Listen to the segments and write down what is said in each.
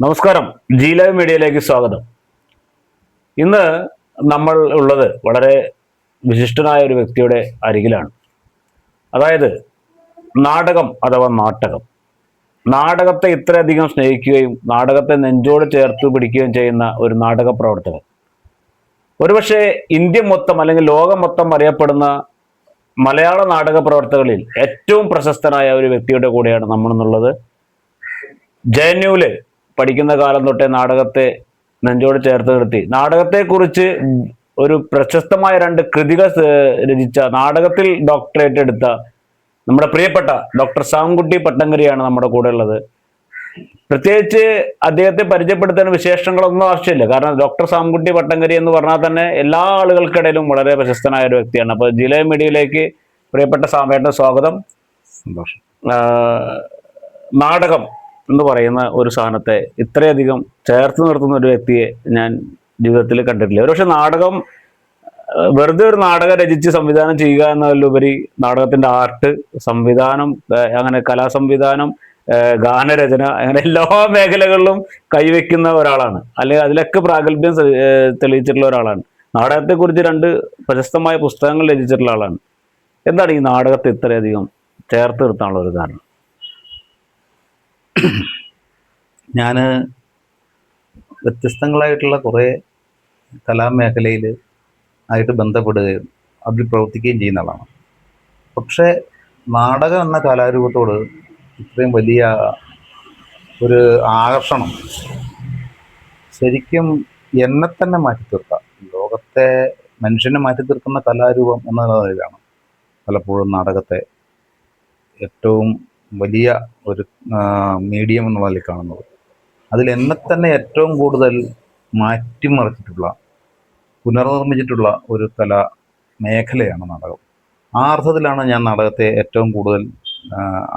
നമസ്കാരം. G live മീഡിയയിലേക്ക് സ്വാഗതം. ഇന്ന് നമ്മൾ ഉള്ളത് വളരെ വിശിഷ്ടനായ ഒരു വ്യക്തിയുടെ അരികിലാണ്. അതായത് നാടകം അഥവാ നാട്ടകം. നാടകത്തെ ഇത്രയധികം സ്നേഹിക്കുകയും നാടകത്തെ നെഞ്ചോട് ചേർത്ത് പിടിക്കുകയും ചെയ്യുന്ന ഒരു നാടക പ്രവർത്തകൻ. ഒരുപക്ഷെ ഇന്ത്യ മൊത്തം അല്ലെങ്കിൽ ലോകം മൊത്തം അറിയപ്പെടുന്ന മലയാള നാടക പ്രവർത്തകരിൽ ഏറ്റവും പ്രശസ്തനായ ഒരു വ്യക്തിയുടെ കൂടെയാണ് നമ്മളെന്നുള്ളത്. ജെഎൻയുവില് പഠിക്കുന്ന കാലം തൊട്ടേ നാടകത്തെ നെഞ്ചോട് ചേർത്ത് നിർത്തി നാടകത്തെക്കുറിച്ച് ഒരു പ്രശസ്തമായ രണ്ട് കൃതികൾ രചിച്ച, നാടകത്തിൽ ഡോക്ടറേറ്റ് എടുത്ത നമ്മുടെ പ്രിയപ്പെട്ട ഡോക്ടർ സാംകുട്ടി പട്ടങ്കരിയാണ് നമ്മുടെ കൂടെ ഉള്ളത്. പ്രത്യേകിച്ച് അദ്ദേഹത്തെ പരിചയപ്പെടുത്താൻ വിശേഷങ്ങളൊന്നും ആവശ്യമില്ല. കാരണം ഡോക്ടർ സാംകുട്ടി പട്ടങ്കരി എന്ന് പറഞ്ഞാൽ തന്നെ എല്ലാ ആളുകൾക്കിടയിലും വളരെ പ്രശസ്തനായ ഒരു വ്യക്തിയാണ്. അപ്പോൾ ജി ലൈവ് മീഡിയയിലേക്ക് പ്രിയപ്പെട്ട സാമേട്ട സ്വാഗതം. സന്തോഷം. നാടകം എന്ന് പറയുന്ന ഒരു സാധനത്തെ ഇത്രയധികം ചേർത്ത് നിർത്തുന്ന ഒരു വ്യക്തിയെ ഞാൻ ജീവിതത്തിൽ കണ്ടിട്ടില്ല. ഒരുപക്ഷെ നാടകം വെറുതെ ഒരു നാടകം രചിച്ച് സംവിധാനം ചെയ്യുക എന്നതിലുപരി നാടകത്തിന്റെ ആർട്ട്, സംവിധാനം, അങ്ങനെ കലാസംവിധാനം, ഗാനരചന, അങ്ങനെ എല്ലാ മേഖലകളിലും കൈവയ്ക്കുന്ന ഒരാളാണ്. അല്ലെങ്കിൽ അതിലൊക്കെ പ്രാഗൽഭ്യം തെളിയിച്ചിട്ടുള്ള ഒരാളാണ്. നാടകത്തെക്കുറിച്ച് രണ്ട് പ്രശസ്തമായ പുസ്തകങ്ങൾ രചിച്ചിട്ടുള്ള ആളാണ്. എന്താണ് ഈ നാടകത്തെ ഇത്രയധികം ചേർത്ത് നിർത്താനുള്ള ഒരു കാരണം? ഞാൻ വ്യത്യസ്തങ്ങളായിട്ടുള്ള കുറേ കലാമേഖലയിൽ ആയിട്ട് ബന്ധപ്പെടുകയും അതിൽ പ്രവർത്തിക്കുകയും ചെയ്യുന്ന ആളാണ്. പക്ഷേ നാടകം എന്ന കലാരൂപത്തോട് ഇത്രയും വലിയ ഒരു ആകർഷണം ശരിക്കും എന്നെ തന്നെ മാറ്റി തീർക്കാം. ലോകത്തെ മനുഷ്യനെ മാറ്റി തീർക്കുന്ന കലാരൂപം എന്ന നിലയിലാണ് പലപ്പോഴും നാടകത്തെ ഏറ്റവും വലിയ ഒരു മീഡിയം എന്നുള്ള നിലയിൽ കാണുന്നത്. അതിൽ എന്നെ തന്നെ ഏറ്റവും കൂടുതൽ മാറ്റിമറിച്ചിട്ടുള്ള, പുനർനിർമ്മിച്ചിട്ടുള്ള ഒരു കലാ മേഖലയാണ് നാടകം. ആ അർത്ഥത്തിലാണ് ഞാൻ നാടകത്തെ ഏറ്റവും കൂടുതൽ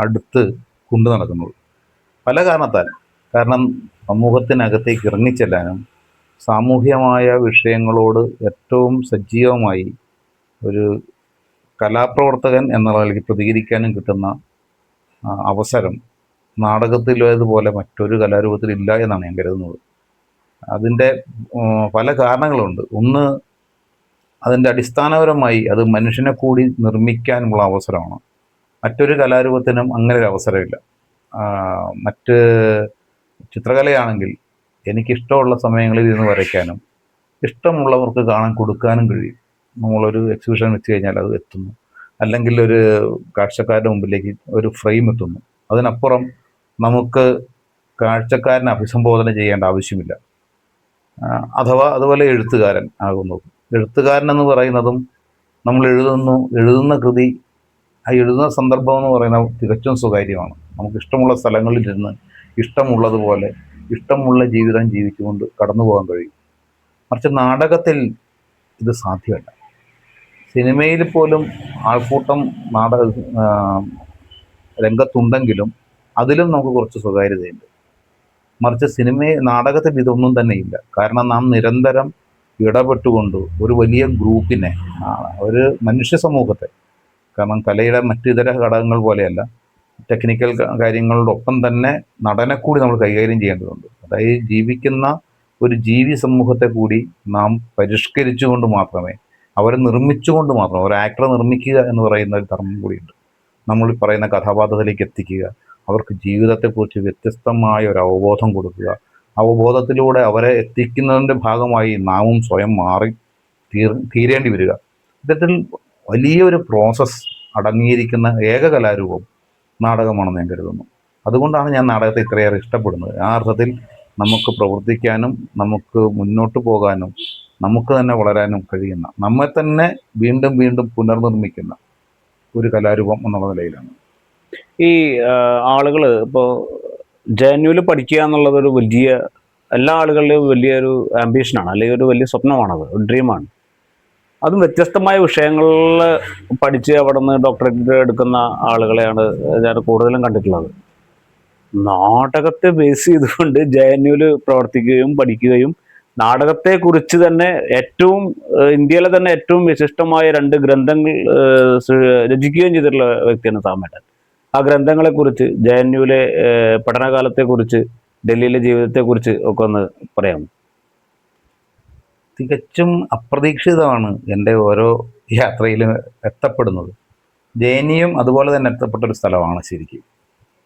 അടുത്ത് കൊണ്ടു നടക്കുന്നത്. പല കാരണത്താൽ. കാരണം സമൂഹത്തിനകത്തേക്ക് ഇറങ്ങിച്ചെല്ലാനും സാമൂഹ്യമായ വിഷയങ്ങളോട് ഏറ്റവും സജീവമായി ഒരു കലാപ്രവർത്തകൻ എന്നുള്ള നിലയ്ക്ക് പ്രതികരിക്കാനും കിട്ടുന്ന അവസരം നാടകത്തിലേതുപോലെ മറ്റൊരു കലാരൂപത്തിലില്ല എന്നാണ് ഞാൻ കരുതുന്നത്. അതിൻ്റെ പല കാരണങ്ങളുണ്ട്. ഒന്ന്, അതിൻ്റെ അടിസ്ഥാനപരമായി അത് മനുഷ്യനെ കൂടി നിർമ്മിക്കാനുള്ള അവസരമാണ്. മറ്റൊരു കലാരൂപത്തിനും അങ്ങനെ ഒരു അവസരമില്ല. മറ്റ് ചിത്രകലയാണെങ്കിൽ എനിക്കിഷ്ടമുള്ള സമയങ്ങളിൽ ഇരുന്ന് വരയ്ക്കാനും ഇഷ്ടമുള്ളവർക്ക് കാണാൻ കൊടുക്കാനും കഴിയും. നമ്മളൊരു എക്സിബിഷൻ വെച്ച് കഴിഞ്ഞാൽ അത് എത്തുന്നു, അല്ലെങ്കിൽ ഒരു കാഴ്ചക്കാരുടെ മുമ്പിലേക്ക് ഒരു ഫ്രെയിം എത്തുന്നു. അതിനപ്പുറം നമുക്ക് കാഴ്ചക്കാരനെ അഭിസംബോധന ചെയ്യേണ്ട ആവശ്യമില്ല. അഥവാ അതുപോലെ എഴുത്തുകാരൻ ആകുന്നു. എഴുത്തുകാരൻ എന്ന് പറയുന്നതും നമ്മൾ എഴുതുന്ന കൃതി, ആ എഴുതുന്ന സന്ദർഭം എന്ന് പറയുന്നത് തികച്ചും സ്വകാര്യമാണ്. നമുക്ക് ഇഷ്ടമുള്ള സ്ഥലങ്ങളിലിരുന്ന് ഇഷ്ടമുള്ളതുപോലെ ഇഷ്ടമുള്ള ജീവിതം ജീവിച്ചുകൊണ്ട് കടന്നു പോകാൻ കഴിയും. മറിച്ച് നാടകത്തിൽ ഇത് സാധ്യമല്ല. സിനിമയിൽ പോലും ആൾക്കൂട്ടം രംഗത്തുണ്ടെങ്കിലും അതിലും നമുക്ക് കുറച്ച് സ്വകാര്യതയുണ്ട്. മറിച്ച് നാടകത്തിൽ ഇതൊന്നും തന്നെ ഇല്ല. കാരണം നാം നിരന്തരം ഇടപെട്ടുകൊണ്ട് ഒരു വലിയ ഗ്രൂപ്പിനെ, ഒരു മനുഷ്യ സമൂഹത്തെ, കാരണം കലയുടെ മറ്റിതര ഘടകങ്ങൾ പോലെയല്ല, ടെക്നിക്കൽ കാര്യങ്ങളോടൊപ്പം തന്നെ നടനെ കൂടി നമ്മൾ കൈകാര്യം ചെയ്യേണ്ടതുണ്ട്. അതായത് ജീവിക്കുന്ന ഒരു ജീവി സമൂഹത്തെ കൂടി നാം പരിഷ്കരിച്ചുകൊണ്ട് മാത്രമേ, അവരെ നിർമ്മിച്ചുകൊണ്ട് മാത്രം, ഒരു ആക്ടറെ നിർമ്മിക്കുക എന്ന് പറയുന്ന ഒരു ധർമ്മം കൂടിയുണ്ട്. നമ്മൾ പറയുന്ന കഥാപാത്രത്തിലേക്ക് എത്തിക്കുക, അവർക്ക് ജീവിതത്തെക്കുറിച്ച് വ്യത്യസ്തമായ ഒരു അവബോധം കൊടുക്കുക. അവബോധത്തിലൂടെ അവരെ എത്തിക്കുന്നതിൻ്റെ ഭാഗമായി നാമും സ്വയം തീരേണ്ടി വരിക. ഇത്തരത്തിൽ വലിയൊരു പ്രോസസ്സ് അടങ്ങിയിരിക്കുന്ന ഏക കലാരൂപം നാടകമാണെന്ന് ഞാൻ കരുതുന്നു. അതുകൊണ്ടാണ് ഞാൻ നാടകത്തെ ഇത്രയേറെ ഇഷ്ടപ്പെടുന്നത്. ആ അർത്ഥത്തിൽ നമുക്ക് പ്രവർത്തിക്കാനും നമുക്ക് മുന്നോട്ട് പോകാനും നമുക്ക് തന്നെ വളരാനും കഴിയുന്ന, നമ്മെ തന്നെ വീണ്ടും വീണ്ടും പുനർനിർമ്മിക്കുന്ന ഒരു കലാരൂപം എന്നുള്ള നിലയിലാണ്. ഈ ആളുകൾ ഇപ്പോൾ ജെഎൻയുവിൽ പഠിക്കുക എന്നുള്ളത് ഒരു വലിയ, എല്ലാ ആളുകളുടെയും വലിയൊരു ആംബിഷനാണ്, അല്ലെങ്കിൽ ഒരു വലിയ സ്വപ്നമാണത്, ഒരു ഡ്രീമാണ്. അതും വ്യത്യസ്തമായ വിഷയങ്ങളിൽ പഠിച്ച് അവിടെ നിന്ന് ഡോക്ടറേറ്റ് എടുക്കുന്ന ആളുകളെയാണ് ഞാൻ കൂടുതലും കണ്ടിട്ടുള്ളത്. നാടകത്തെ ബേസ് ചെയ്തുകൊണ്ട് ജെഎൻയുവിൽ പ്രവർത്തിക്കുകയും പഠിക്കുകയും നാടകത്തെക്കുറിച്ച് തന്നെ ഇന്ത്യയിലെ തന്നെ ഏറ്റവും വിശിഷ്ടമായ രണ്ട് ഗ്രന്ഥങ്ങൾ രചിക്കുകയും ചെയ്തിട്ടുള്ള വ്യക്തിയാണ് സാമേട്ടൻ. ആ ഗ്രന്ഥങ്ങളെക്കുറിച്ച്, ജെഎൻയുവിലെ പഠനകാലത്തെക്കുറിച്ച് ഡൽഹിയിലെ ജീവിതത്തെക്കുറിച്ച് ഒക്കെ ഒന്ന് പറയാമോ? തികച്ചും അപ്രതീക്ഷിതമാണ് എൻ്റെ ഓരോ യാത്രയിലും എത്തപ്പെടുന്നത്. ജെ അതുപോലെ തന്നെ എത്തപ്പെട്ട ഒരു സ്ഥലമാണ് ശരിക്കും.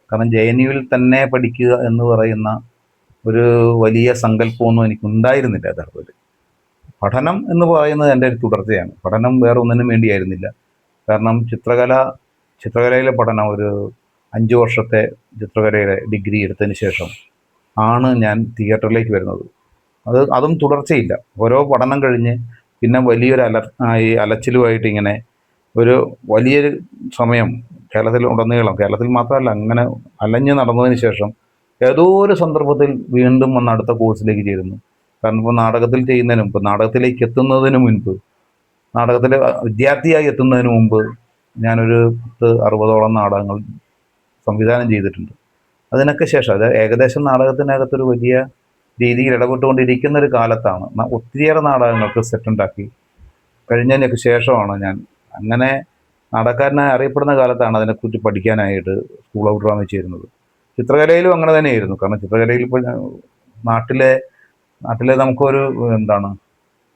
കാരണം ജെ തന്നെ പഠിക്കുക എന്ന് പറയുന്ന ഒരു വലിയ സങ്കല്പമൊന്നും എനിക്കുണ്ടായിരുന്നില്ല യഥാർത്ഥത്തിൽ. പഠനം എന്ന് പറയുന്നത് എൻ്റെ ഒരു തുടർച്ചയാണ്. പഠനം വേറെ ഒന്നിനും വേണ്ടിയായിരുന്നില്ല. കാരണം ചിത്രകലയിലെ പഠനം ഒരു 5 വർഷത്തെ ചിത്രകലയുടെ ഡിഗ്രി എടുത്തതിന് ശേഷം ആണ് ഞാൻ തിയേറ്ററിലേക്ക് വരുന്നത്. അതും തുടർച്ചയില്ല. ഓരോ പഠനം കഴിഞ്ഞ് പിന്നെ വലിയൊരു അലച്ചിലുമായിട്ട് ഇങ്ങനെ ഒരു വലിയൊരു സമയം കേരളത്തിൽ ഉടനീളം, കേരളത്തിൽ മാത്രമല്ല അങ്ങനെ അലഞ്ഞ് നടന്നതിന് ശേഷം ഏതോ ഒരു സന്ദർഭത്തിൽ വീണ്ടും വന്ന് അടുത്ത കോഴ്സിലേക്ക് ചേരുന്നു. കാരണം ഇപ്പോൾ നാടകത്തിൽ ചെയ്യുന്നതിന് മുമ്പ്, നാടകത്തിലേക്ക് എത്തുന്നതിന് മുൻപ്, നാടകത്തിൽ വിദ്യാർത്ഥിയായി എത്തുന്നതിന് മുമ്പ് ഞാനൊരു 60ഓളം നാടകങ്ങൾ സംവിധാനം ചെയ്തിട്ടുണ്ട്. അതിനൊക്കെ ശേഷം അത് ഏകദേശം നാടകത്തിനകത്തൊരു വലിയ രീതിയിൽ ഇടപെട്ടുകൊണ്ടിരിക്കുന്ന ഒരു കാലത്താണ് ഒത്തിരിയേറെ നാടകങ്ങൾക്ക് സെറ്റുണ്ടാക്കി കഴിഞ്ഞതിനൊക്കെ ശേഷമാണ് ഞാൻ അങ്ങനെ നാടകക്കാരനായി അറിയപ്പെടുന്ന കാലത്താണ് അതിനെക്കുറിച്ച് പഠിക്കാനായിട്ട് സ്കൂൾ ഓഫ് ഡ്രാമ ചേരുന്നത്. ചിത്രകലയിലും അങ്ങനെ തന്നെയായിരുന്നു. കാരണം ചിത്രകലയിൽ ഇപ്പോൾ നാട്ടിലെ നമുക്കൊരു എന്താണ്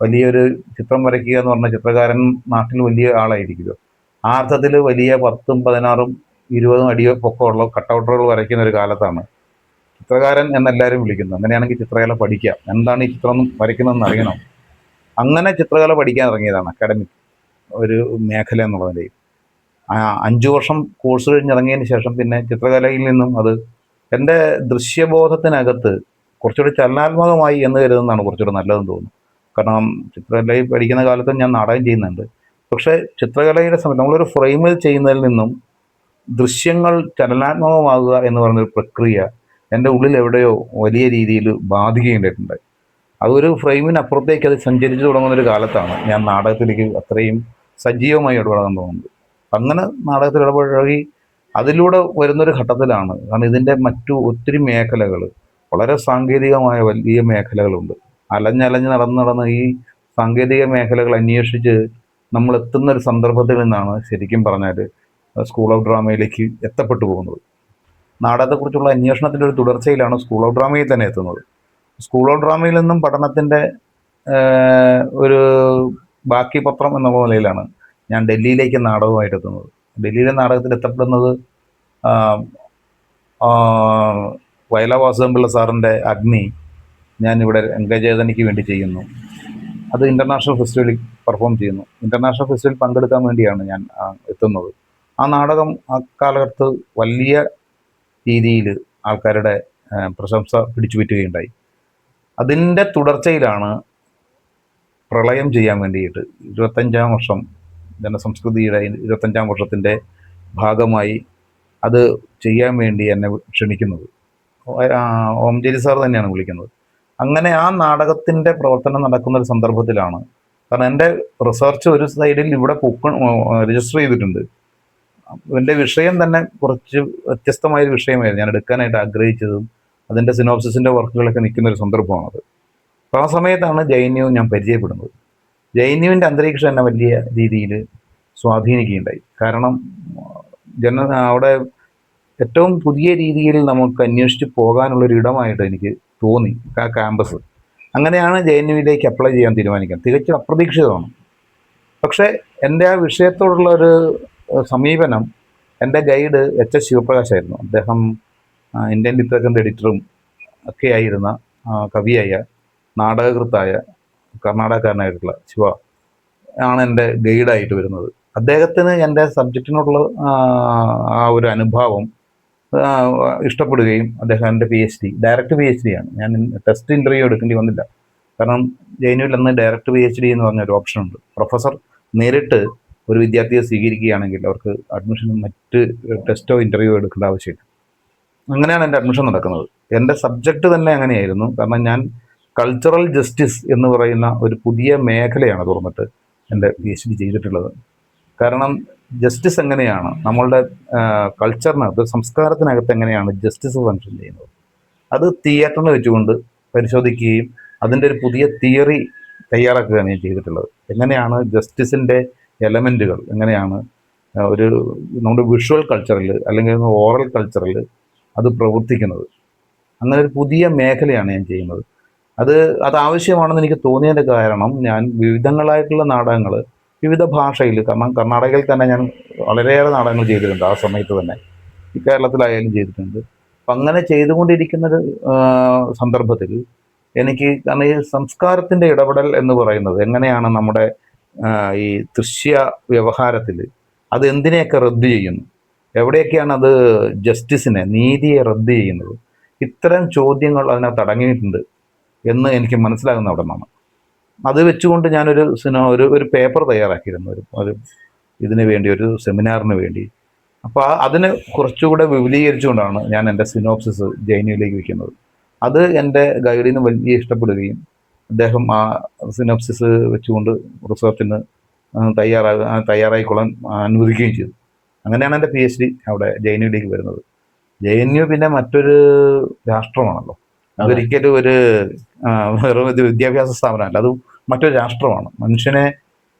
വലിയൊരു ചിത്രം വരയ്ക്കുക എന്ന് പറഞ്ഞാൽ ചിത്രകാരൻ നാട്ടിൽ വലിയ ആളായിരിക്കുമല്ലോ. ആ അർത്ഥത്തിൽ വലിയ 10ഉം 16ഉം 20ഉം അടി പൊക്കമുള്ള കട്ടൗട്ടുകൾ വരയ്ക്കുന്ന ഒരു കാലത്താണ് ചിത്രകാരൻ എന്നെല്ലാവരും വിളിക്കുന്നത്. അങ്ങനെയാണെങ്കിൽ ചിത്രകല പഠിക്കാം, എന്താണ് ഈ ചിത്രം വരയ്ക്കുന്നതെന്ന് അറിയണം. അങ്ങനെ ചിത്രകല പഠിക്കാൻ ഇറങ്ങിയതാണ് അക്കാഡമിക് ഒരു മേഖല എന്നുള്ള നിലയിൽ. 5 വർഷം കോഴ്സ് കഴിഞ്ഞിറങ്ങിയതിന് ശേഷം പിന്നെ ചിത്രകലയിൽ നിന്നും അത് എൻ്റെ ദൃശ്യബോധത്തിനകത്ത് കുറച്ചുകൂടി ചലനാത്മകമായി എന്ന് കരുതുന്നതാണ് കുറച്ചുകൂടി നല്ലതെന്ന് തോന്നുന്നു. കാരണം ചിത്രകലയിൽ പഠിക്കുന്ന കാലത്ത് ഞാൻ നാടകം ചെയ്യുന്നുണ്ട്. പക്ഷേ ചിത്രകലയുടെ സമയത്ത് നമ്മളൊരു ഫ്രെയിമിൽ ചെയ്യുന്നതിൽ നിന്നും ദൃശ്യങ്ങൾ ചലനാത്മകമാകുക എന്ന് പറയുന്നൊരു പ്രക്രിയ എൻ്റെ ഉള്ളിൽ എവിടെയോ വലിയ രീതിയിൽ ബാധിക്കുകയുണ്ടായിട്ടുണ്ട്. അതൊരു ഫ്രെയിമിനപ്പുറത്തേക്ക് അത് സഞ്ചരിച്ചു തുടങ്ങുന്നൊരു കാലത്താണ് ഞാൻ നാടകത്തിലേക്ക് അത്രയും സജീവമായി ഇടപെടാൻ തോന്നുന്നത്. അങ്ങനെ നാടകത്തിൽ ഇടപഴകി അതിലൂടെ വരുന്നൊരു ഘട്ടത്തിലാണ്. കാരണം ഇതിൻ്റെ മറ്റു ഒത്തിരി മേഖലകൾ, വളരെ സാങ്കേതികമായ വലിയ മേഖലകളുണ്ട്. അലഞ്ഞലഞ്ഞ് നടന്ന് ഈ സാങ്കേതിക മേഖലകൾ അന്വേഷിച്ച് നമ്മൾ എത്തുന്ന ഒരു സന്ദർഭത്തിൽ നിന്നാണ് ശരിക്കും പറഞ്ഞാൽ സ്കൂൾ ഓഫ് ഡ്രാമയിലേക്ക് എത്തപ്പെട്ടു പോകുന്നത്. നാടകത്തെക്കുറിച്ചുള്ള അന്വേഷണത്തിൻ്റെ ഒരു തുടർച്ചയിലാണ് സ്കൂൾ ഓഫ് ഡ്രാമയിൽ തന്നെ എത്തുന്നത്. സ്കൂൾ ഓഫ് ഡ്രാമയിൽ നിന്നും പഠനത്തിൻ്റെ ഒരു ബാക്കി പത്രം എന്നുള്ള നിലയിലാണ് ഞാൻ ഡൽഹിയിലേക്ക് നാടകമായിട്ട് എത്തുന്നത്. ഡൽഹിയിലെ നാടകത്തിൽ എത്തപ്പെടുന്നത് വയലാ വാസുദേവൻപിള്ള സാറിൻ്റെ അഗ്നി ഞാനിവിടെ രംഗചേതനയ്ക്ക് വേണ്ടി ചെയ്യുന്നു. അത് ഇൻ്റർനാഷണൽ ഫെസ്റ്റിവലിൽ പെർഫോം ചെയ്യുന്നു. ഇൻ്റർനാഷണൽ ഫെസ്റ്റിവലിൽ പങ്കെടുക്കാൻ വേണ്ടിയാണ് ഞാൻ എത്തുന്നത്. ആ നാടകം ആ കാലഘട്ടത്ത് വലിയ രീതിയിൽ ആൾക്കാരുടെ പ്രശംസ പിടിച്ചു പറ്റുകയുണ്ടായി. അതിൻ്റെ തുടർച്ചയിലാണ് പ്രളയം ചെയ്യാൻ വേണ്ടിയിട്ട് 25ാം വർഷം ജനസംസ്കൃതിയുടെ 25ാം വർഷത്തിൻ്റെ ഭാഗമായി അത് ചെയ്യാൻ വേണ്ടി എന്നെ ക്ഷണിക്കുന്നത്. ഓംചേരി സാർ തന്നെയാണ് വിളിക്കുന്നത്. അങ്ങനെ ആ നാടകത്തിൻ്റെ പ്രവർത്തനം നടക്കുന്ന ഒരു സന്ദർഭത്തിലാണ്. കാരണം എൻ്റെ റിസർച്ച് ഒരു സൈഡിൽ ഇവിടെ രജിസ്റ്റർ ചെയ്തിട്ടുണ്ട്. എൻ്റെ വിഷയം തന്നെ കുറച്ച് വ്യത്യസ്തമായൊരു വിഷയമായിരുന്നു ഞാൻ എടുക്കാനായിട്ട് ആഗ്രഹിച്ചതും. അതിൻ്റെ സിനോപ്സിസിൻ്റെ വർക്കുകളൊക്കെ നിൽക്കുന്ന ഒരു സന്ദർഭമാണത്. അപ്പോൾ ആ സമയത്താണ് ജെ ഞാൻ പരിചയപ്പെടുന്നത്. ജെ അന്തരീക്ഷം എന്നെ വലിയ രീതിയിൽ സ്വാധീനിക്കുകയുണ്ടായി. കാരണം അവിടെ ഏറ്റവും പുതിയ രീതിയിൽ നമുക്ക് അന്വേഷിച്ച് പോകാനുള്ളൊരു ഇടമായിട്ട് എനിക്ക് തോന്നി ആ ക്യാമ്പസ്. അങ്ങനെയാണ് ജെ അപ്ലൈ ചെയ്യാൻ തീരുമാനിക്കുന്നത്. തികച്ചും അപ്രതീക്ഷിതമാണ്. പക്ഷേ എൻ്റെ ആ വിഷയത്തോടുള്ള ഒരു സമീപനം എൻ്റെ ഗൈഡ് എച്ച് ശിവപ്രകാശായിരുന്നു. അദ്ദേഹം ഇന്ത്യൻ ലിറ്ററേച്ചറിൻ്റെ എഡിറ്ററും ഒക്കെ ആയിരുന്ന കവിയായ നാടകകൃത്തായ കർണാടകക്കാരനായിട്ടുള്ള ശിവ ആണ് എൻ്റെ ഗൈഡായിട്ട് വരുന്നത്. അദ്ദേഹത്തിന് എൻ്റെ സബ്ജക്റ്റിനോടുള്ള ആ ഒരു അനുഭാവം ഇഷ്ടപ്പെടുകയും അദ്ദേഹം എൻ്റെ ഡയറക്റ്റ് PhD ആണ്. ഞാൻ ടെസ്റ്റ് ഇൻ്റർവ്യൂ എടുക്കേണ്ടി വന്നില്ല. കാരണം ജെഎൻയുവിൽ അന്ന് ഡയറക്റ്റ് PhD എന്ന് പറഞ്ഞൊരു ഓപ്ഷൻ ഉണ്ട്. പ്രൊഫസർ നേരിട്ട് ഒരു വിദ്യാർത്ഥിയെ സ്വീകരിക്കുകയാണെങ്കിൽ അവർക്ക് അഡ്മിഷനും മറ്റ് ടെസ്റ്റോ ഇൻ്റർവ്യൂ എടുക്കേണ്ട ആവശ്യമില്ല. അങ്ങനെയാണ് എൻ്റെ അഡ്മിഷൻ നടക്കുന്നത്. എൻ്റെ സബ്ജക്റ്റ് തന്നെ അങ്ങനെയായിരുന്നു. കാരണം ഞാൻ കൾച്ചറൽ ജസ്റ്റിസ് എന്ന് പറയുന്ന ഒരു പുതിയ മേഖലയാണ് തുറന്നിട്ട് എൻ്റെ PhD ചെയ്തിട്ടുള്ളത്. കാരണം ജസ്റ്റിസ് എങ്ങനെയാണ് നമ്മളുടെ കൾച്ചറിനകത്ത്, സംസ്കാരത്തിനകത്ത് എങ്ങനെയാണ് ജസ്റ്റിസ് ഫങ്ഷൻ ചെയ്യുന്നത്, അത് തിയേറ്ററിൽ വെച്ചുകൊണ്ട് പരിശോധിക്കുകയും അതിൻ്റെ ഒരു പുതിയ തിയറി തയ്യാറാക്കുകയാണ് ഞാൻ ചെയ്തിട്ടുള്ളത്. എങ്ങനെയാണ് ജസ്റ്റിസിൻ്റെ എലമെൻറ്റുകൾ, എങ്ങനെയാണ് ഒരു നമ്മുടെ വിഷ്വൽ കൾച്ചറിൽ അല്ലെങ്കിൽ ഓറൽ കൾച്ചറിൽ അത് പ്രവർത്തിക്കുന്നത്. അങ്ങനെ ഒരു പുതിയ മേഖലയാണ് ഞാൻ ചെയ്യുന്നത്. അത് അത് ആവശ്യമാണെന്ന് എനിക്ക് തോന്നിയതിൻ്റെ കാരണം ഞാൻ വിവിധങ്ങളായിട്ടുള്ള നാടകങ്ങൾ വിവിധ ഭാഷയിൽ, കാരണം കർണാടകയിൽ തന്നെ ഞാൻ വളരെയേറെ നാടകങ്ങൾ ചെയ്തിട്ടുണ്ട് ആ സമയത്ത് തന്നെ, ഈ കേരളത്തിലായാലും ചെയ്തിട്ടുണ്ട്. അപ്പം അങ്ങനെ ചെയ്തുകൊണ്ടിരിക്കുന്നൊരു സന്ദർഭത്തിൽ എനിക്ക്, കാരണം ഈ സംസ്കാരത്തിൻ്റെ ഇടപെടൽ എന്ന് പറയുന്നത് എങ്ങനെയാണ് നമ്മുടെ ഈ ദൃശ്യ വ്യവഹാരത്തിൽ അത് എന്തിനെയൊക്കെ റദ്ദ് ചെയ്യുന്നു, എവിടെയൊക്കെയാണ് അത് ജസ്റ്റിസിനെ, നീതിയെ റദ്ദ് ചെയ്യുന്നത്, ഇത്തരം ചോദ്യങ്ങൾ അതിനകത്ത് അടങ്ങിയിട്ടുണ്ട് എന്ന് എനിക്ക് മനസ്സിലാകുന്ന അവിടെ നിന്നാണ്. അത് വെച്ചുകൊണ്ട് ഞാനൊരു ഒരു പേപ്പർ തയ്യാറാക്കിയിരുന്നു, ഒരു ഇതിന് വേണ്ടി, ഒരു സെമിനാറിന് വേണ്ടി. അപ്പോൾ അതിനെ കുറച്ചുകൂടെ വിപുലീകരിച്ചുകൊണ്ടാണ് ഞാൻ എൻ്റെ സിനോപ്സിസ് ജൈനിയിലേക്ക് വയ്ക്കുന്നത്. അത് എൻ്റെ ഗൈഡിന് വലിയ ഇഷ്ടപ്പെടുകയും അദ്ദേഹം ആ സിനോപ്സിസ് വെച്ചുകൊണ്ട് റിസർച്ചിന് തയ്യാറായിക്കൊള്ളാൻ അനുവദിക്കുകയും ചെയ്തു. അങ്ങനെയാണ് എൻ്റെ PhD അവിടെ ജൈനിയിലേക്ക് വരുന്നത്. JNU പിന്നെ മറ്റൊരു രാഷ്ട്രമാണല്ലോ, അതൊരിക്കലും ഒരു വെറും ഒരു വിദ്യാഭ്യാസ സ്ഥാപനമല്ല, അത് മറ്റൊരു രാഷ്ട്രമാണ്. മനുഷ്യനെ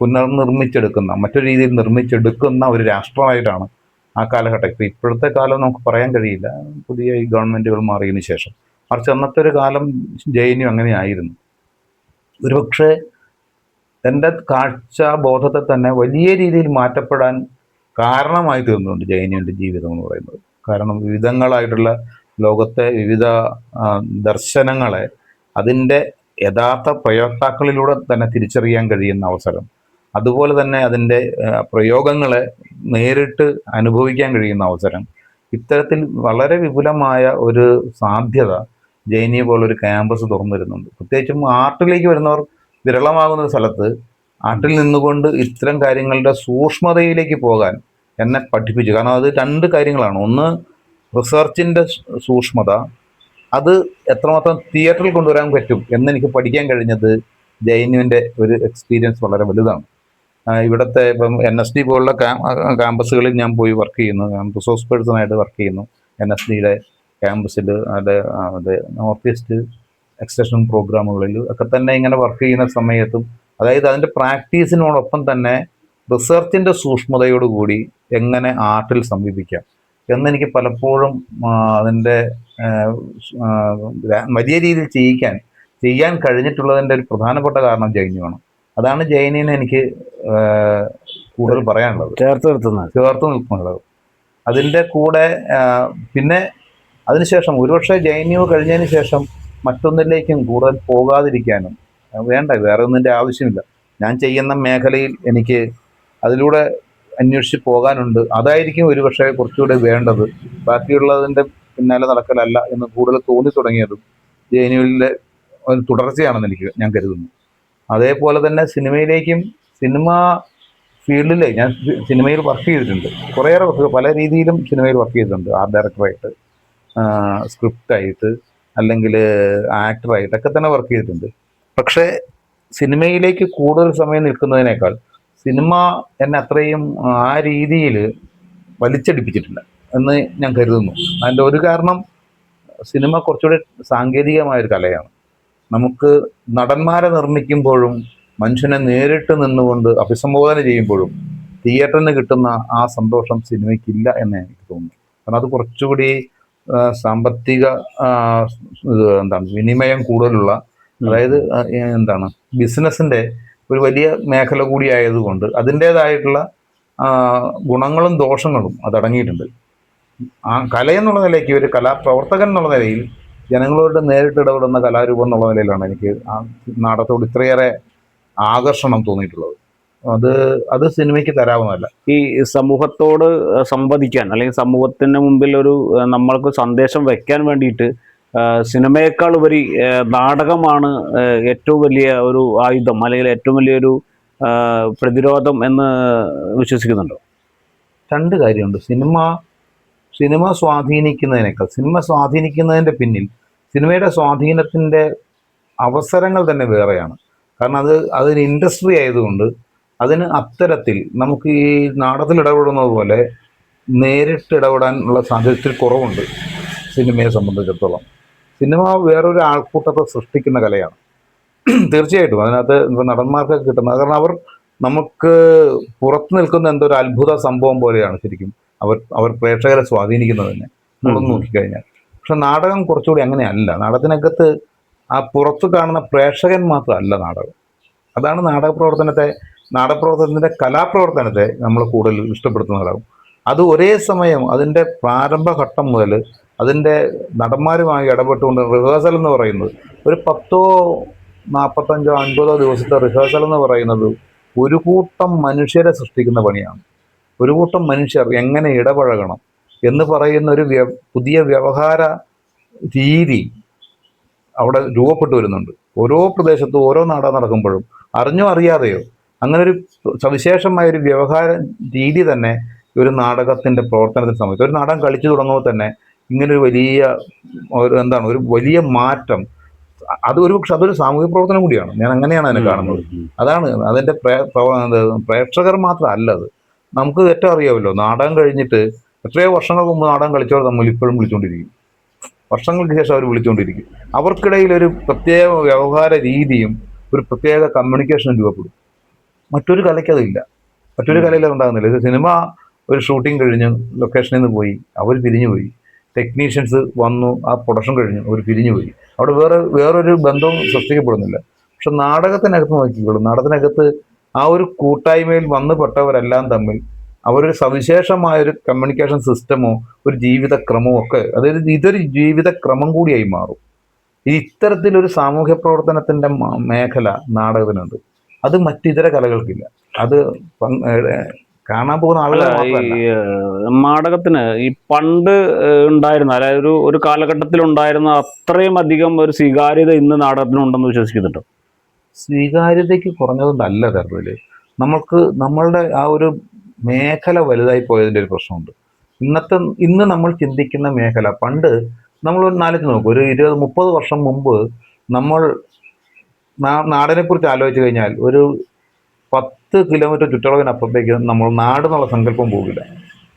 പുനർനിർമ്മിച്ചെടുക്കുന്ന, മറ്റൊരു രീതിയിൽ നിർമ്മിച്ചെടുക്കുന്ന ഒരു രാഷ്ട്രമായിട്ടാണ് ആ കാലഘട്ടം. ഇപ്പോഴത്തെ കാലം നമുക്ക് പറയാൻ കഴിയില്ല, പുതിയ ഈ ഗവൺമെൻറ്റുകൾ മാറിയതിന് ശേഷം. മറിച്ച് അന്നത്തെ ഒരു കാലം JNU അങ്ങനെയായിരുന്നു. ഒരുപക്ഷെ എൻ്റെ കാഴ്ചബോധത്തെ തന്നെ വലിയ രീതിയിൽ മാറ്റപ്പെടാൻ കാരണമായി തീർന്നുണ്ട് JNUവിൻ്റെ ജീവിതം എന്ന് പറയുന്നത്. കാരണം വിവിധങ്ങളായിട്ടുള്ള ലോകത്തെ വിവിധ ദർശനങ്ങളെ അതിൻ്റെ യഥാർത്ഥ പ്രയോക്താക്കളിലൂടെ തന്നെ തിരിച്ചറിയാൻ കഴിയുന്ന അവസരം, അതുപോലെ തന്നെ അതിൻ്റെ പ്രയോഗങ്ങളെ നേരിട്ട് അനുഭവിക്കാൻ കഴിയുന്ന അവസരം, ഇത്തരത്തിൽ വളരെ വിപുലമായ ഒരു സാധ്യത JNU പോലൊരു ക്യാമ്പസ് തുറന്നു വരുന്നുണ്ട്. പ്രത്യേകിച്ചും ആർട്ടിലേക്ക് വരുന്നവർ വിരളമാകുന്ന സ്ഥലത്ത് ആർട്ടിൽ നിന്നുകൊണ്ട് ഇത്തരം കാര്യങ്ങളുടെ സൂക്ഷ്മതയിലേക്ക് പോകാൻ എന്നെ പഠിപ്പിച്ചു. കാരണം അത് രണ്ട് കാര്യങ്ങളാണ്. ഒന്ന്, റിസർച്ചിൻ്റെ സൂക്ഷ്മത, അത് എത്രമാത്രം തിയേറ്ററിൽ കൊണ്ടുവരാൻ പറ്റും എന്നെനിക്ക് പഠിക്കാൻ കഴിഞ്ഞത് JNUവിൻ്റെ ഒരു എക്സ്പീരിയൻസ് വളരെ വലുതാണ്. ഇവിടുത്തെ ഇപ്പം NSD പോലുള്ള ക്യാമ്പസുകളിൽ ഞാൻ പോയി വർക്ക് ചെയ്യുന്നു, റിസോഴ്സ് പേഴ്സണായിട്ട് വർക്ക് ചെയ്യുന്നു. NSDയുടെ ക്യാമ്പസിൽ, അത് നോർത്ത് ഈസ്റ്റ് എക്സ്റ്റൻഷൻ പ്രോഗ്രാമുകളിൽ ഒക്കെ തന്നെ ഇങ്ങനെ വർക്ക് ചെയ്യുന്ന സമയത്തും, അതായത് അതിൻ്റെ പ്രാക്ടീസിനോടൊപ്പം തന്നെ റിസർച്ചിൻ്റെ സൂക്ഷ്മതയോടുകൂടി എങ്ങനെ ആർട്ടിൽ സമീപിക്കാം എന്നെനിക്ക് പലപ്പോഴും അതിൻ്റെ വലിയ രീതിയിൽ ചെയ്യാൻ കഴിഞ്ഞിട്ടുള്ളതിൻ്റെ ഒരു പ്രധാനപ്പെട്ട കാരണം JNU. അതാണ് JNUവിനെ എനിക്ക് കൂടുതൽ പറയാനുള്ളത്, ചേർത്ത് നിർത്തുന്നത്. അതിൻ്റെ കൂടെ പിന്നെ അതിനുശേഷം ഒരുപക്ഷെ JNU കഴിഞ്ഞതിന് ശേഷം മറ്റൊന്നിലേക്കും കൂടുതൽ പോകാതിരിക്കാനും വേറെ ഒന്നിൻ്റെ ആവശ്യമില്ല. ഞാൻ ചെയ്യുന്ന മേഖലയിൽ എനിക്ക് അതിലൂടെ അന്വേഷിച്ച് പോകാനുണ്ട്. അതായിരിക്കും ഒരുപക്ഷെ കുറച്ചുകൂടെ വേണ്ടത്, ബാക്കിയുള്ളതിൻ്റെ പിന്നാലെ നടക്കലല്ല എന്ന് കൂടുതൽ തോന്നി തുടങ്ങിയതും JNUവിലെ ഒരു തുടർച്ചയാണെന്ന് ഞാൻ കരുതുന്നു. അതേപോലെ തന്നെ സിനിമ ഫീൽഡിലെ ഞാൻ സിനിമയിൽ വർക്ക് ചെയ്തിട്ടുണ്ട്, കുറേയേറെ പല രീതിയിലും സിനിമയിൽ വർക്ക് ചെയ്തിട്ടുണ്ട്. ആർട്ട് ഡയറക്ടറായിട്ട്, സ്ക്രിപ്റ്റായിട്ട്, അല്ലെങ്കിൽ ആക്ടറായിട്ടൊക്കെ തന്നെ വർക്ക് ചെയ്തിട്ടുണ്ട്. പക്ഷേ സിനിമയിലേക്ക് കൂടുതൽ സമയം നിൽക്കുന്നതിനേക്കാൾ സിനിമ എന്നെ അത്രയും ആ രീതിയിൽ വലിച്ചടിപ്പിച്ചിട്ടില്ല എന്ന് ഞാൻ കരുതുന്നു. അതിൻ്റെ ഒരു കാരണം, സിനിമ കുറച്ചുകൂടി സാങ്കേതികമായൊരു കലയാണ്. നമുക്ക് നടന്മാരെ നിർമ്മിക്കുമ്പോഴും മനുഷ്യനെ നേരിട്ട് നിന്നുകൊണ്ട് അഭിസംബോധന ചെയ്യുമ്പോഴും തിയേറ്ററിന് കിട്ടുന്ന ആ സന്തോഷം സിനിമയ്ക്കില്ല എന്ന് എനിക്ക് തോന്നുന്നു. കാരണം അത് കുറച്ചുകൂടി സാമ്പത്തിക വിനിമയം കൂടുതലുള്ള, അതായത് ബിസിനസ്സിൻ്റെ ഒരു വലിയ മേഖല കൂടി ആയതുകൊണ്ട് അതിൻ്റേതായിട്ടുള്ള ഗുണങ്ങളും ദോഷങ്ങളും അതടങ്ങിയിട്ടുണ്ട്. ആ കലയെന്നുള്ള നിലയ്ക്ക്, ഒരു കലാപ്രവർത്തകൻ എന്നുള്ള നിലയിൽ, ജനങ്ങളോട് നേരിട്ട് ഇടപെടുന്ന കലാരൂപം എന്നുള്ള നിലയിലാണ് എനിക്ക് ആ നാടകത്തോട് ഇത്രയേറെ ആകർഷണം തോന്നിയിട്ടുള്ളത്. അത് സിനിമയ്ക്ക് തരാവുന്നതല്ല. ഈ സമൂഹത്തോട് സംവദിക്കാൻ, അല്ലെങ്കിൽ സമൂഹത്തിന് മുമ്പിൽ ഒരു നമ്മൾക്ക് സന്ദേശം വെക്കാൻ വേണ്ടിയിട്ട് സിനിമയേക്കാൾ ഉപരി നാടകമാണ് ഏറ്റവും വലിയ ഒരു ആയുധം, അല്ലെങ്കിൽ ഏറ്റവും വലിയൊരു പ്രതിരോധം എന്ന് വിശ്വസിക്കുന്നുണ്ടോ? രണ്ട് കാര്യമുണ്ട്. സിനിമ സ്വാധീനിക്കുന്നതിനേക്കാൾ, സിനിമ സ്വാധീനിക്കുന്നതിൻ്റെ പിന്നിൽ സിനിമയുടെ സ്വാധീനത്തിൻ്റെ അവസരങ്ങൾ തന്നെ വേറെയാണ്. കാരണം അതൊരു ഇൻഡസ്ട്രി ആയതുകൊണ്ട് അതിന് അത്തരത്തിൽ നമുക്ക് ഈ നാടകത്തിൽ ഇടപെടുന്നത് പോലെ നേരിട്ട് ഇടപെടാനുള്ള സാധ്യത കുറവുണ്ട് സിനിമയെ സംബന്ധിച്ചിടത്തോളം. സിനിമ വേറൊരു ആൾക്കൂട്ടത്തെ സൃഷ്ടിക്കുന്ന കലയാണ്. തീർച്ചയായിട്ടും അതിനകത്ത് നടന്മാർക്കൊക്കെ കിട്ടുന്നത്, കാരണം അവർ നമുക്ക് പുറത്തു നിൽക്കുന്ന എന്തോ ഒരു അത്ഭുത സംഭവം പോലെയാണ് ശരിക്കും അവർ പ്രേക്ഷകരെ സ്വാധീനിക്കുന്നത് തന്നെ നമ്മളൊന്ന് നോക്കിക്കഴിഞ്ഞാൽ. പക്ഷെ നാടകം കുറച്ചുകൂടി അങ്ങനെയല്ല. നാടകത്തിനകത്ത് ആ പുറത്ത് കാണുന്ന പ്രേക്ഷകൻ മാത്രമല്ല നാടകം. അതാണ് നാടകപ്രവർത്തനത്തിൻ്റെ കലാപ്രവർത്തനത്തെ നമ്മൾ കൂടുതൽ ഇഷ്ടപ്പെടുത്തുന്നതാകും. അത് ഒരേ സമയം അതിൻ്റെ പ്രാരംഭഘട്ടം മുതൽ അതിൻ്റെ നടന്മാരുമായി ഇടപെട്ടുകൊണ്ട് റിഹേഴ്സൽ എന്ന് പറയുന്നത് ഒരു 45 ദിവസത്തെ റിഹേഴ്സൽ എന്ന് പറയുന്നത് ഒരു കൂട്ടം മനുഷ്യരെ സൃഷ്ടിക്കുന്ന പണിയാണ്. ഒരു കൂട്ടം മനുഷ്യർ എങ്ങനെ ഇടപഴകണം എന്ന് പറയുന്ന ഒരു പുതിയ വ്യവഹാര രീതി അവിടെ രൂപപ്പെട്ടു വരുന്നുണ്ട്. ഓരോ പ്രദേശത്തും ഓരോ നാടകം നടക്കുമ്പോഴും അറിഞ്ഞോ അറിയാതെയോ അങ്ങനെ ഒരു സവിശേഷമായ ഒരു വ്യവഹാര രീതി തന്നെ ഒരു നാടകത്തിൻ്റെ പ്രവർത്തനത്തിന് സമയത്ത് ഒരു നാടകം കളിച്ചു തുടങ്ങുമ്പോൾ തന്നെ ഇങ്ങനൊരു ഒരു വലിയ മാറ്റം അതൊരു സാമൂഹിക പ്രവർത്തനം കൂടിയാണ്. ഞാൻ അങ്ങനെയാണ് അതിനെ കാണുന്നത്. അതാണ് അതിൻ്റെ പ്രേക്ഷകർ മാത്രമല്ല അത്. നമുക്ക് ഏറ്റവും അറിയാമല്ലോ, നാടകം കഴിഞ്ഞിട്ട് എത്രയോ വർഷങ്ങൾക്ക് മുമ്പ് നാടകം കളിച്ചവർ തമ്മിൽ ഇപ്പോഴും വിളിച്ചുകൊണ്ടിരിക്കും. വർഷങ്ങൾക്ക് ശേഷം അവർ വിളിച്ചുകൊണ്ടിരിക്കും. അവർക്കിടയിൽ ഒരു പ്രത്യേക വ്യവഹാര രീതിയും ഒരു പ്രത്യേക കമ്മ്യൂണിക്കേഷനും രൂപപ്പെടും. മറ്റൊരു കലയ്ക്കതില്ല. മറ്റൊരു കലയിൽ ഉണ്ടാകുന്നില്ല. ഇത് സിനിമ ഒരു ഷൂട്ടിംഗ് കഴിഞ്ഞ് ലൊക്കേഷനിൽ നിന്ന് പോയി, അവർ പിരിഞ്ഞുപോയി. ടെക്നീഷ്യൻസ് വന്നു, ആ പ്രൊഡക്ഷൻ കഴിഞ്ഞു, അവർ പിരിഞ്ഞുപോയി. അവിടെ വേറൊരു ബന്ധവും സൃഷ്ടിക്കപ്പെടുന്നില്ല. പക്ഷെ നാടകത്തിനകത്ത് നോക്കിക്കോളും, നാടകത്തിനകത്ത് ആ ഒരു കൂട്ടായ്മയിൽ വന്നുപെട്ടവരെല്ലാം തമ്മിൽ അവരൊരു സവിശേഷമായൊരു കമ്മ്യൂണിക്കേഷൻ സിസ്റ്റമോ ഒരു ജീവിതക്രമമോ ഒക്കെ, അതായത് ഇതൊരു ജീവിതക്രമം കൂടിയായി മാറും. ഇത്തരത്തിലൊരു സാമൂഹ്യ പ്രവർത്തനത്തിൻ്റെ മേഖല നാടകത്തിനുണ്ട്. അത് മറ്റിതര കലകൾക്കില്ല. അത് കാണാൻ പോകുന്ന ആളുകൾ നാടകത്തിന് ഈ പണ്ട് ഉണ്ടായിരുന്ന, അതായത് ഒരു കാലഘട്ടത്തിൽ ഉണ്ടായിരുന്ന അത്രയും അധികം ഒരു സ്വീകാര്യത ഇന്ന് നാടകത്തിനുണ്ടെന്ന് വിശ്വസിക്കുന്നുണ്ടോ? സ്വീകാര്യതയ്ക്ക് കുറഞ്ഞതൊന്നല്ല തരത്തില്. നമ്മളുടെ ആ ഒരു മേഖല വലുതായി പോയതിൻ്റെ ഒരു പ്രശ്നമുണ്ട്. ഇന്ന് നമ്മൾ ചിന്തിക്കുന്ന മേഖല പണ്ട് നമ്മൾ നാലിച്ച് നോക്കും. ഒരു 20-30 വർഷം മുമ്പ് നമ്മൾ നാടിനെ കുറിച്ച് ആലോചിച്ച് കഴിഞ്ഞാൽ ഒരു 10 കിലോമീറ്റർ ചുറ്റളവിനപ്പുറത്തേക്ക് നമ്മൾ നാട് എന്നുള്ള സങ്കല്പം പോകില്ല.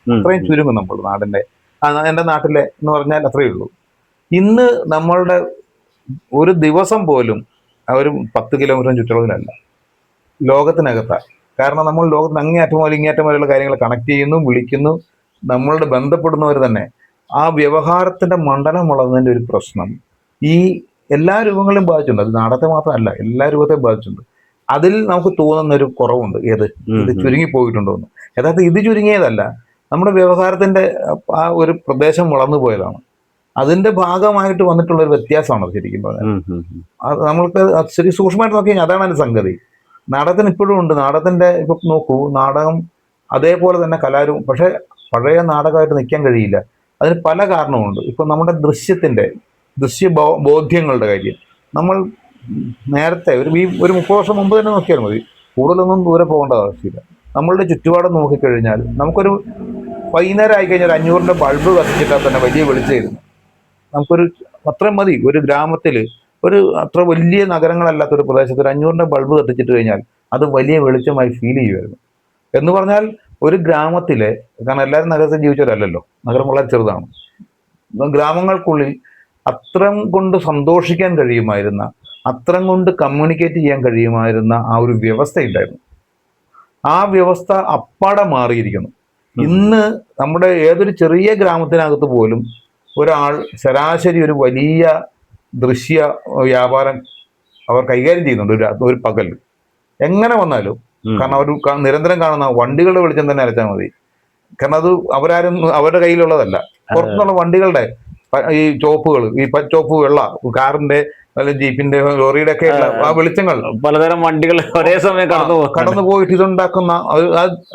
അത്രയും ചുരുങ്ങും നമ്മൾ നാടിൻ്റെ. എൻ്റെ നാട്ടിലെ എന്ന് പറഞ്ഞാൽ അത്രയേ ഉള്ളൂ. ഇന്ന് നമ്മളുടെ ഒരു ദിവസം പോലും ഒരു 10 കിലോമീറ്റർ ചുറ്റളവിലല്ല, ലോകത്തിനകത്താണ്. കാരണം നമ്മൾ ലോകത്തിന് അങ്ങേയറ്റം മുതൽ ഇങ്ങേയറ്റം വരെയുള്ള കാര്യങ്ങൾ കണക്ട് ചെയ്യുന്നു, വിളിക്കുന്നു, നമ്മളുടെ ബന്ധപ്പെടുന്നവർ തന്നെ. ആ വ്യവഹാരത്തിൻ്റെ മണ്ഡലം വളർന്നതിൻ്റെ ഒരു പ്രശ്നം ഈ എല്ലാ രൂപങ്ങളിലും ബാധിച്ചിട്ടുണ്ട്. അത് നാടകത്തെ മാത്രമല്ല, എല്ലാ രൂപത്തെയും ബാധിച്ചിട്ടുണ്ട്. അതിൽ നമുക്ക് തോന്നുന്ന ഒരു കുറവുണ്ട്. ഇത് ചുരുങ്ങിപ്പോയിട്ടുണ്ടോ എന്ന്. യഥാർത്ഥം ഇത് ചുരുങ്ങിയതല്ല, നമ്മുടെ വ്യവഹാരത്തിൻ്റെ ആ ഒരു പ്രദേശം വളർന്നു പോയതാണ്. അതിൻ്റെ ഭാഗമായിട്ട് വന്നിട്ടുള്ളൊരു വ്യത്യാസമാണ് ശരിക്കും പറഞ്ഞാൽ. നമ്മൾക്ക് ശരി സൂക്ഷ്മമായിട്ട് നോക്കി കഴിഞ്ഞാൽ അതാണ് അതിൻ്റെ സംഗതി. നാടകത്തിന് ഇപ്പോഴും ഉണ്ട്. നാടകത്തിൻ്റെ ഇപ്പം നോക്കൂ, നാടകം അതേപോലെ തന്നെ കലാരൂപം, പക്ഷേ പഴയ നാടകമായിട്ട് നിൽക്കാൻ കഴിയില്ല. അതിന് പല കാരണമുണ്ട്. ഇപ്പം നമ്മുടെ ദൃശ്യബോധ്യങ്ങളുടെ കാര്യം നമ്മൾ നേരത്തെ ഒരു 30 വർഷം മുമ്പ് തന്നെ നോക്കിയാൽ മതി. കൂടുതലൊന്നും ദൂരെ പോകേണ്ട ആവശ്യമില്ല. നമ്മളുടെ ചുറ്റുപാടും നോക്കിക്കഴിഞ്ഞാൽ നമുക്കൊരു വൈകുന്നേരം ആയിക്കഴിഞ്ഞാൽ 500-ന്റെ ബൾബ് കത്തിച്ചിട്ടാൽ തന്നെ വലിയ വെളിച്ചമായിരുന്നു. നമുക്കൊരു അത്രയും മതി. ഒരു ഗ്രാമത്തിൽ ഒരു അത്ര വലിയ നഗരങ്ങളല്ലാത്തൊരു പ്രദേശത്ത് ഒരു 500-ന്റെ ബൾബ് കത്തിച്ചിട്ട് കഴിഞ്ഞാൽ അത് വലിയ വെളിച്ചമായി ഫീൽ ചെയ്യുമായിരുന്നു. എന്ന് പറഞ്ഞാൽ ഒരു ഗ്രാമത്തിലെ, കാരണം എല്ലാവരും നഗരത്തിൽ ജീവിച്ചവരല്ലല്ലോ, നഗരം വളരെ ചെറുതാണ്. ഗ്രാമങ്ങൾക്കുള്ളിൽ അത്രം കൊണ്ട് സന്തോഷിക്കാൻ കഴിയുമായിരുന്ന, അത്രം കൊണ്ട് കമ്മ്യൂണിക്കേറ്റ് ചെയ്യാൻ കഴിയുമായിരുന്ന ആ ഒരു വ്യവസ്ഥ ഉണ്ടായിരുന്നു. ആ വ്യവസ്ഥ അപ്പാടെ മാറിയിരിക്കുന്നു. ഇന്ന് നമ്മുടെ ഏതൊരു ചെറിയ ഗ്രാമത്തിനകത്ത് പോലും ഒരാൾ ശരാശരി ഒരു വലിയ ദൃശ്യ വ്യാപാരം അവർ കൈകാര്യം ചെയ്യുന്നുണ്ട് ഒരു പകൽ എങ്ങനെ വന്നാലും. കാരണം അവർ നിരന്തരം കാണുന്ന വണ്ടികളുടെ വെളിച്ചം തന്നെ അരച്ചാൽ മതി. കാരണം അത് അവരുടെ കയ്യിലുള്ളതല്ല, പുറത്തുനിന്നുള്ള വണ്ടികളുടെ ഈ ചോപ്പുകൾ, ഈ ചോപ്പ് വെള്ള കാറിന്റെ അല്ലെങ്കിൽ ജീപ്പിന്റെ ലോറിയുടെ ഒക്കെ ആ വെളിച്ചങ്ങൾ, പലതരം വണ്ടികൾ ഒരേ സമയം കടന്നു പോയിട്ട് ഇതുണ്ടാക്കുന്ന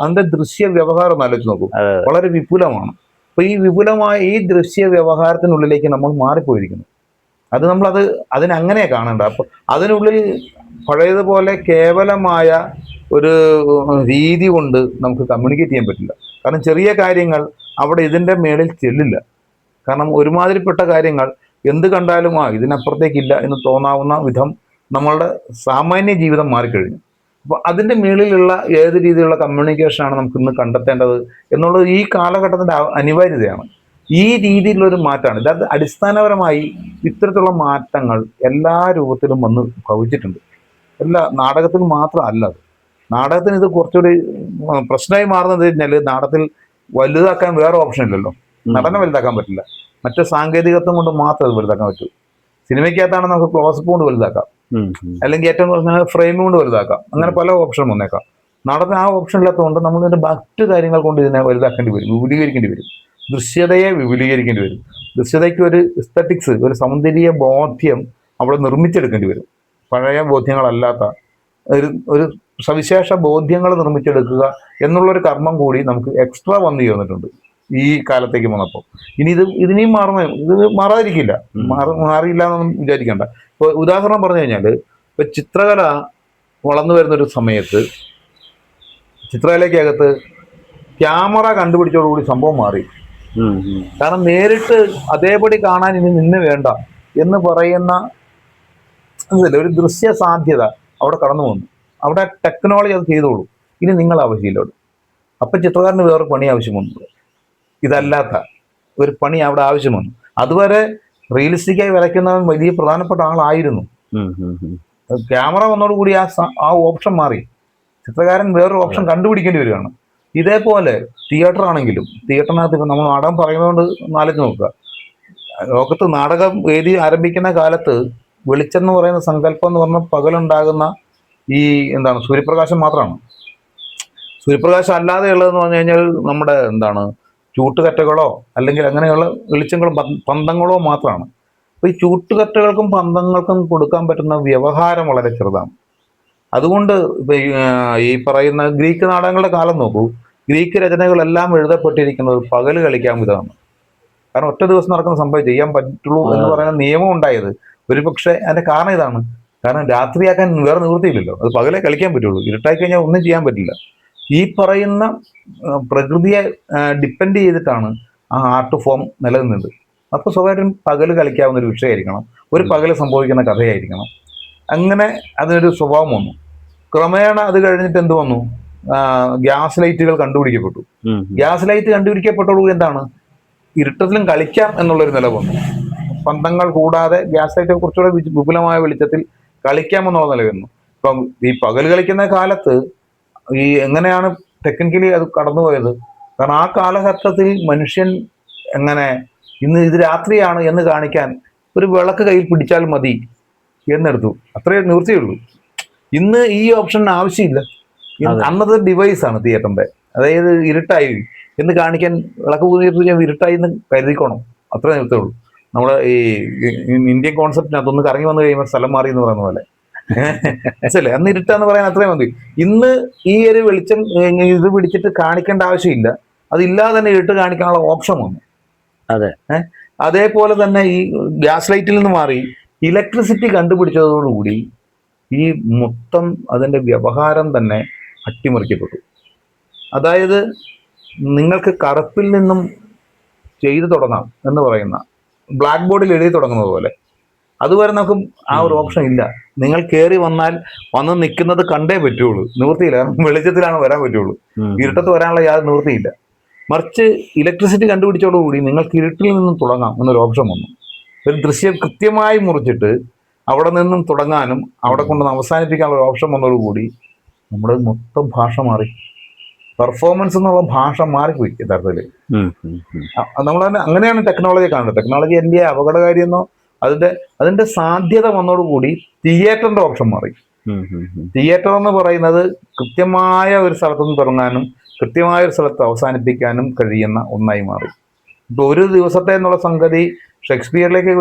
അതിന്റെ ദൃശ്യ വ്യവഹാരം ഒന്ന് ആലോചിച്ച് നോക്കും. വളരെ വിപുലമാണ്. അപ്പൊ ഈ വിപുലമായ ഈ ദൃശ്യ വ്യവഹാരത്തിനുള്ളിലേക്ക് നമ്മൾ മാറിപ്പോയിരിക്കുന്നു. അതിനങ്ങനെ കാണണ്ട. അപ്പൊ അതിനുള്ളിൽ പഴയതുപോലെ കേവലമായ ഒരു രീതി കൊണ്ട് നമുക്ക് കമ്മ്യൂണിക്കേറ്റ് ചെയ്യാൻ പറ്റില്ല. കാരണം ചെറിയ കാര്യങ്ങൾ അവിടെ ഇതിൻ്റെ മേളിൽ ചെല്ലില്ല. കാരണം ഒരുമാതിരിപ്പെട്ട കാര്യങ്ങൾ എന്ത് കണ്ടാലും ഇതിനപ്പുറത്തേക്കില്ല എന്ന് തോന്നാവുന്ന വിധം നമ്മളുടെ സാമാന്യ ജീവിതം മാറിക്കഴിഞ്ഞു. അപ്പോൾ അതിൻ്റെ മേളിലുള്ള ഏത് രീതിയിലുള്ള കമ്മ്യൂണിക്കേഷനാണ് നമുക്ക് ഇന്ന് കണ്ടെത്തേണ്ടത് എന്നുള്ളത് ഈ കാലഘട്ടത്തിൻ്റെ അനിവാര്യതയാണ്. ഈ രീതിയിലുള്ളൊരു മാറ്റമാണ്. ഇതായത് അടിസ്ഥാനപരമായി ഇത്തരത്തിലുള്ള മാറ്റങ്ങൾ എല്ലാ രൂപത്തിലും വന്ന് ഭവിച്ചിട്ടുണ്ട്. എല്ലാ നാടകത്തിൽ മാത്രമല്ല. നാടകത്തിന് ഇത് കുറച്ചുകൂടി പ്രശ്നമായി മാറുന്നത് കഴിഞ്ഞാൽ നാടകത്തിൽ വലുതാക്കാൻ വേറെ ഓപ്ഷൻ ഇല്ലല്ലോ. നടനെ വലുതാക്കാൻ പറ്റില്ല. മറ്റു സാങ്കേതികത്വം കൊണ്ട് മാത്രമേ അത് വലുതാക്കാൻ പറ്റൂ. സിനിമയ്ക്കകത്താണ് നമുക്ക് ക്ലോസപ്പ് കൊണ്ട് വലുതാക്കാം, അല്ലെങ്കിൽ ഏറ്റവും കുറഞ്ഞ ഫ്രെയിം കൊണ്ട് വലുതാക്കാം, അങ്ങനെ പല ഓപ്ഷൻ വന്നേക്കാം. നടന്ന ആ ഓപ്ഷൻ ഇല്ലാത്തതുകൊണ്ട് നമ്മൾ ഇതിന്റെ മറ്റു കാര്യങ്ങൾ കൊണ്ട് ഇതിനെ വലുതാക്കേണ്ടി വരും, വിപുലീകരിക്കേണ്ടി വരും, ദൃശ്യതയെ വിപുലീകരിക്കേണ്ടി വരും. ദൃശ്യതയ്ക്ക് ഒരു എസ്തറ്റിക്സ്, ഒരു സൗന്ദര്യ ബോധ്യം അവിടെ നിർമ്മിച്ചെടുക്കേണ്ടി വരും. പഴയ ബോധ്യങ്ങളല്ലാത്ത ഒരു സവിശേഷ ബോധ്യങ്ങൾ നിർമ്മിച്ചെടുക്കുക എന്നുള്ളൊരു കർമ്മം കൂടി നമുക്ക് എക്സ്ട്രാ വന്നു ചേർന്നിട്ടുണ്ട് ഈ കാലത്തേക്ക് വന്നപ്പോൾ. ഇനി ഇതിനെയും ഇത് മാറാതിരിക്കില്ല, മാറിയില്ല എന്നൊന്നും വിചാരിക്കേണ്ട. ഇപ്പോൾ ഉദാഹരണം പറഞ്ഞു കഴിഞ്ഞാൽ, ഇപ്പൊ ചിത്രകല വളർന്നു വരുന്നൊരു സമയത്ത് ചിത്രകലയ്ക്കകത്ത് ക്യാമറ കണ്ടുപിടിച്ചതോടുകൂടി സംഭവം മാറി. കാരണം നേരിട്ട് അതേപടി കാണാൻ ഇനി നിന്ന് വേണ്ട എന്ന് പറയുന്ന ഒരു ദൃശ്യ സാധ്യത അവിടെ കടന്നു വന്നു. അവിടെ ടെക്നോളജി അത് ചെയ്തോളൂ, ഇനി നിങ്ങൾ ആവശ്യമില്ലോട്. അപ്പം ചിത്രകാരന് വേറെ പണി ആവശ്യം വന്നു, ഇതല്ലാത്ത ഒരു പണി അവിടെ ആവശ്യം വന്നു. അതുവരെ റിയലിസ്റ്റിക്കായി വരയ്ക്കുന്നവൻ വലിയ പ്രധാനപ്പെട്ട ആളായിരുന്നു. ക്യാമറ വന്നതോടുകൂടി ആ ഓപ്ഷൻ മാറി. ചിത്രകാരൻ വേറൊരു ഓപ്ഷൻ കണ്ടുപിടിക്കേണ്ടി വരികയാണ്. ഇതേപോലെ തിയേറ്റർ ആണെങ്കിലും, തിയേറ്ററിനകത്ത് ഇപ്പം നമ്മൾ നാടകം പറയുന്നതുകൊണ്ട് ആലോചിച്ച് നോക്കുക. ലോകത്ത് നാടകം വേദി ആരംഭിക്കുന്ന കാലത്ത് വെളിച്ചം എന്ന് പറയുന്ന സങ്കല്പം എന്ന് പറഞ്ഞാൽ പകലുണ്ടാകുന്ന ഈ സൂര്യപ്രകാശം മാത്രമാണ്. സൂര്യപ്രകാശം അല്ലാതെ ഉള്ളതെന്ന് പറഞ്ഞു കഴിഞ്ഞാൽ നമ്മുടെ ചൂട്ടുകറ്റകളോ അല്ലെങ്കിൽ അങ്ങനെയുള്ള വെളിച്ചങ്ങളും പന്തങ്ങളോ മാത്രമാണ്. അപ്പോൾ ഈ ചൂട്ടുകറ്റകൾക്കും പന്തങ്ങൾക്കും കൊടുക്കാൻ പറ്റുന്ന വ്യവഹാരം വളരെ ചെറുതാണ്. അതുകൊണ്ട് ഈ പറയുന്ന ഗ്രീക്ക് നാടകങ്ങളുടെ കാലം നോക്കൂ, ഗ്രീക്ക് രചനകളെല്ലാം എഴുതപ്പെട്ടിരിക്കുന്നത് പകല് കളിക്കാൻ വിധമാണ്. കാരണം ഒറ്റ ദിവസം നടക്കുന്ന സംഭവം ചെയ്യാൻ പറ്റുള്ളൂ എന്ന് പറയുന്ന നിയമം ഉണ്ടായത് ഒരു പക്ഷേ അതിന്റെ കാരണം ഇതാണ്. കാരണം രാത്രിയാക്കാൻ വേറെ നിവൃത്തിയില്ലല്ലോ, അത് പകലേ കളിക്കാൻ പറ്റുള്ളൂ. ഇരുട്ടായി കഴിഞ്ഞാൽ ഒന്നും ചെയ്യാൻ പറ്റില്ല. ഈ പറയുന്ന പ്രകൃതിയെ ഡിപ്പെൻഡ് ചെയ്തിട്ടാണ് ആ ആർട്ട് ഫോം നിലനിന്നത്. അപ്പോൾ സ്വാഭാവികം പകല് കളിക്കാവുന്ന ഒരു വിഷയമായിരിക്കണം, ഒരു പകല് സംഭവിക്കുന്ന കഥയായിരിക്കണം. അങ്ങനെ അതിനൊരു സ്വഭാവം വന്നു. ക്രമേണ അത് കഴിഞ്ഞിട്ട് എന്ത് വന്നു? ഗ്യാസ് ലൈറ്റുകൾ കണ്ടുപിടിക്കപ്പെട്ടു. ഗ്യാസ് ലൈറ്റ് കണ്ടുപിടിക്കപ്പെട്ടോടുകൂടി ഇരുട്ടത്തിലും കളിക്കാം എന്നുള്ളൊരു നില വന്നു. പന്തങ്ങൾ കൂടാതെ ഗ്യാസ് ലൈറ്റ് കുറച്ചുകൂടെ വിപുലമായ വെളിച്ചത്തിൽ കളിക്കാമെന്നുള്ള നില വന്നു. ഇപ്പം ഈ പകൽ കളിക്കുന്ന കാലത്ത് എങ്ങനെയാണ് ടെക്നിക്കലി അത് കടന്നുപോയത്? കാരണം ആ കാലഘട്ടത്തിൽ മനുഷ്യൻ എങ്ങനെ ഇന്ന് ഇത് രാത്രിയാണ് എന്ന് കാണിക്കാൻ ഒരു വിളക്ക് കയ്യിൽ പിടിച്ചാൽ മതി എന്നെടുത്തു, അത്രയേ നിവൃത്തിയുള്ളൂ. ഇന്ന് ഈ ഓപ്ഷൻ ആവശ്യമില്ല. അന്നത്തെ ഡിവൈസാണ് തിയേറ്ററിന്റെ. അതായത് ഇരുട്ടായി എന്ന് കാണിക്കാൻ വിളക്ക് കൂടി ഇരുട്ടായി എന്ന് കരുതിക്കോണം, അത്രേ നിവൃത്തിയുള്ളൂ. നമ്മുടെ ഈ ഇന്ത്യൻ കോൺസെപ്റ്റിനകത്തൊന്ന് കറങ്ങി വന്നു കഴിയുമ്പോൾ സ്ഥലം മാറി എന്ന് പറയുന്ന പോലെ മനസ്സിലല്ലേ? അന്ന് ഇരുട്ടാന്ന് പറയാൻ അത്രയും മതി. ഇന്ന് ഈ ഒരു വെളിച്ചം ഇത് പിടിച്ചിട്ട് കാണിക്കേണ്ട ആവശ്യമില്ല, അതില്ലാതെ തന്നെ ഇരുട്ട് കാണിക്കാനുള്ള ഓപ്ഷൻ വന്നു. അതെ. അതേപോലെ തന്നെ ഈ ഗ്യാസ് ലൈറ്റിൽ നിന്ന് മാറി ഇലക്ട്രിസിറ്റി കണ്ടുപിടിച്ചതോടുകൂടി ഈ മൊത്തം അതിൻ്റെ വ്യവഹാരം തന്നെ അട്ടിമറിക്കപ്പെട്ടു. അതായത് നിങ്ങൾക്ക് കറുപ്പിൽ നിന്നും ചെയ്തു തുടങ്ങാം എന്ന് പറയുന്ന ബ്ലാക്ക് ബോർഡിൽ എഴുതി തുടങ്ങുന്നത് പോലെ അതുവരെ നമുക്ക് ആ ഒരു ഓപ്ഷൻ ഇല്ല. നിങ്ങൾ കയറി വന്ന് നിൽക്കുന്നത് കണ്ടേ പറ്റുള്ളൂ, നിവൃത്തിയില്ല. കാരണം വെളിച്ചത്തിലാണ് വരാൻ പറ്റുള്ളൂ, ഇരുട്ടത്ത് വരാനുള്ള യാതൊരു നിവൃത്തിയില്ല. മറിച്ച് ഇലക്ട്രിസിറ്റി കണ്ടുപിടിച്ചതോടുകൂടി നിങ്ങൾക്ക് ഇരുട്ടിൽ നിന്നും തുടങ്ങാം എന്നൊരു ഓപ്ഷൻ വന്നു. ഒരു ദൃശ്യം കൃത്യമായി മുറിച്ചിട്ട് അവിടെ നിന്നും തുടങ്ങാനും അവിടെ കൊണ്ടുവന്ന് അവസാനിപ്പിക്കാനുള്ള ഒരു ഓപ്ഷൻ വന്നതോടുകൂടി നമ്മുടെ മൊത്തം ഭാഷ മാറി. പെർഫോമൻസ് എന്നുള്ള ഭാഷ മാറിപ്പോയി യഥാർത്ഥത്തിൽ. നമ്മൾ തന്നെ അങ്ങനെയാണ് ടെക്നോളജി കാണുന്നത്. ടെക്നോളജി വലിയ അപകടകാരിയെന്നോ അതിന്റെ സാധ്യത വന്നതോടുകൂടി തിയേറ്ററിന്റെ ഓപ്ഷൻ മാറി. തിയേറ്റർ എന്ന് പറയുന്നത് കൃത്യമായ ഒരു സ്ഥലത്തു നിന്ന് തുടങ്ങാനും കൃത്യമായ ഒരു സ്ഥലത്ത് അവസാനിപ്പിക്കാനും കഴിയുന്ന ഒന്നായി മാറി. ഇപ്പൊ ഒരു ദിവസത്തെ എന്നുള്ള സംഗതി ഷേക്സ്പിയറിലേക്ക്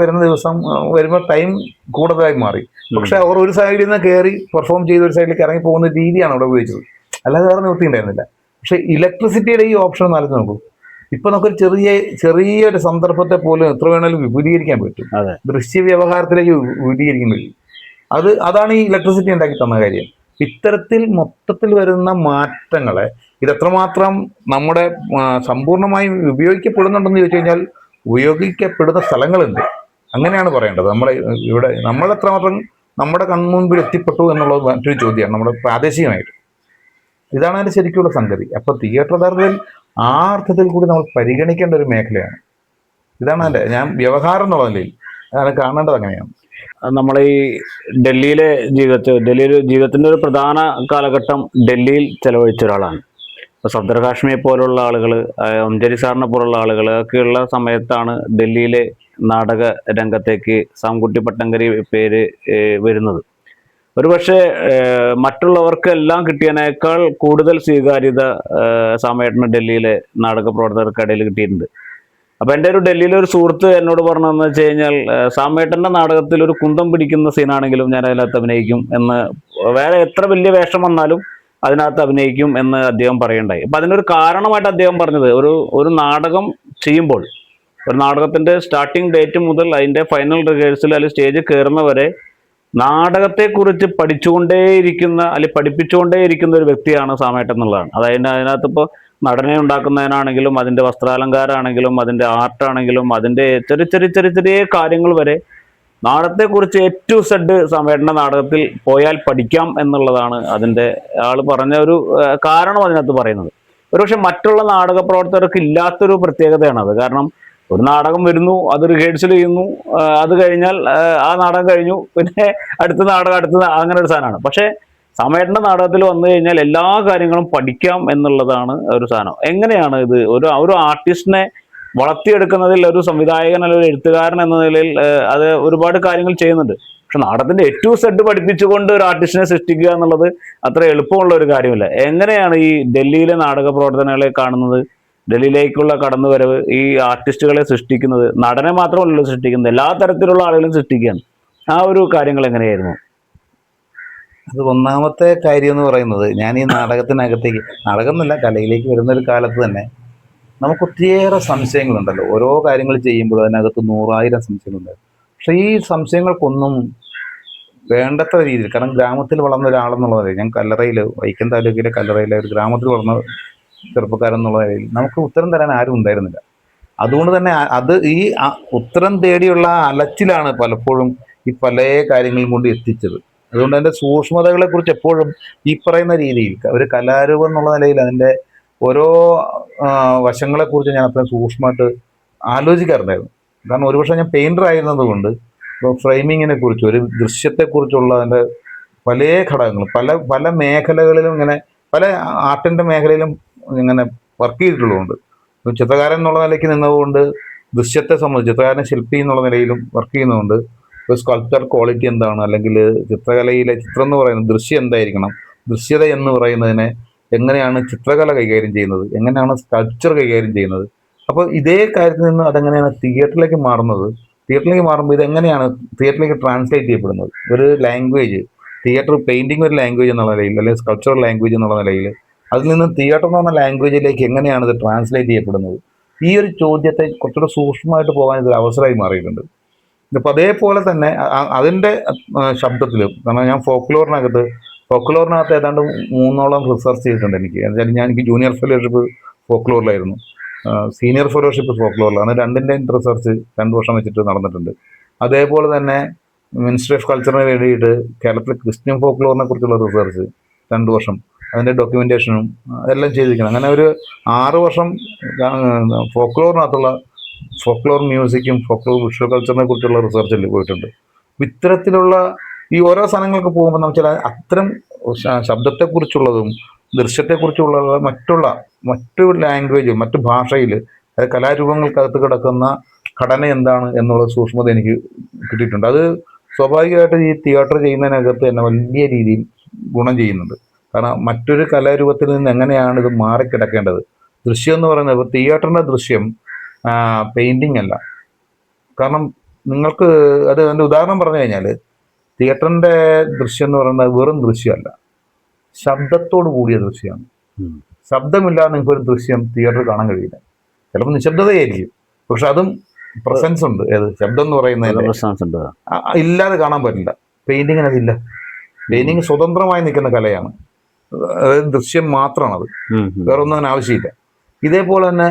വരുമ്പോൾ ടൈം കൂടുതലായി മാറി. പക്ഷെ അവർ ഒരു സൈഡിൽ നിന്ന് കയറി പെർഫോം ചെയ്ത് ഒരു സൈഡിലേക്ക് ഇറങ്ങി പോകുന്ന രീതിയാണ് അവിടെ ഉപയോഗിച്ചത്, അല്ലാതെ വേറെ നിവൃത്തി ഉണ്ടായിരുന്നില്ല. പക്ഷെ ഇലക്ട്രിസിറ്റിയുടെ ഈ ഓപ്ഷൻ നാലിച്ച് നോക്കൂ. ഇപ്പൊ നമുക്കൊരു ചെറിയൊരു സന്ദർഭത്തെ പോലും എത്ര വേണമെങ്കിലും വിപുലീകരിക്കാൻ പറ്റും, ദൃശ്യ വ്യവഹാരത്തിലേക്ക് വിപുലീകരിക്കാൻ കഴിയും. അതാണ് ഈ ഇലക്ട്രിസിറ്റി ഉണ്ടാക്കി തന്ന കാര്യം. ഇത്തരത്തിൽ മൊത്തത്തിൽ വരുന്ന മാറ്റങ്ങളെ ഇതെത്രമാത്രം നമ്മുടെ സമ്പൂർണ്ണമായും ഉപയോഗിക്കപ്പെടുന്നുണ്ടെന്ന് ചോദിച്ചു കഴിഞ്ഞാൽ ഉപയോഗിക്കപ്പെടുന്ന സ്ഥലങ്ങളുണ്ട്, അങ്ങനെയാണ് പറയേണ്ടത്. നമ്മൾ എത്രമാത്രം നമ്മുടെ കൺമുൻപിൽ എത്തിപ്പെട്ടു എന്നുള്ളത് മറ്റൊരു ചോദ്യമാണ്, നമ്മുടെ പ്രാദേശികമായിട്ട്. ഇതാണ് അതിൻ്റെ ശരിക്കുള്ള സംഗതി. അപ്പോൾ തിയേറ്റർ യഥാർത്ഥത്തിൽ ആ അർത്ഥത്തിൽ കൂടി നമ്മൾ പരിഗണിക്കേണ്ട ഒരു മേഖലയാണ്. ഇതാണ് അതിൻ്റെ വ്യവഹാരം എന്നുള്ള നിലയിൽ അതാണ് കാണേണ്ടത്. അങ്ങനെയാണ് നമ്മൾ ഈ ഡൽഹിയിലെ ജീവിതത്തിന്റെ ഒരു പ്രധാന കാലഘട്ടം ഡൽഹിയിൽ ചെലവഴിച്ച ഒരാളാണ്. ഇപ്പോൾ സഫ്ദർ ഹാഷ്മിയെ പോലുള്ള ആളുകൾ, അംജരി സാറിനെ പോലുള്ള ആളുകൾ ഒക്കെയുള്ള സമയത്താണ് ഡൽഹിയിലെ നാടക രംഗത്തേക്ക് സാംകുട്ടി പട്ടങ്കരി പേര് വരുന്നത്. ഒരുപക്ഷെ മറ്റുള്ളവർക്കെല്ലാം കിട്ടിയതിനേക്കാൾ കൂടുതൽ സ്വീകാര്യത സാമേട്ടന് ഡൽഹിയിലെ നാടക പ്രവർത്തകർക്കിടയിൽ കിട്ടിയിട്ടുണ്ട്. അപ്പൊ എൻ്റെ ഒരു ഡൽഹിയിലെ ഒരു സുഹൃത്ത് എന്നോട് പറഞ്ഞതെന്ന് വെച്ച് കഴിഞ്ഞാൽ, സാമേട്ടന്റെ നാടകത്തിൽ ഒരു കുന്തം പിടിക്കുന്ന സീനാണെങ്കിലും ഞാൻ അതിനകത്ത് അഭിനയിക്കും എന്ന്, വേറെ എത്ര വലിയ വേഷം വന്നാലും അതിനകത്ത് അഭിനയിക്കും എന്ന് അദ്ദേഹം പറയുണ്ടായി. അപ്പൊ അതിനൊരു കാരണമായിട്ട് അദ്ദേഹം പറഞ്ഞത്, ഒരു നാടകം ചെയ്യുമ്പോൾ, ഒരു നാടകത്തിന്റെ സ്റ്റാർട്ടിങ് ഡേറ്റ് മുതൽ അതിന്റെ ഫൈനൽ റിഹേഴ്സൽ അല്ലെങ്കിൽ സ്റ്റേജിൽ കയറുന്നവരെ നാടകത്തെക്കുറിച്ച് പഠിച്ചുകൊണ്ടേയിരിക്കുന്ന അല്ലെങ്കിൽ പഠിപ്പിച്ചുകൊണ്ടേയിരിക്കുന്ന ഒരു വ്യക്തിയാണ് സാമേട്ടൻ എന്നുള്ളതാണ്. അതിനകത്ത് ഇപ്പോൾ നടനെ ഉണ്ടാക്കുന്നതിനാണെങ്കിലും അതിൻ്റെ വസ്ത്രാലങ്കാരമാണെങ്കിലും അതിൻ്റെ ആർട്ടാണെങ്കിലും അതിൻ്റെ ചെറിയ ചെറിയ ചെറിയ ചെറിയ കാര്യങ്ങൾ വരെ നാടകത്തെക്കുറിച്ച് A to Z സാമേട്ടൻ്റെ നാടകത്തിൽ പോയാൽ പഠിക്കാം എന്നുള്ളതാണ് അതിൻ്റെ ആൾ പറഞ്ഞ ഒരു കാരണം അതിനകത്ത് പറയുന്നത്. ഒരുപക്ഷെ മറ്റുള്ള നാടക പ്രവർത്തകർക്ക് ഇല്ലാത്തൊരു പ്രത്യേകതയാണത്. കാരണം ഒരു നാടകം വരുന്നു, അത് റിഹേഴ്സൽ ചെയ്യുന്നു, അത് കഴിഞ്ഞാൽ ആ നാടകം കഴിഞ്ഞു, പിന്നെ അടുത്ത നാടകം അങ്ങനെ ഒരു സാധനമാണ്. പക്ഷേ സാമേട്ടൻ്റെ നാടകത്തിൽ വന്നു കഴിഞ്ഞാൽ എല്ലാ കാര്യങ്ങളും പഠിക്കാം എന്നുള്ളതാണ് ഒരു സാധനം. എങ്ങനെയാണ് ഇത് ഒരു ആർട്ടിസ്റ്റിനെ വളർത്തിയെടുക്കുന്നതിൽ ഒരു സംവിധായകൻ അല്ലെങ്കിൽ ഒരു എഴുത്തുകാരൻ എന്ന നിലയിൽ അത് ഒരുപാട് കാര്യങ്ങൾ ചെയ്യുന്നുണ്ട്. പക്ഷെ നാടകത്തിന്റെ A to Z പഠിപ്പിച്ചുകൊണ്ട് ഒരു ആർട്ടിസ്റ്റിനെ സൃഷ്ടിക്കുക എന്നുള്ളത് അത്ര എളുപ്പമുള്ള ഒരു കാര്യമില്ല. എങ്ങനെയാണ് ഈ ഡൽഹിയിലെ നാടക പ്രവർത്തനങ്ങളെ കാണുന്നത്? ഡൽഹിയിലേക്കുള്ള കടന്നുവരവ് ഈ ആർട്ടിസ്റ്റുകളെ സൃഷ്ടിക്കുന്നത്, നടനെ മാത്രമല്ലല്ലോ സൃഷ്ടിക്കുന്നത്, എല്ലാ തരത്തിലുള്ള ആളുകളും സൃഷ്ടിക്കുകയാണ്. ആ ഒരു കാര്യങ്ങൾ എങ്ങനെയായിരുന്നു? അത് ഒന്നാമത്തെ കാര്യം എന്ന് പറയുന്നത്, ഞാൻ ഈ നാടകത്തിനകത്തേക്ക്, നാടകം എന്നല്ല കലയിലേക്ക് വരുന്ന ഒരു കാലത്ത് തന്നെ നമുക്ക് ഒത്തിരിയേറെ സംശയങ്ങളുണ്ടല്ലോ. ഓരോ കാര്യങ്ങൾ ചെയ്യുമ്പോഴും അതിനകത്ത് 100,000 സംശയങ്ങളുണ്ട്. പക്ഷെ ഈ സംശയങ്ങൾക്കൊന്നും വേണ്ടത്ര രീതിയിൽ, കാരണം ഗ്രാമത്തിൽ വളർന്ന ഒരാളെന്നുള്ളത്, ഞാൻ കല്ലറയിൽ, വൈക്കം താലൂക്കിലെ കല്ലറയിലെ ഒരു ഗ്രാമത്തിൽ വളർന്ന ചെറുപ്പക്കാരൻ എന്നുള്ള നിലയിൽ നമുക്ക് ഉത്തരം തരാൻ ആരും ഉണ്ടായിരുന്നില്ല. അതുകൊണ്ട് തന്നെ അത് ഈ ഉത്തരം തേടിയുള്ള അലച്ചിലാണ് പലപ്പോഴും ഈ പല കാര്യങ്ങളും കൊണ്ട് എത്തിച്ചത്. അതുകൊണ്ട് അതിൻ്റെ സൂക്ഷ്മതകളെ കുറിച്ച് എപ്പോഴും ഈ പറയുന്ന രീതിയിൽ ഒരു കലാരൂപം എന്നുള്ള നിലയിൽ അതിൻ്റെ ഓരോ വശങ്ങളെക്കുറിച്ച് ഞാൻ അത്രയും സൂക്ഷ്മമായിട്ട് ആലോചിക്കാറുണ്ടായിരുന്നു. കാരണം ഒരുപക്ഷെ ഞാൻ പെയിൻറ്റർ ആയിരുന്നത് കൊണ്ട് ഇപ്പോൾ ഫ്രെയിമിങ്ങിനെ കുറിച്ച്, ഒരു ദൃശ്യത്തെക്കുറിച്ചുള്ള അതിൻ്റെ പല ഘടകങ്ങളും പല പല മേഖലകളിലും ഇങ്ങനെ പല ആർട്ടിൻ്റെ മേഖലയിലും ഇങ്ങനെ വർക്ക് ചെയ്തിട്ടുള്ളതുകൊണ്ട്, ചിത്രകാരൻ എന്നുള്ള നിലയ്ക്ക് നിന്നതുകൊണ്ട് ദൃശ്യത്തെ സംബന്ധിച്ച് ചിത്രകാരൻ ശില്പി എന്നുള്ള നിലയിലും വർക്ക് ചെയ്യുന്നതുകൊണ്ട് ഒരു സ്കൾപ്ചർ ക്വാളിറ്റി എന്താണ്, അല്ലെങ്കിൽ ചിത്രകലയിലെ ചിത്രം എന്ന് പറയുന്നത് ദൃശ്യം എന്തായിരിക്കണം, ദൃശ്യത എന്ന് പറയുന്നതിനെ എങ്ങനെയാണ് ചിത്രകല കൈകാര്യം ചെയ്യുന്നത്, എങ്ങനെയാണ് സ്കൾപ്ചർ കൈകാര്യം ചെയ്യുന്നത്. അപ്പോൾ ഇതേ കാര്യത്തിൽ നിന്ന് അതെങ്ങനെയാണ് തിയേറ്ററിലേക്ക് മാറുന്നത്, തിയേറ്ററിലേക്ക് മാറുമ്പോൾ ഇതെങ്ങനെയാണ് തിയേറ്ററിലേക്ക് ട്രാൻസ്ലേറ്റ് ചെയ്യപ്പെടുന്നത്. ഒരു ലാംഗ്വേജ്, തിയേറ്റർ പെയിൻറ്റിങ് ഒരു ലാംഗ്വേജ് എന്നുള്ള നിലയിൽ, അല്ലെങ്കിൽ സ്കൾപ്ചർ ലാംഗ്വേജ് എന്നുള്ള നിലയിൽ, അതിൽ നിന്ന് തിയേറ്റർ എന്ന് പറഞ്ഞ ലാംഗ്വേജിലേക്ക് എങ്ങനെയാണ് ഇത് ട്രാൻസ്ലേറ്റ് ചെയ്യപ്പെടുന്നത്. ഈ ഒരു ചോദ്യത്തെ കുറച്ചുകൂടെ സൂക്ഷ്മമായിട്ട് പോകാൻ ഇതൊരു അവസരമായി മാറിയിട്ടുണ്ട്. അപ്പോൾ അതേപോലെ തന്നെ അതിൻ്റെ ശബ്ദത്തിലും, കാരണം ഞാൻ ഫോക്ലോറിനകത്ത് ഏതാണ്ട് 3ഓളം റിസർച്ച് ചെയ്തിട്ടുണ്ട്. എനിക്ക് ജൂനിയർ ഫെലോഷിപ്പ് ഫോക്ലോറിലായിരുന്നു, സീനിയർ ഫെലോഷിപ്പ് ഫോക്ലോറിലാണ്. രണ്ടിൻ്റെയും റിസർച്ച് 2 വർഷം വെച്ചിട്ട് നടന്നിട്ടുണ്ട്. അതേപോലെ തന്നെ മിനിസ്ട്രി ഓഫ് കൾച്ചറിന് വേണ്ടിയിട്ട് കേരളത്തിലെ ക്രിസ്ത്യൻ ഫോക്ലോറിനെ കുറിച്ചുള്ള റിസർച്ച് 2 വർഷം, അതിൻ്റെ ഡോക്യുമെൻറ്റേഷനും എല്ലാം ചെയ്തിരിക്കണം. അങ്ങനെ ഒരു 6 വർഷം ഫോക്ലോർ മ്യൂസിക്കും ഫോക്ലോർ വിഷ്വൽ കൾച്ചറിനെ കുറിച്ചുള്ള റിസർച്ചിൽ പോയിട്ടുണ്ട്. ഇത്തരത്തിലുള്ള ഈ ഓരോ സാധനങ്ങൾക്ക് പോകുമ്പോൾ നമുക്ക് ചില അത്തരം ശബ്ദത്തെക്കുറിച്ചുള്ളതും ദൃശ്യത്തെക്കുറിച്ചുള്ള മറ്റു ലാംഗ്വേജ്, മറ്റു ഭാഷയിൽ കലാരൂപങ്ങൾക്കകത്ത് കിടക്കുന്ന ഘടന എന്താണ് എന്നുള്ള സൂക്ഷ്മത എനിക്ക് കിട്ടിയിട്ടുണ്ട്. അത് സ്വാഭാവികമായിട്ട് ഈ തിയേറ്റർ ചെയ്യുന്നതിനകത്ത് തന്നെ വലിയ രീതിയിൽ ഗുണം ചെയ്യുന്നുണ്ട്. കാരണം മറ്റൊരു കലാരൂപത്തിൽ നിന്ന് എങ്ങനെയാണ് ഇത് മാറിക്കിടക്കേണ്ടത്. ദൃശ്യം എന്ന് പറയുന്നത്, ഇപ്പോൾ തിയേറ്ററിൻ്റെ ദൃശ്യം പെയിൻറ്റിങ് അല്ല. കാരണം നിങ്ങൾക്ക് അതിൻ്റെ ഉദാഹരണം പറഞ്ഞു കഴിഞ്ഞാൽ, തിയേറ്ററിൻ്റെ ദൃശ്യം എന്ന് പറയുന്നത് വെറും ദൃശ്യമല്ല, ശബ്ദത്തോട് കൂടിയ ദൃശ്യമാണ്. ശബ്ദമില്ലാതെ നിങ്ങൾക്കൊരു ദൃശ്യം തിയേറ്ററിൽ കാണാൻ കഴിയില്ല. ചിലപ്പോൾ നിശബ്ദതയായിരിക്കും, പക്ഷെ അതും പ്രസൻസ് ഉണ്ട്. ഏത് ശബ്ദം എന്ന് പറയുന്നത് ഇല്ലാതെ കാണാൻ പറ്റില്ല. പെയിന്റിങ്ങിന് അതില്ല. പെയിന്റിങ് സ്വതന്ത്രമായി നിൽക്കുന്ന കലയാണ്, അതായത് ദൃശ്യം മാത്രമാണത്, വേറെ ഒന്നും അതിന് ആവശ്യമില്ല. ഇതേപോലെ തന്നെ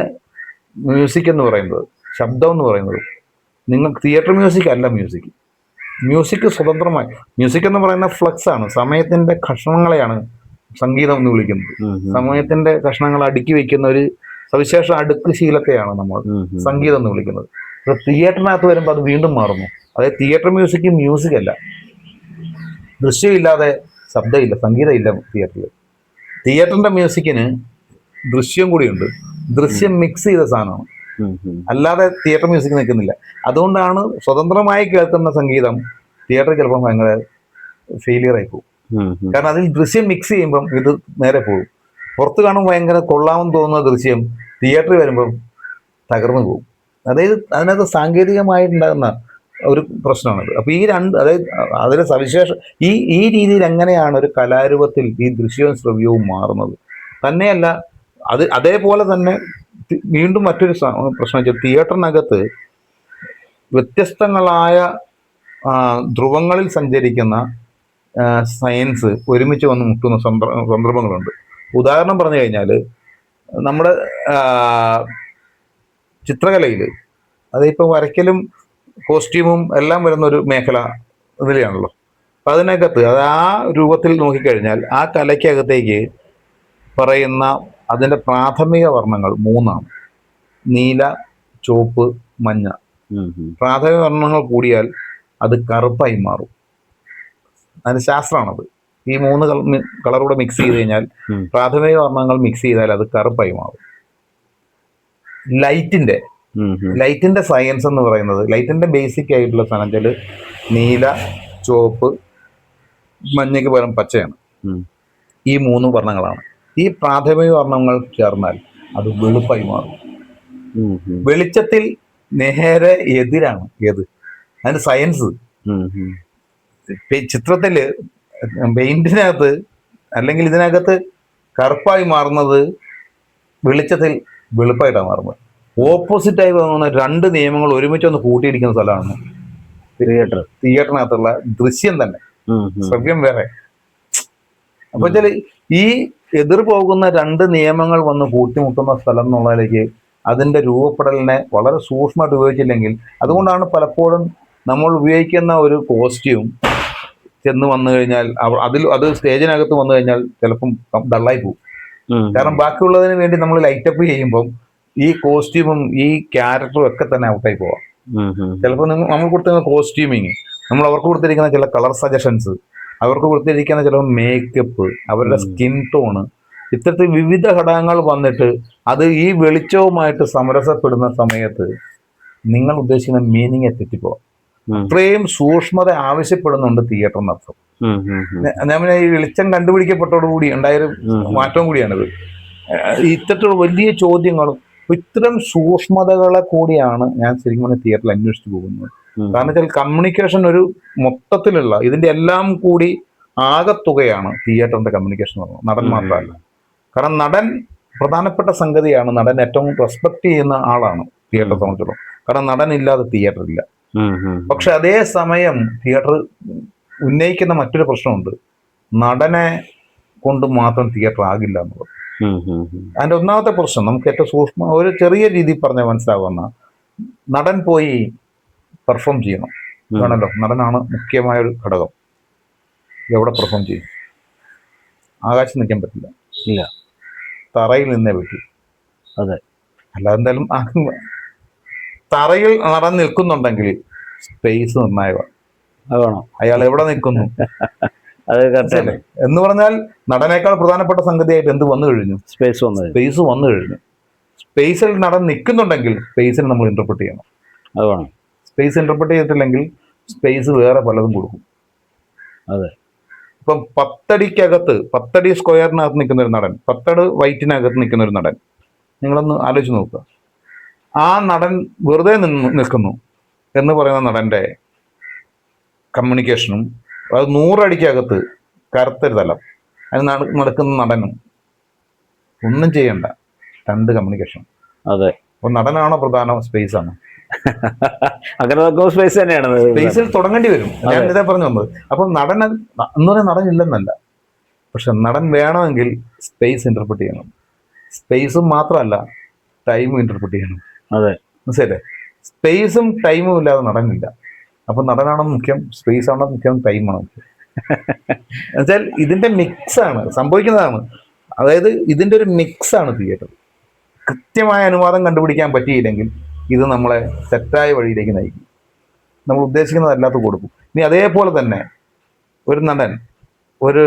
മ്യൂസിക് എന്ന് പറയുന്നത്, ശബ്ദം എന്ന് പറയുന്നത്, നിങ്ങൾ തിയേറ്റർ മ്യൂസിക് അല്ല മ്യൂസിക് സ്വതന്ത്രമായി. മ്യൂസിക് എന്ന് പറയുന്ന ഫ്ലക്സ് ആണ്, സമയത്തിന്റെ കഷ്ണങ്ങളെയാണ് സംഗീതം എന്ന് വിളിക്കുന്നത്. സമയത്തിന്റെ കഷ്ണങ്ങൾ അടുക്കി വെക്കുന്ന ഒരു സവിശേഷ അടുക്ക് ശീലത്തെയാണ് നമ്മൾ സംഗീതം എന്ന് വിളിക്കുന്നത്. തിയേറ്ററിനകത്ത് വരുമ്പോൾ അത് വീണ്ടും മാറുന്നു. അതായത് തിയേറ്റർ മ്യൂസിക് അല്ല, ദൃശ്യമില്ലാതെ ശബ്ദമില്ല, സംഗീതമില്ല തിയേറ്ററിൽ. തിയേറ്ററിന്റെ മ്യൂസിക്കിന് ദൃശ്യം കൂടിയുണ്ട്. ദൃശ്യം മിക്സ് ചെയ്ത സാധനമാണ്, അല്ലാതെ തിയേറ്റർ മ്യൂസിക് നിൽക്കുന്നില്ല. അതുകൊണ്ടാണ് സ്വതന്ത്രമായി കേൾക്കുന്ന സംഗീതം തിയേറ്ററിൽ ചിലപ്പോൾ ഭയങ്കര ഫെയിലിയർ ആയി പോകും. കാരണം അതിൽ ദൃശ്യം മിക്സ് ചെയ്യുമ്പം ഇത് നേരെ പോകും. പുറത്ത് കാണുമ്പോൾ ഭയങ്കര കൊള്ളാമെന്ന് തോന്നുന്ന ദൃശ്യം തിയേറ്ററിൽ വരുമ്പം തകർന്നു പോകും. അതായത് അതിനകത്ത് സാങ്കേതികമായിട്ടുണ്ടാകുന്ന ഒരു പ്രശ്നമാണത്. അപ്പൊ ഈ രണ്ട്, അതായത് അതിലെ സവിശേഷ ഈ രീതിയിൽ എങ്ങനെയാണ് ഒരു കലാരൂപത്തിൽ ഈ ദൃശ്യവും ശ്രവ്യവും മാറുന്നത്. തന്നെയല്ല, അതേപോലെ തന്നെ വീണ്ടും മറ്റൊരു പ്രശ്നം വെച്ചാൽ തിയേറ്ററിനകത്ത് വ്യത്യസ്തങ്ങളായ ധ്രുവങ്ങളിൽ സഞ്ചരിക്കുന്ന സയൻസ് ഒരുമിച്ച് വന്ന് മുട്ടുന്ന സന്ദർഭങ്ങളുണ്ട്. ഉദാഹരണം പറഞ്ഞു കഴിഞ്ഞാൽ നമ്മുടെ ചിത്രകലയിൽ, അതിപ്പോൾ വരയ്ക്കലും കോസ്റ്റ്യൂമും എല്ലാം വരുന്ന ഒരു മേഖല ഇതിലാണല്ലോ. അപ്പം അതിനകത്ത് അത് ആ രൂപത്തിൽ നോക്കിക്കഴിഞ്ഞാൽ ആ കലയ്ക്കകത്തേക്ക് പറയുന്ന അതിൻ്റെ പ്രാഥമിക വർണ്ണങ്ങൾ 3ആണ്: നീല, ചുവപ്പ്, മഞ്ഞ. പ്രാഥമിക വർണ്ണങ്ങൾ കൂടിയാൽ അത് കറുപ്പായി മാറും. അതിന് ശാസ്ത്രമാണത്. ഈ 3 കളറൂടെ മിക്സ് ചെയ്ത് കഴിഞ്ഞാൽ, പ്രാഥമിക വർണ്ണങ്ങൾ മിക്സ് ചെയ്താൽ അത് കറുപ്പായി മാറും. ലൈറ്റിന്റെ സയൻസ് എന്ന് പറയുന്നത്, ലൈറ്റിന്റെ ബേസിക് ആയിട്ടുള്ള സാധനം വെച്ചാൽ നീല, ചുവപ്പ്, മഞ്ഞയ്ക്ക് പകരം പച്ചയാണ്. ഈ 3 വർണ്ണങ്ങളാണ്. ഈ പ്രാഥമിക വർണ്ണങ്ങൾ ചേർന്നാൽ അത് വെളുപ്പായി മാറും. വെളിച്ചത്തിൽ നേരെ എതിരാണ് അതിന്റെ സയൻസ്. ചിത്രത്തില് പെയിന്റിനകത്ത് അല്ലെങ്കിൽ ഇതിനകത്ത് കറുപ്പായി മാറുന്നത് വെളിച്ചത്തിൽ വെളുപ്പായിട്ടാണ് മാറുന്നത്. ഓപ്പോസിറ്റായി തോന്നുന്ന 2 നിയമങ്ങൾ ഒരുമിച്ച് ഒന്ന് കൂട്ടിയിടിക്കുന്ന സ്ഥലമാണ് തിയേറ്ററിനകത്തുള്ള ദൃശ്യം തന്നെ, ശ്രവ്യം വേറെ. അപ്പൊ വെച്ചാൽ ഈ എതിർ പോകുന്ന 2 നിയമങ്ങൾ വന്ന് കൂട്ടിമുട്ടുന്ന സ്ഥലം എന്നുള്ളതിലേക്ക് അതിന്റെ രൂപപ്പെടലിനെ വളരെ സൂക്ഷ്മമായിട്ട് ഉപയോഗിച്ചില്ലെങ്കിൽ, അതുകൊണ്ടാണ് പലപ്പോഴും നമ്മൾ ഉപയോഗിക്കുന്ന ഒരു കോസ്റ്റ്യൂം ചെന്ന് വന്നു കഴിഞ്ഞാൽ അത് സ്റ്റേജിനകത്ത് വന്നു കഴിഞ്ഞാൽ ചിലപ്പം ഡള്ളായി പോകും. കാരണം ബാക്കിയുള്ളതിന് വേണ്ടി നമ്മൾ ലൈറ്റപ്പ് ചെയ്യുമ്പം ഈ കോസ്റ്റ്യൂമും ഈ ക്യാരക്ടറും ഒക്കെ തന്നെ ഔട്ടായി പോവാം. ചിലപ്പോൾ നമ്മൾ കൊടുത്തിരിക്കുന്ന കോസ്റ്റ്യൂമിങ്, നമ്മൾ അവർക്ക് കൊടുത്തിരിക്കുന്ന ചില കളർ സജഷൻസ്, അവർക്ക് കൊടുത്തിരിക്കുന്ന ചില മേക്കപ്പ്, അവരുടെ സ്കിൻ ടോണ്, ഇത്തരത്തിൽ വിവിധ ഘടകങ്ങൾ വന്നിട്ട് അത് ഈ വെളിച്ചവുമായിട്ട് സമരസപ്പെടുന്ന സമയത്ത് നിങ്ങൾ ഉദ്ദേശിക്കുന്ന മീനിങ് തെറ്റിപ്പോവാം. അത്രയും സൂക്ഷ്മത ആവശ്യപ്പെടുന്നുണ്ട് തിയേറ്ററിനർത്ഥം. ഞാൻ ഈ വെളിച്ചം കണ്ടുപിടിക്കപ്പെട്ടതോടുകൂടി ഉണ്ടായൊരു മാറ്റവും കൂടിയാണിത്. ഇത്തരത്തിലുള്ള വലിയ ചോദ്യങ്ങളും ഇത്തരം സൂക്ഷ്മതകളെ കൂടിയാണ് ഞാൻ ശരിക്കും പറഞ്ഞാൽ തിയേറ്ററിൽ അന്വേഷിച്ചു പോകുന്നത്. കാരണം വെച്ചാൽ കമ്മ്യൂണിക്കേഷൻ ഒരു മൊത്തത്തിലുള്ള ഇതിന്റെ എല്ലാം കൂടി ആകത്തുകയാണ് തിയേറ്ററിന്റെ കമ്മ്യൂണിക്കേഷൻ എന്ന് പറയുന്നത്. നടൻ മാത്രമല്ല. കാരണം നടൻ പ്രധാനപ്പെട്ട സംഗതിയാണ്. നടൻ ഏറ്റവും റെസ്പെക്ട് ചെയ്യുന്ന ആളാണ് തിയേറ്ററെ സംബന്ധിച്ചിടത്തോളം. കാരണം നടൻ ഇല്ലാതെ തിയേറ്റർ ഇല്ല. പക്ഷെ അതേ സമയം തിയേറ്റർ ഉന്നയിക്കുന്ന മറ്റൊരു പ്രശ്നമുണ്ട്. നടനെ കൊണ്ട് മാത്രം തിയേറ്റർ ആകില്ല എന്നുള്ളത്. അതിന്റെ ഒന്നാമത്തെ പ്രശ്നം നമുക്ക് ഏറ്റവും സൂക്ഷ്മ ഒരു ചെറിയ രീതിയിൽ പറഞ്ഞാൽ മനസ്സിലാവുന്ന, നടൻ പോയി പെർഫോം ചെയ്യണം വേണമല്ലോ. നടനാണ് മുഖ്യമായ ഒരു ഘടകം. എവിടെ പെർഫോം ചെയ്യും? ആകാശം നിൽക്കാൻ പറ്റില്ല, ഇല്ല, തറയിൽ നിന്നേ പറ്റൂ. അതെ, അല്ലാതെ എന്തായാലും തറയിൽ നടൻ നിൽക്കുന്നുണ്ടെങ്കിൽ സ്പേസ് നിർണായകമാണ്. അയാൾ എവിടെ നിൽക്കുന്നു എന്ന് പറഞ്ഞാൽ നടനേക്കാൾ പ്രധാനപ്പെട്ട സംഗതിയായിട്ട് എന്ത് വന്നു കഴിഞ്ഞു? സ്പേസ് വന്നു കഴിഞ്ഞു. സ്പേസിൽ നടൻ നിൽക്കുന്നുണ്ടെങ്കിൽ സ്പേസിൽ നമ്മൾ ഇന്റർപ്രറ്റ് ചെയ്യണം. അതാണ് സ്പേസ് ഇന്റർപ്രറ്റ് ചെയ്തിട്ടില്ലെങ്കിൽ സ്പേസ് വേറെ പലതും കൊടുക്കും. അതെ, ഇപ്പം 10 അടിക്കകത്ത് 10 അടി സ്ക്വയറിനകത്ത് നിൽക്കുന്ന ഒരു നടൻ, 10 അടി വൈറ്റിനകത്ത് നിൽക്കുന്ന ഒരു നടൻ, നിങ്ങളൊന്ന് ആലോചിച്ച് നോക്കുക. ആ നടൻ വെറുതെ നിൽക്കുന്നു എന്ന് പറയുന്ന നടന്റെ കമ്മ്യൂണിക്കേഷനും, അത് 100 അടിക്കകത്ത് കറുത്തൊരു തലം അത് നടക്കുന്ന നടനും ഒന്നും ചെയ്യണ്ട, 2 കമ്മ്യൂണിക്കേഷൻ. അതെ, അപ്പൊ നടനാണോ പ്രധാനം? സ്പേസ് ആണ്. അങ്ങനെ സ്പേസ് തന്നെയാണ്. സ്പേസിൽ തുടങ്ങേണ്ടി വരും. ഞാൻ ഇതേ പറഞ്ഞു വന്നത്. അപ്പൊ നടൻ എന്ന് പറയാൻ നടൻ ഇല്ലെന്നല്ല, പക്ഷെ നടൻ വേണമെങ്കിൽ സ്പേസ് ഇന്റർപ്രറ്റ് ചെയ്യണം. സ്പേസും മാത്രമല്ല, ടൈമും ഇന്റർപ്രറ്റ് ചെയ്യണം. അതെ, മനസ്സിലല്ലേ? സ്പേസും ടൈമും ഇല്ലാതെ നടനില്ല. അപ്പൊ നടനാണോ മുഖ്യം, സ്പേസ് ആണോ മുഖ്യം, ടൈമാണോ മുഖ്യം? എന്നുവെച്ചാൽ ഇതിന്റെ മിക്സ് ആണ് സംഭവിക്കുന്നതാണ്. അതായത് ഇതിന്റെ ഒരു മിക്സ് ആണ് തിയേറ്റർ. കൃത്യമായ അനുവാദം കണ്ടുപിടിക്കാൻ പറ്റിയില്ലെങ്കിൽ ഇത് നമ്മളെ തെറ്റായ വഴിയിലേക്ക് നയിക്കും. നമ്മൾ ഉദ്ദേശിക്കുന്നതല്ലാത്ത കൊടുക്കും. ഇനി അതേപോലെ തന്നെ ഒരു നടൻ ഒരു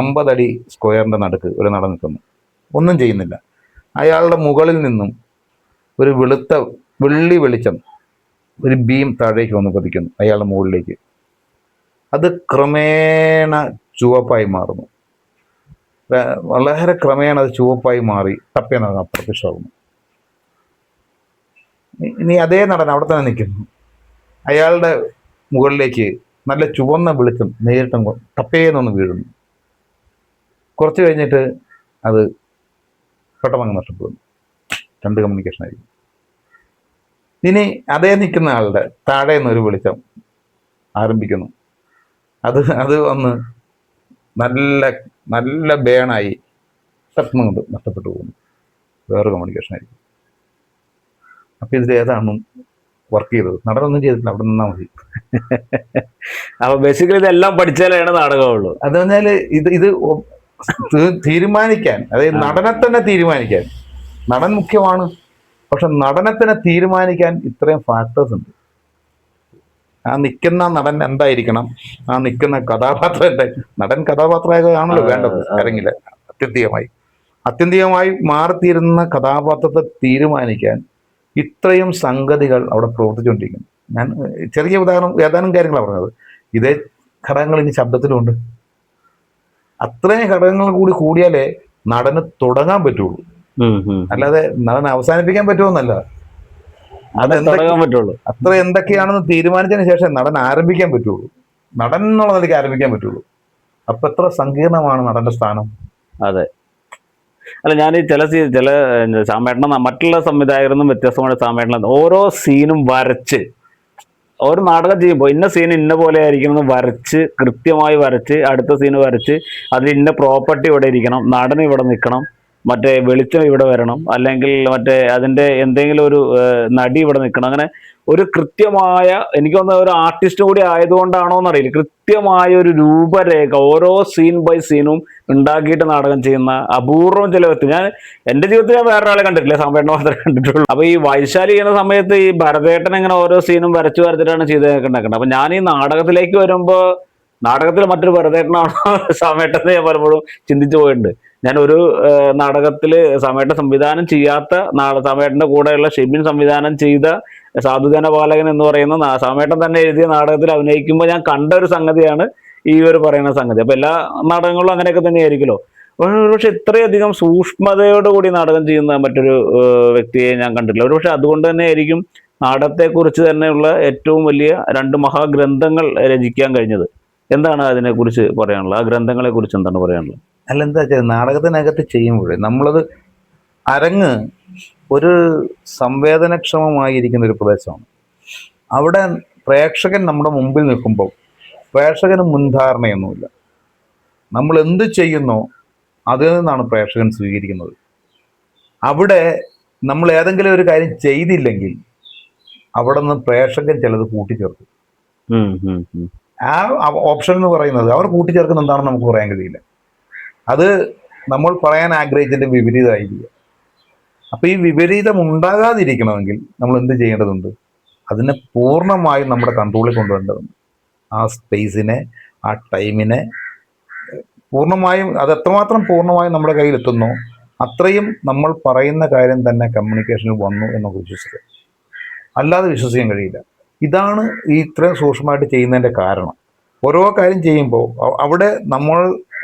50 അടി സ്ക്വയറിന്റെ നടുക്ക് ഒരു നടൻ നിൽക്കുന്നു, ഒന്നും ചെയ്യുന്നില്ല. അയാളുടെ മുകളിൽ നിന്നും ഒരു വെളുത്ത വെള്ളി വെളിച്ചം, ഒരു ബീം താഴേക്ക് വന്ന് പതിക്കുന്നു അയാളുടെ മുകളിലേക്ക്. അത് ക്രമേണ ചുവപ്പായി മാറുന്നു. വളരെ ക്രമേണ അത് ചുവപ്പായി മാറി തപ്പേന്ന് അപ്രത്യക്ഷമാകുന്നു. ഇനി അതേ നടൻ അവിടെ തന്നെ നിൽക്കുന്നു. അയാളുടെ മുകളിലേക്ക് നല്ല ചുവന്ന വെളിച്ചം നേരിട്ടും തപ്പേന്നൊന്ന് വീഴുന്നു. കുറച്ച് കഴിഞ്ഞിട്ട് അത് പെട്ടെന്ന് നഷ്ടപ്പെടുന്നു. 2 കമ്മ്യൂണിക്കേഷൻ ആയിരിക്കും. ഇനി അതേ നിൽക്കുന്ന ആളുടെ താഴെ നിന്നൊരു വെളിച്ചം ആരംഭിക്കുന്നു. അത് വന്ന് നല്ല നല്ല ബേണായി പെട്ടെന്ന് കൊണ്ട് നഷ്ടപ്പെട്ടു പോകുന്നു. വേറൊരു കമ്മ്യൂണിക്കേഷൻ ആയിരിക്കും. അപ്പൊ ഇതിൽ ഏതാണ് വർക്ക് ചെയ്തത്? നടനൊന്നും ചെയ്തിട്ടില്ല, അവിടെ നിന്നാ മതി. അപ്പൊ ബേസിക്കലി ഇതെല്ലാം പഠിച്ചാലാണ് നാടകമുള്ളൂ. അത് പറഞ്ഞാല് ഇത് തീരുമാനിക്കാൻ, അതായത് നടനെ തന്നെ തീരുമാനിക്കാൻ, നടൻ മുഖ്യമാണ്, പക്ഷെ നടനെ തന്നെ തീരുമാനിക്കാൻ ഇത്രയും ഫാക്ടേഴ്സ് ഉണ്ട്. ആ നിൽക്കുന്ന നടൻ എന്തായിരിക്കണം, ആ നിൽക്കുന്ന കഥാപാത്രം എന്തായിരിക്കും. നടൻ കഥാപാത്രമാണല്ലോ വേണ്ടത് അരങ്ങില്. അത്യന്തികമായി മാറിത്തീരുന്ന കഥാപാത്രത്തെ തീരുമാനിക്കാൻ ഇത്രയും സംഗതികൾ അവിടെ പ്രവർത്തിച്ചുകൊണ്ടിരിക്കുന്നു. ഞാൻ ചെറിയ ഏതാനും കാര്യങ്ങളാണ് പറഞ്ഞത്. ഇതേ ഘടകങ്ങൾ ഇനി ശബ്ദത്തിലുണ്ട്. അത്രയും ഘടകങ്ങൾ കൂടിയാലേ നടന് തുടങ്ങാൻ പറ്റുള്ളൂ, അല്ലാതെ നടൻ അവസാനിപ്പിക്കാൻ പറ്റുമെന്നല്ല. അത്ര എന്തൊക്കെയാണെന്ന് തീരുമാനിച്ചതിന് ശേഷം നടൻ ആരംഭിക്കാൻ പറ്റുള്ളൂ, നടൻ എന്നുള്ള നിലയ്ക്ക് ആരംഭിക്കാൻ പറ്റുള്ളൂ. അപ്പൊ എത്ര സങ്കീർണമാണ് നടന്റെ സ്ഥാനം. അതെ. അല്ല, ഞാൻ ചില സാമേട്ടന മറ്റുള്ള സംവിധായകരൊന്നും വ്യത്യസ്തമായ സാമേട്ടന ഓരോ സീനും വരച്ച്, ഒരു നാടകം ചെയ്യുമ്പോൾ ഇന്ന സീൻ ഇന്ന പോലെ ആയിരിക്കണം എന്ന് വരച്ച്, കൃത്യമായി വരച്ച്, അടുത്ത സീന് വരച്ച്, അതിൽ ഇന്ന പ്രോപ്പർട്ടി ഇവിടെ ഇരിക്കണം, നടൻ ഇവിടെ നിൽക്കണം, മറ്റേ വെളിച്ചം ഇവിടെ വരണം, അല്ലെങ്കിൽ മറ്റേ അതിൻ്റെ എന്തെങ്കിലും ഒരു നടി ഇവിടെ നിൽക്കണം. അങ്ങനെ ഒരു കൃത്യമായ, എനിക്ക് തോന്നുന്നത് ഒരു ആർട്ടിസ്റ്റ് കൂടി ആയതുകൊണ്ടാണോ എന്നറിയില്ല, കൃത്യമായ ഒരു രൂപരേഖ ഓരോ സീൻ ബൈ സീനും ഉണ്ടാക്കിയിട്ട് നാടകം ചെയ്യുന്ന അപൂർവം ചില വ്യക്തി. എൻ്റെ ജീവിതത്തിൽ ഞാൻ വേറൊരാളെ കണ്ടിട്ടില്ല, സാമ്പേട്ടനെ മാത്രമേ കണ്ടിട്ടുള്ളൂ. അപ്പൊ ഈ വൈശാലി ചെയ്യുന്ന സമയത്ത് ഈ ഭരതേട്ടൻ ഇങ്ങനെ ഓരോ സീനും വരച്ചിട്ടാണ് ചെയ്തേക്കുന്നത്. അപ്പൊ ഞാൻ ഈ നാടകത്തിലേക്ക് വരുമ്പോൾ നാടകത്തിൽ മറ്റൊരു ഭരതേട്ടനാണോ സാമേട്ടനെ ഞാൻ പലപ്പോഴും ചിന്തിച്ചു പോയിട്ടുണ്ട്. ഞാൻ ഒരു നാടകത്തിൽ സമേട്ടൻ സംവിധാനം ചെയ്യാത്ത സമേട്ടന്റെ കൂടെയുള്ള ഷെബിൻ സംവിധാനം ചെയ്ത സാധുജന പാലകൻ എന്ന് പറയുന്ന സമേട്ടൻ തന്നെ എഴുതിയ നാടകത്തിൽ അഭിനയിക്കുമ്പോൾ ഞാൻ കണ്ട ഒരു സംഗതിയാണ് ഈ ഒരു പറയുന്ന സംഗതി. അപ്പൊ എല്ലാ നാടകങ്ങളും അങ്ങനെയൊക്കെ തന്നെയായിരിക്കുമല്ലോ. ഒരുപക്ഷെ ഇത്രയധികം സൂക്ഷ്മതയോടുകൂടി നാടകം ചെയ്യുന്ന മറ്റൊരു വ്യക്തിയെ ഞാൻ കണ്ടിട്ടില്ല. ഒരുപക്ഷെ അതുകൊണ്ട് തന്നെ ആയിരിക്കും നാടകത്തെക്കുറിച്ച് തന്നെയുള്ള ഏറ്റവും വലിയ 2 മഹാഗ്രന്ഥങ്ങൾ രചിക്കാൻ കഴിഞ്ഞത്. എന്താണ് അതിനെക്കുറിച്ച് പറയാനുള്ളത്? ആ ഗ്രന്ഥങ്ങളെ കുറിച്ച് എന്താണ് പറയാനുള്ളത്? അല്ല, എന്താ വെച്ചാൽ നാടകത്തിനകത്ത് ചെയ്യുമ്പോഴേ നമ്മളത് അരങ്ങ് ഒരു സംവേദനക്ഷമമായിരിക്കുന്ന ഒരു പ്രദേശമാണ്. അവിടെ പ്രേക്ഷകൻ നമ്മുടെ മുമ്പിൽ നിൽക്കുമ്പോൾ പ്രേക്ഷകന് മുൻധാരണയൊന്നുമില്ല. നമ്മൾ എന്ത് ചെയ്യുന്നോ അതിൽ നിന്നാണ് പ്രേക്ഷകൻ സ്വീകരിക്കുന്നത്. അവിടെ നമ്മൾ ഏതെങ്കിലും ഒരു കാര്യം ചെയ്തില്ലെങ്കിൽ അവിടെ നിന്ന് പ്രേക്ഷകൻ ചിലത് കൂട്ടിച്ചേർക്കും. ആ ഓപ്ഷൻ എന്ന് പറയുന്നത് അവർ കൂട്ടിച്ചേർക്കുന്ന എന്താണെന്ന് നമുക്ക് പറയാൻ കഴിയില്ല. അത് നമ്മൾ പറയാൻ ആഗ്രഹിച്ചതിന്റെ വിപരീതമായിരിക്കുക. അപ്പൊ ഈ വിപരീതം ഉണ്ടാകാതിരിക്കണമെങ്കിൽ നമ്മൾ എന്ത് ചെയ്യേണ്ടതുണ്ട്? അതിനെ പൂർണ്ണമായും നമ്മുടെ കൺട്രോളിൽ കൊണ്ടുവരേണ്ടതുണ്ട്. ആ സ്പേസിനെ, ആ ടൈമിനെ പൂർണ്ണമായും, അത് എത്രമാത്രം പൂർണ്ണമായും നമ്മുടെ കയ്യിലെത്തുന്നോ അത്രയും നമ്മൾ പറയുന്ന കാര്യം തന്നെ കമ്മ്യൂണിക്കേഷനിൽ വന്നു എന്നൊക്കെ വിശ്വസിക്കുക. അല്ലാതെ വിശ്വസിക്കാൻ കഴിയില്ല. ഇതാണ് ഈ ഇത്രയും സൂക്ഷ്മമായിട്ട് ചെയ്യുന്നതിൻ്റെ കാരണം. ഓരോ കാര്യം ചെയ്യുമ്പോൾ അവിടെ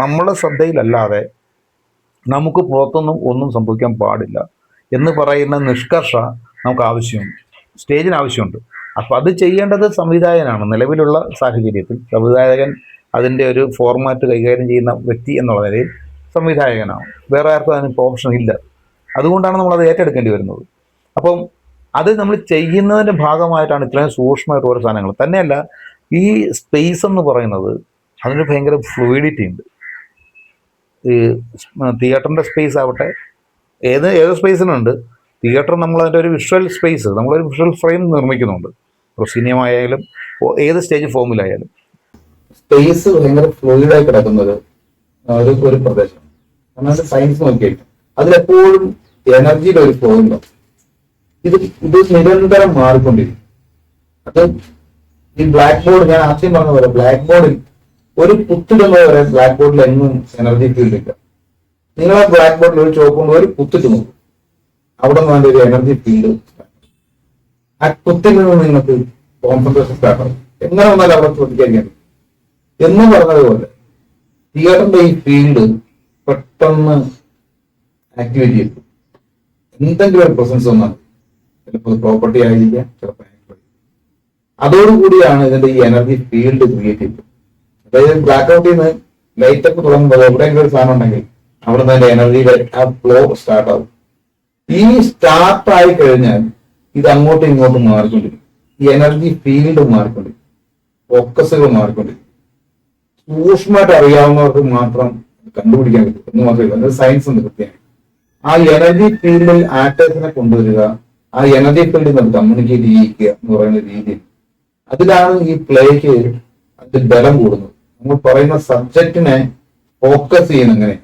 നമ്മളെ ശ്രദ്ധയിലല്ലാതെ നമുക്ക് പുറത്തൊന്നും ഒന്നും സംഭവിക്കാൻ പാടില്ല എന്ന് പറയുന്ന നിഷ്കർഷ നമുക്ക് ആവശ്യമുണ്ട്, സ്റ്റേജിന് ആവശ്യമുണ്ട്. അപ്പം അത് ചെയ്യേണ്ടത് സംവിധായകനാണ്. നിലവിലുള്ള സാഹചര്യത്തിൽ സംവിധായകൻ അതിൻ്റെ ഒരു ഫോർമാറ്റ് കൈകാര്യം ചെയ്യുന്ന വ്യക്തി എന്നുള്ള നിലയിൽ സംവിധായകനാണ്. വേറെ ആർക്കും അതിന് ഓപ്ഷൻ ഇല്ല. അതുകൊണ്ടാണ് നമ്മളത് ഏറ്റെടുക്കേണ്ടി വരുന്നത്. അപ്പം അത് നമ്മൾ ചെയ്യുന്നതിൻ്റെ ഭാഗമായിട്ടാണ് ഇത്രയും സൂക്ഷ്മമായിട്ട് ഓരോ സാധനങ്ങൾ. തന്നെയല്ല, ഈ സ്പേസ് എന്ന് പറയുന്നത് അതിന് ഭയങ്കര ഫ്ലൂയിഡിറ്റി ഉണ്ട്. ഈ തിയേറ്ററിൻ്റെ സ്പേസ് ആവട്ടെ, ഏത് സ്പേസിനുണ്ട്. തിയേറ്റർ നമ്മളതിൻ്റെ ഒരു വിഷ്വൽ സ്പേസ്, നമ്മളൊരു വിഷ്വൽ ഫ്രെയിം നിർമ്മിക്കുന്നുണ്ട്. സിനിമ ആയാലും ഏത് സ്റ്റേജ് ഫോമിലായാലും സ്പേസ് ഭയങ്കര ഫ്ലൂയിഡായി കിടക്കുന്ന ഒരു പ്രദേശം. നമ്മൾ സയൻസ് നോക്കിയിട്ട് അതിലെപ്പോഴും എനർജിയുടെ ഒരു ഫ്ലോ ഉണ്ടോ. ഇത് നിരന്തരം മാറിക്കൊണ്ടിരിക്കും. അത് ഈ ബ്ലാക്ക് ബോർഡ്, ഞാൻ ആദ്യം പറഞ്ഞ പോലെ ബ്ലാക്ക് ബോർഡിൽ ഒരു കുത്തിടുന്നത് വരെ ബ്ലാക്ക് ബോർഡിൽ എങ്ങും എനർജി ഫീൽഡ് ഇല്ല. നിങ്ങൾ ആ ബ്ലാക്ക് ബോർഡിൽ ഒരു ചോക്ക് കൊണ്ട് ഒരു കുത്തിട്ട് നോക്കും, അവിടെ നിന്ന് ഒരു എനർജി ഫീൽഡ്, ആ കുത്തിൽ നിന്ന് നിങ്ങൾക്ക് കോൺസെൻട്രേഷൻ സ്റ്റാർട്ട് ആവും. എങ്ങനെ വന്നാലും അവിടെ ശ്രദ്ധിക്കാൻ എന്ന് പറഞ്ഞതുപോലെ തിയേറ്ററിന്റെ ഈ ഫീൽഡ് പെട്ടെന്ന് ആക്ടിവേറ്റ് ചെയ്തു. എന്തെങ്കിലും ഒരു പ്രസൻസ് വന്നാൽ ചിലപ്പോൾ പ്രോപ്പർട്ടി ആയിരിക്കാം, ചിലപ്പോൾ അതോടുകൂടിയാണ് ഇതിന്റെ ഈ എനർജി ഫീൽഡ് ക്രിയേറ്റ് ചെയ്തത്. അതായത് ബ്ലാക്ക് ഔട്ടിൽ നിന്ന് ലൈറ്റ് ഒക്കെ തുടങ്ങുമ്പോൾ എവിടെയെങ്കിലും ഒരു സാധനം ഉണ്ടെങ്കിൽ അവിടെ നിന്ന് അതിന്റെ എനർജിയുടെ ആ ഫ്ലോ സ്റ്റാർട്ട് ആവും. ഈ സ്റ്റാർട്ട് ആയി കഴിഞ്ഞാൽ ഇത് അങ്ങോട്ടും ഇങ്ങോട്ടും മാറിക്കൊണ്ടിരിക്കും. ഈ എനർജി ഫീൽഡ് മാറിക്കൊണ്ടിരിക്കും, ഫോക്കസുകൾ മാറിക്കൊണ്ടിരിക്കും. സൂക്ഷ്മമായിട്ട് അറിയാവുന്നവർക്ക് മാത്രം കണ്ടുപിടിക്കാൻ പറ്റും എന്ന് മാത്രമല്ല, അത് സയൻസ് ഉണ്ട് കൃത്യമായി. ആ എനർജി ഫീൽഡിൽ ആക്ടേഴ്സിനെ കൊണ്ടുവരിക, ആ എനർജി ഫീൽഡിൽ നമ്മൾ കമ്മ്യൂണിക്കേറ്റ് ചെയ്യിക്കുക എന്ന് പറയുന്ന രീതിയിൽ, അതിലാണ് ഈ പ്ലേക്ക് അതിന്റെ ബലം കൂടുന്നത്. നമ്മൾ പറയുന്ന സബ്ജക്റ്റിനെ ഫോക്കസ് ചെയ്യുന്ന എങ്ങനെ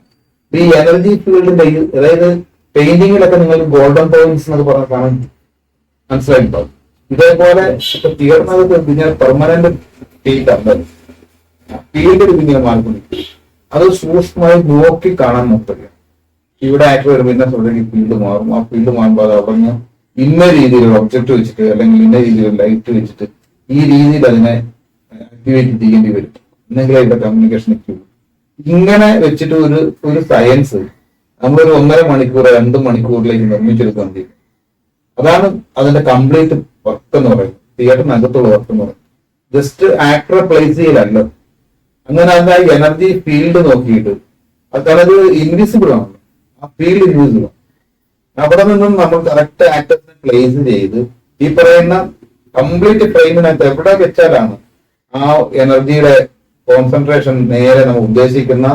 ഈ എനർജി ഫീൽഡിന്റെ, അതായത് പെയിന്റിങ്ങിലൊക്കെ നിങ്ങൾ ഗോൾഡൻ പോയിന്റ്സ് എന്നൊക്കെ പറഞ്ഞ കാണാൻ മനസ്സിലായിട്ടുണ്ടാവും. ഇതേപോലെ ഇപ്പൊ തീർന്നത് പിന്നെ പെർമനന്റ് ഫീൽഡ് അല്ല, ഫീൽഡ് പിന്നെ മാറിക്കൊണ്ടിരിക്കും. അത് സൂക്ഷ്മമായി നോക്കി കാണാൻ നോക്കുക. ഇവിടെ ആക്ട് വരുമ്പോൾ പിന്നെ ശ്രദ്ധയ്ക്ക് ഫീൽഡ് മാറും. ആ ഫീൽഡ് മാറുമ്പോൾ അത് അവിടെ നിന്ന് ഇന്ന രീതിയിലുള്ള ഒബ്ജക്റ്റ് വെച്ചിട്ട് അല്ലെങ്കിൽ ഇന്ന രീതിയിലുള്ള ലൈറ്റ് വെച്ചിട്ട് ഈ രീതിയിൽ അതിനെ ആക്ടിവേറ്റ് ചെയ്യേണ്ടി വരും. എന്നെങ്കിലും അതിന്റെ കമ്മ്യൂണിക്കേഷൻ എത്തുള്ളൂ. ഇങ്ങനെ വെച്ചിട്ട് ഒരു സയൻസ് നമ്മളൊരു 1.5 മണിക്കൂർ 2 മണിക്കൂറിലേക്ക് നിർമ്മിച്ചെടുക്കാൻ ചെയ്യും. അതാണ് അതിന്റെ കംപ്ലീറ്റ് വർക്ക് എന്ന് പറയുന്നത്, തിയേറ്ററിനകത്തുള്ള വർക്ക് എന്ന് പറയുന്നത്. ജസ്റ്റ് ആക്ടറെ പ്ലേസ് ചെയ്യലല്ല. അങ്ങനെ അതിന്റെ എനർജി ഫീൽഡ് നോക്കിയിട്ട് അതായത് ഇൻവിസിബിൾ ആണ്, ആ ഫീൽഡ് ഇൻവിസിബിൾ ആണ്. അവിടെ നിന്നും നമ്മൾ കറക്റ്റ് ആക്ടേഴ്സിനെ പ്ലേസ് ചെയ്ത് ഈ പറയുന്ന കംപ്ലീറ്റ് ഫ്രെയിമിനകത്ത് എവിടെ വെച്ചാലാണ് ആ എനർജിയുടെ കോൺസെൻട്രേഷൻ നേരെ നമ്മൾ ഉദ്ദേശിക്കുന്ന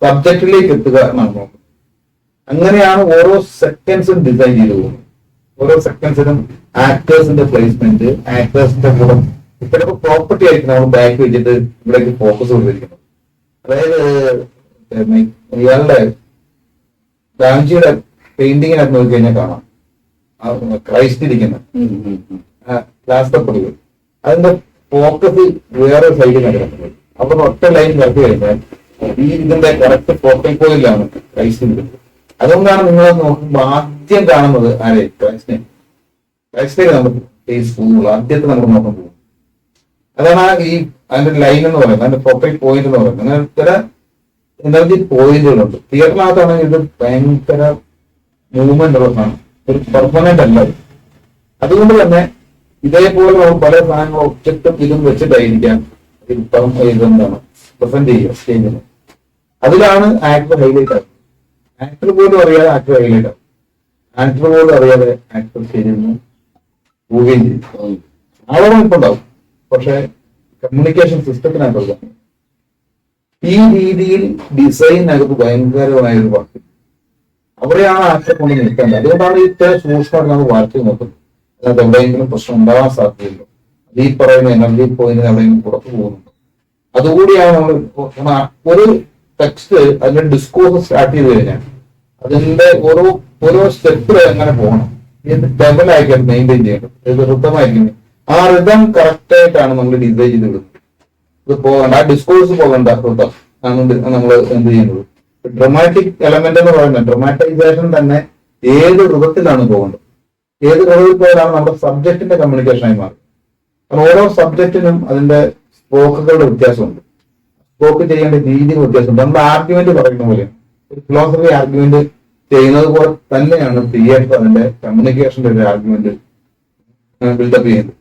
സബ്ജക്റ്റിലേക്ക് എത്തുക എന്നാണ് നോക്കുന്നത്. അങ്ങനെയാണ് ഓരോ സെക്കൻഡ്സും ഡിസൈൻ ചെയ്തു പോകുന്നത്. ഓരോ സെക്കൻഡ്സിനും ആക്ടേഴ്സിന്റെ പ്ലേസ്മെന്റ്, ആക്ടേഴ്സിന്റെ കൂടെ ചിലപ്പോൾ പ്രോപ്പർട്ടി ആയിരിക്കും നമ്മൾ ബാക്ക് വെച്ചിട്ട് ഇവിടേക്ക് ഫോക്കസ് കൊടുത്തിരിക്കുന്നത്. അതായത് ഇയാളുടെ ഗാന്ധിജിയുടെ പെയിന്റിങ്ങിനകത്ത് നോക്കി കഴിഞ്ഞാൽ കാണാം ക്രൈസ്റ്റ് ഇരിക്കുന്നത് ലാസ്റ്റപ്പടികൾ, അതിന്റെ ഫോക്കസ് വേറെ സൈഡിൽ നടക്കുന്നത്. അവിടെ ഒറ്റ ലൈൻ വരച്ചു കഴിഞ്ഞാൽ ഈ ഇതിന്റെ കറക്റ്റ് ഫോക്കൽ പോയിന്റിലാണ് ക്രൈസ്റ്റ് ഇരിക്കുന്നത്. അതുകൊണ്ടാണ് നിങ്ങൾ നോക്കുമ്പോൾ ആദ്യം കാണുന്നത് ആരെ? ക്രൈസ്റ്റിനെ നമുക്ക് ഫേസ്ബുൾ ആദ്യത്തെ നമ്മൾ നോക്കാൻ പോകും. അതാണ് ഈ അതിന്റെ ലൈൻ എന്ന് പറയുന്നത്, അതിന്റെ ഫോക്കൽ പോയിന്റ് എന്ന് പറയുന്നത്. അങ്ങനെ ചില എനർജി പോയിന്റുകളുണ്ട്. തിയേറ്ററിനകത്താണെങ്കിൽ ഇത് ഭയങ്കര മൂവ്മെന്റ് ഉള്ള സാധനം, ഒരു പെർമനന്റ് അല്ല. അതുകൊണ്ട് തന്നെ ഇതേപോലെ നമ്മൾ പല സാധനങ്ങളും ഒബ്ജക്റ്റും ഇതും വെച്ചിട്ടായിരിക്കാം ഇതെന്താണ് പ്രസന്റ് ചെയ്യുക സ്റ്റേജിന്. അതിലാണ് ആക്ടർ ഹൈലൈറ്റ് ആകുന്നത്. ആക്ടർ പോലും അറിയാതെ ആക്ടർ ഹൈലൈറ്റ് ആകും. ആക്ടർ പോലും അറിയാതെ ആക്ടർ സ്റ്റേജിൽ നിന്ന് പോവുകയും ചെയ്യും. ആളോളം ഇപ്പൊ ഉണ്ടാവും, പക്ഷെ കമ്മ്യൂണിക്കേഷൻ സിസ്റ്റത്തിനകത്തുള്ള ഈ രീതിയിൽ ഡിസൈനകത്ത് ഭയങ്കരമായ ഒരു വർക്ക് അവിടെയാണ് ആക്ടറെ കൊണ്ട് നിൽക്കേണ്ടത്. അതുകൊണ്ടാണ് ഇത്ര സൂക്ഷ്മമായിട്ട് നമ്മൾ വാർത്ത നോക്കുന്നത്. അതിനകത്ത് എവിടെയെങ്കിലും പ്രശ്നം ഉണ്ടാവാൻ സാധ്യതയുണ്ടോ, അത് ഈ പറയുന്ന എനർജി പോയിന്റിന് എവിടെയെങ്കിലും പുറത്തു പോകുന്നുണ്ടോ, അതുകൂടിയാണ് നമ്മൾ ഒരു ടെക്സ്റ്റ് അതിന്റെ ഡിസ്കോഴ്സ് സ്റ്റാർട്ട് ചെയ്ത് കഴിഞ്ഞാൽ അതിന്റെ ഓരോ സ്റ്റെപ്പിൽ എങ്ങനെ പോകണം, ഏത് ലെവലായിരിക്കും മെയിൻറ്റെയിൻ ചെയ്യേണ്ടത്, ഏത് ഋതമായിരിക്കും. ആ ഋതം കറക്റ്റ് ആയിട്ടാണ് നമ്മൾ ഡിസൈൻ ചെയ്ത് വിടുന്നത്. ഇത് പോകണ്ട, ആ ഡിസ്കോഴ്സ് പോകണ്ട ഋതം ആണ് നമ്മൾ എന്ത് ചെയ്യുന്നത്. ഡ്രമാറ്റിക് എലമെന്റ് എന്ന് പറയുന്നത് ഡ്രമാറ്റൈസേഷൻ തന്നെ ഏത് ഋതത്തിലാണ് പോകേണ്ടത്, ഏത് ഋതത്തിൽ പോയാലാണ് നമ്മുടെ സബ്ജക്റ്റിന്റെ കമ്മ്യൂണിക്കേഷനായി മാറും. കാരണം ഓരോ സബ്ജക്റ്റിനും അതിന്റെ സ്പോക്കുകളുടെ വ്യത്യാസമുണ്ട്, സ്പോക്ക് ചെയ്യേണ്ട രീതികൾ വ്യത്യാസമുണ്ട്. നമ്മൾ ആർഗ്യുമെന്റ് പറയുന്ന പോലെ ഒരു ഫിലോസഫി ആർഗ്യുമെന്റ് ചെയ്യുന്നത് പോലെ തന്നെയാണ് തിയേറ്റർ അതിന്റെ കമ്മ്യൂണിക്കേഷന്റെ ഒരു ആർഗ്യുമെന്റ് ബിൽഡപ്പ് ചെയ്യുന്നത്.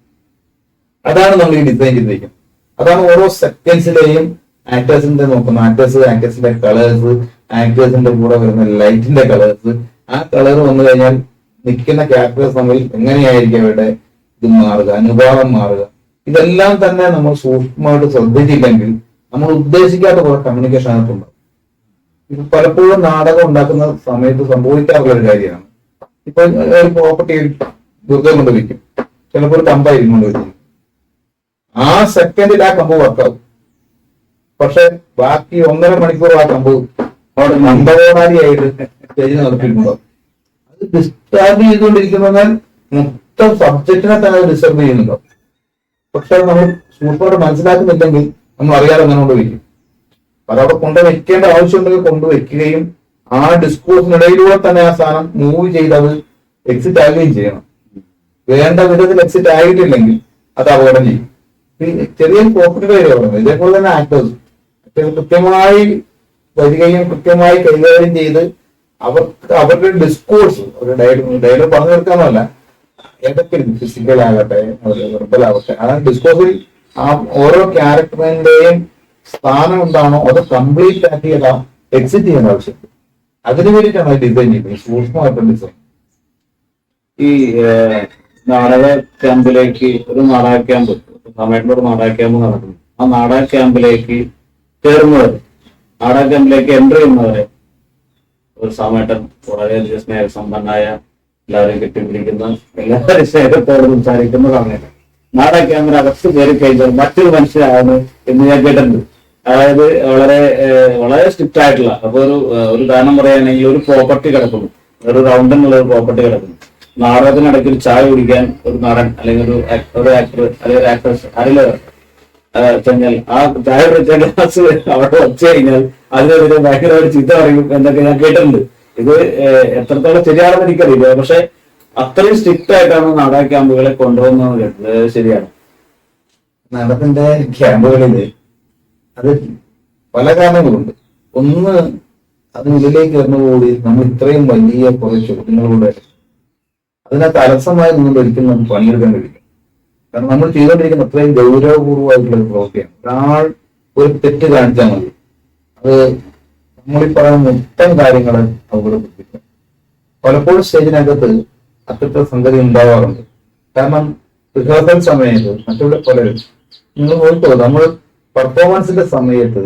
അതാണ് നമ്മൾ ഈ ഡിസൈൻ ചെയ്തിരിക്കുന്നത്. അതാണ് ഓരോ സെക്കൻഡ്സിലെയും ആക്ടേഴ്സിന്റെ നോക്കുന്ന ആക്ടേഴ്സിന്റെ കളേഴ്സ്, ആക്ടേഴ്സിന്റെ കൂടെ വരുന്ന ലൈറ്റിന്റെ കളേഴ്സ്, ആ കളർ വന്നു കഴിഞ്ഞാൽ നിൽക്കുന്ന ക്യാരക്ടേഴ്സ് തമ്മിൽ എങ്ങനെയായിരിക്കും അവരുടെ ഇത് മാറുക, അനുഭാവം മാറുക, ഇതെല്ലാം തന്നെ നമ്മൾ സൂക്ഷ്മമായിട്ട് ശ്രദ്ധിച്ചില്ലെങ്കിൽ നമ്മൾ ഉദ്ദേശിക്കാത്ത കുറെ കമ്മ്യൂണിക്കേഷൻ അകത്തുണ്ടാവും. ഇത് പലപ്പോഴും നാടകം ഉണ്ടാക്കുന്ന സമയത്ത് സംഭവിക്കാറുള്ള ഒരു കാര്യമാണ്. ഇപ്പൊ ഒരു പ്രോപ്പർട്ടി ദുർഗം കൊണ്ട് വയ്ക്കും, ചിലപ്പോൾ ഒരു കമ്പായിരിക്കും കൊണ്ട് വയ്ക്കും. ആ സെക്കൻഡിൽ ആ കമ്പ് വർക്കാവും. പക്ഷെ ബാക്കി 1.5 മണിക്കൂർ ആ കമ്പ് അവിടെ മന്ദകോടാരിയായിട്ട് സ്റ്റേജിൽ നടത്തിയിട്ടുണ്ടാവും. അത് ഡിസ്റ്റർബ് ചെയ്തുകൊണ്ടിരിക്കുന്നതിനാൽ മൊത്തം സബ്ജക്റ്റിനെ തന്നെ അത് ഡിസ്റ്റർബ് ചെയ്യുന്നുണ്ടാവും. പക്ഷെ നമ്മൾ സൂപ്പറായിട്ട് മനസ്സിലാക്കുന്നില്ലെങ്കിൽ നമ്മൾ അറിയാതെ അങ്ങനെ കൊണ്ടുവയ്ക്കും. അതവിടെ കൊണ്ടുവയ്ക്കേണ്ട ആവശ്യമുണ്ടെങ്കിൽ കൊണ്ടുവയ്ക്കുകയും ആ ഡിസ്കോഴ്സിനിടയിലൂടെ തന്നെ ആ സാധനം മൂവ് ചെയ്ത് അത് എക്സിറ്റ് ആകുകയും ചെയ്യണം. വേണ്ട വിധത്തിൽ എക്സിറ്റ് ആയിട്ടില്ലെങ്കിൽ അത് അപകടം ചെയ്യും. ചെറിയ പോക്കറ്റ് പേര് പറയുന്നത് ഇതേപോലെ തന്നെ ആക്ടേഴ്സ് കൃത്യമായി വരികയും കൃത്യമായി കൈകാര്യം ചെയ്ത് അവരുടെ ഡിസ്കോഴ്സ് ഒരു ഡയലോഗ് പറഞ്ഞു തീർക്കാന്നല്ല, ഏതൊക്കെ ഫിസിക്കൽ ആകട്ടെ വെർബൽ ആകട്ടെ, അതാണ് ഡിസ്കോഴ്സിൽ ആ ഓരോ ക്യാരക്ടറിന്റെയും സ്ഥാനം എന്താണോ അത് കംപ്ലീറ്റ് ആക്കി എക്സിറ്റ് ചെയ്യേണ്ട ആവശ്യം. അതിനു വേണ്ടിയിട്ടാണ് അത് ഡിസൈൻ ചെയ്യുന്നത്, സൂക്ഷ്മമായിട്ടുള്ള ഡിസൈൻ. ഈ നാടക ക്യാമ്പിലേക്ക് ഒരു നാടക ക്യാമ്പ് സമയത്തിലൊരു നാടക ക്യാമ്പ് നടക്കുന്നു. ആ നാടക ക്യാമ്പിലേക്ക് കയറുന്നവർ, നാടക ക്യാമ്പിലേക്ക് എൻട്രി ചെയ്യുന്നവരെ ഒരു സമയത്തൻ വളരെയധികം സ്നേഹസമ്പന്നായ, എല്ലാവരും കെട്ടിപ്പിടിക്കുന്ന, എല്ലാവരും സ്നേഹത്തോട് സംസാരിക്കുന്ന സമയത്ത് നാടക ക്യാമ്പിനകത്ത് കയറി കഴിഞ്ഞാൽ മറ്റൊരു മനുഷ്യരാണ് എന്ന് ഞാൻ കേട്ടിട്ടുണ്ട്. അതായത് വളരെ സ്ട്രിക്റ്റ് ആയിട്ടുള്ള, അപ്പൊ ഒരു ഉദാഹരണം പറയുകയാണെങ്കിൽ ഒരു പ്രോപ്പർട്ടി കിടക്കുന്നു, ഒരു റൗണ്ടിനുള്ള ഒരു പ്രോപ്പർട്ടി കിടക്കുന്നു. നാടകത്തിനിടയ്ക്ക് ഒരു ചായ കുടിക്കാൻ ഒരു നടൻ അല്ലെങ്കിൽ ഒരു ആക്ടർ അല്ലെങ്കിൽ ഒരു ആക്ട്രസ് ആരെങ്കിലും കഴിഞ്ഞാൽ ആ ചായ കുടിച്ച ഗ്ലാസ് അവിടെ വച്ചു കഴിഞ്ഞാൽ അതിനെതിരെ ഭയങ്കരമായിട്ട് ചീത്ത പറയും എന്നൊക്കെ ഞാൻ കേട്ടിട്ടുണ്ട്. ഇത് എത്രത്തോളം ശരിയാണെന്ന് എനിക്കറിയില്ല, പക്ഷെ അത്രയും സ്ട്രിക്റ്റ് ആയിട്ടാണ് നാടക ക്യാമ്പുകളെ കൊണ്ടുപോകുന്നത് കേട്ടത്. ശരിയാണ്. നാടകത്തിന്റെ ക്യാമ്പുകളില് അത് പല കാരണങ്ങളുണ്ട്. ഒന്ന്, അതിനുള്ളിലേക്ക് വരുന്നതോടുകൂടി നമ്മൾ ഇത്രയും വലിയ കുറെ ചോദ്യങ്ങളൂടെ അതിനകത്ത് അലസമായി നിന്നുകൊണ്ട് ഒരിക്കലും നമുക്ക് പണിയെടുക്കാൻ കഴിയില്ല. കാരണം നമ്മൾ ചെയ്തുകൊണ്ടിരിക്കുന്ന അത്രയും ഗൗരവപൂർവ്വമായിട്ടുള്ള ഒരു പ്രവൃത്തിയാണ്. ഒരാൾ ഒരു തെറ്റ് കാണിച്ചാൽ മതി, അത് നമ്മളീ പറയുന്ന മൊത്തം കാര്യങ്ങൾ അപകടപ്പെടുത്തിക്കും. പലപ്പോഴും സ്റ്റേജിനകത്ത് അത്തരത്തിൽ സംഗതി ഉണ്ടാവാറുണ്ട്. കാരണം റിഹേഴ്സൽ സമയത്ത് മറ്റുള്ള പലരും നിങ്ങൾ നോക്കോ, നമ്മൾ പെർഫോമൻസിന്റെ സമയത്ത്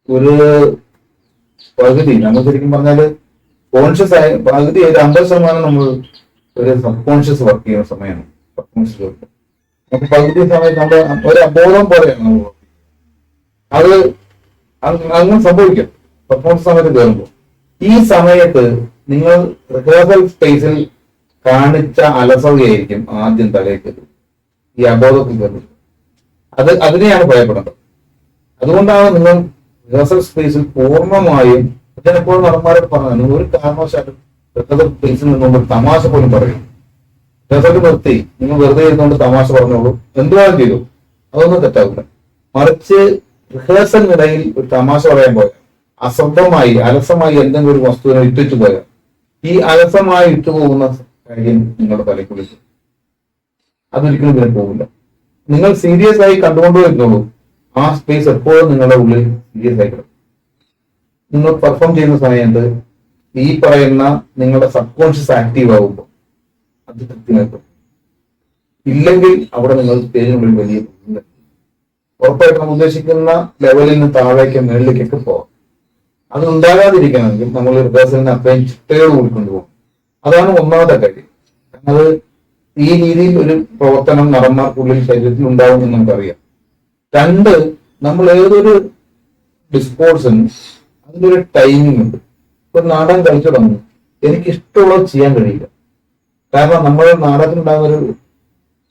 ഒരു പകുതി നമ്മൾ ശരിക്കും പറഞ്ഞാല് കോൺഷ്യസ് ആയ പകുതി 50% നമ്മൾ ഒരു സബ് കോൺഷ്യസ് വർക്ക് ചെയ്യുന്ന സമയമാണ് പെർഫോമൻസ്. നമുക്ക് പകുതി സമയത്ത് നമ്മുടെ ഒരു അബോധം പോലെയാണ് അത് അങ്ങനെ സംഭവിക്കും പെർഫോമൻസ് സമയത്ത് കയറുമ്പോൾ. ഈ സമയത്ത് നിങ്ങൾ റിഹേഴ്സൽ സ്പേസിൽ കാണിച്ച അലസതയായിരിക്കും ആദ്യം തലേക്ക് ഈ അബോധത്തിൽ കയറുന്നത്. അതിനെയാണ് ഭയപ്പെടുന്നത്. അതുകൊണ്ടാണ് നിങ്ങൾ റിഹേഴ്സൽ സ്പേസിൽ പൂർണ്ണമായും, ഞാൻ എപ്പോഴും നടന്മാരോട് പറഞ്ഞു, നിങ്ങൾ ഒരു കാരണവശാലും റിഹേഴ്സൽ സ്പേസിൽ നിന്നുകൊണ്ട് തമാശ പോലും പറയും. റിഹേഴ്സൽ നിർത്തി നിങ്ങൾ വെറുതെ ഇരുന്നുകൊണ്ട് തമാശ പറഞ്ഞോളൂ, എന്തുവാനും ചെയ്തു, അതൊന്നും തെറ്റാവില്ല. മറിച്ച് റിഹേഴ്സലിനിടയിൽ ഒരു തമാശ പറയാൻ പോയാൽ, അശ്രദ്ധമായി അലസമായി എന്തെങ്കിലും ഒരു വസ്തുവിനെ ഇട്ടിച്ചു പോയാൽ, ഈ അലസമായി ഇട്ടുപോകുന്ന കാര്യം നിങ്ങളുടെ തലയ്ക്കുള്ളിൽ അതൊരിക്കലും ഇതിനെ പോകില്ല. നിങ്ങൾ സീരിയസ് ആയി കണ്ടുകൊണ്ടുവരുന്നുള്ളൂ. ആ സ്പേസ് എപ്പോഴും നിങ്ങളുടെ ഉള്ളിൽ സീരിയസ് ആയി കിടക്കും. നിങ്ങൾ പെർഫോം ചെയ്യുന്ന സമയത്ത് ഈ പറയുന്ന നിങ്ങളുടെ സബ് കോൺഷ്യസ് ആക്റ്റീവ് ആകുമ്പോൾ അത് കൃത്യമായിട്ടും ഇല്ലെങ്കിൽ അവിടെ നിങ്ങൾ സ്റ്റേജിനുള്ളിൽ വലിയ ഉറപ്പായിട്ട് നമ്മൾ ഉദ്ദേശിക്കുന്ന ലെവലിൽ നിന്ന് താഴേക്ക് മുകളിലേക്കൊക്കെ പോകാം. അത് ഉണ്ടാകാതിരിക്കണമെങ്കിൽ നമ്മൾ റിഹേഴ്സലിന് അത്രയും ചിട്ടയോട് കൂടി കൊണ്ടുപോകും. അതാണ് ഒന്നാമത്തെ കാര്യം. അത് ഈ രീതിയിൽ ഒരു പ്രവർത്തനം നടന്മാർക്കുള്ളിൽ ശരീരത്തിൽ ഉണ്ടാവും എന്ന് നമുക്കറിയാം. രണ്ട്, നമ്മൾ ഏതൊരു ഡിസ്കോഴ്സിനും അതിൻ്റെ ഒരു ടൈമിംഗ് ഉണ്ട്. ഒരു നാടകം കളിച്ചു തുടങ്ങും, എനിക്ക് ഇഷ്ടമുള്ളത് ചെയ്യാൻ കഴിയില്ല. കാരണം നമ്മൾ നാടകത്തിനുണ്ടാകുന്ന ഒരു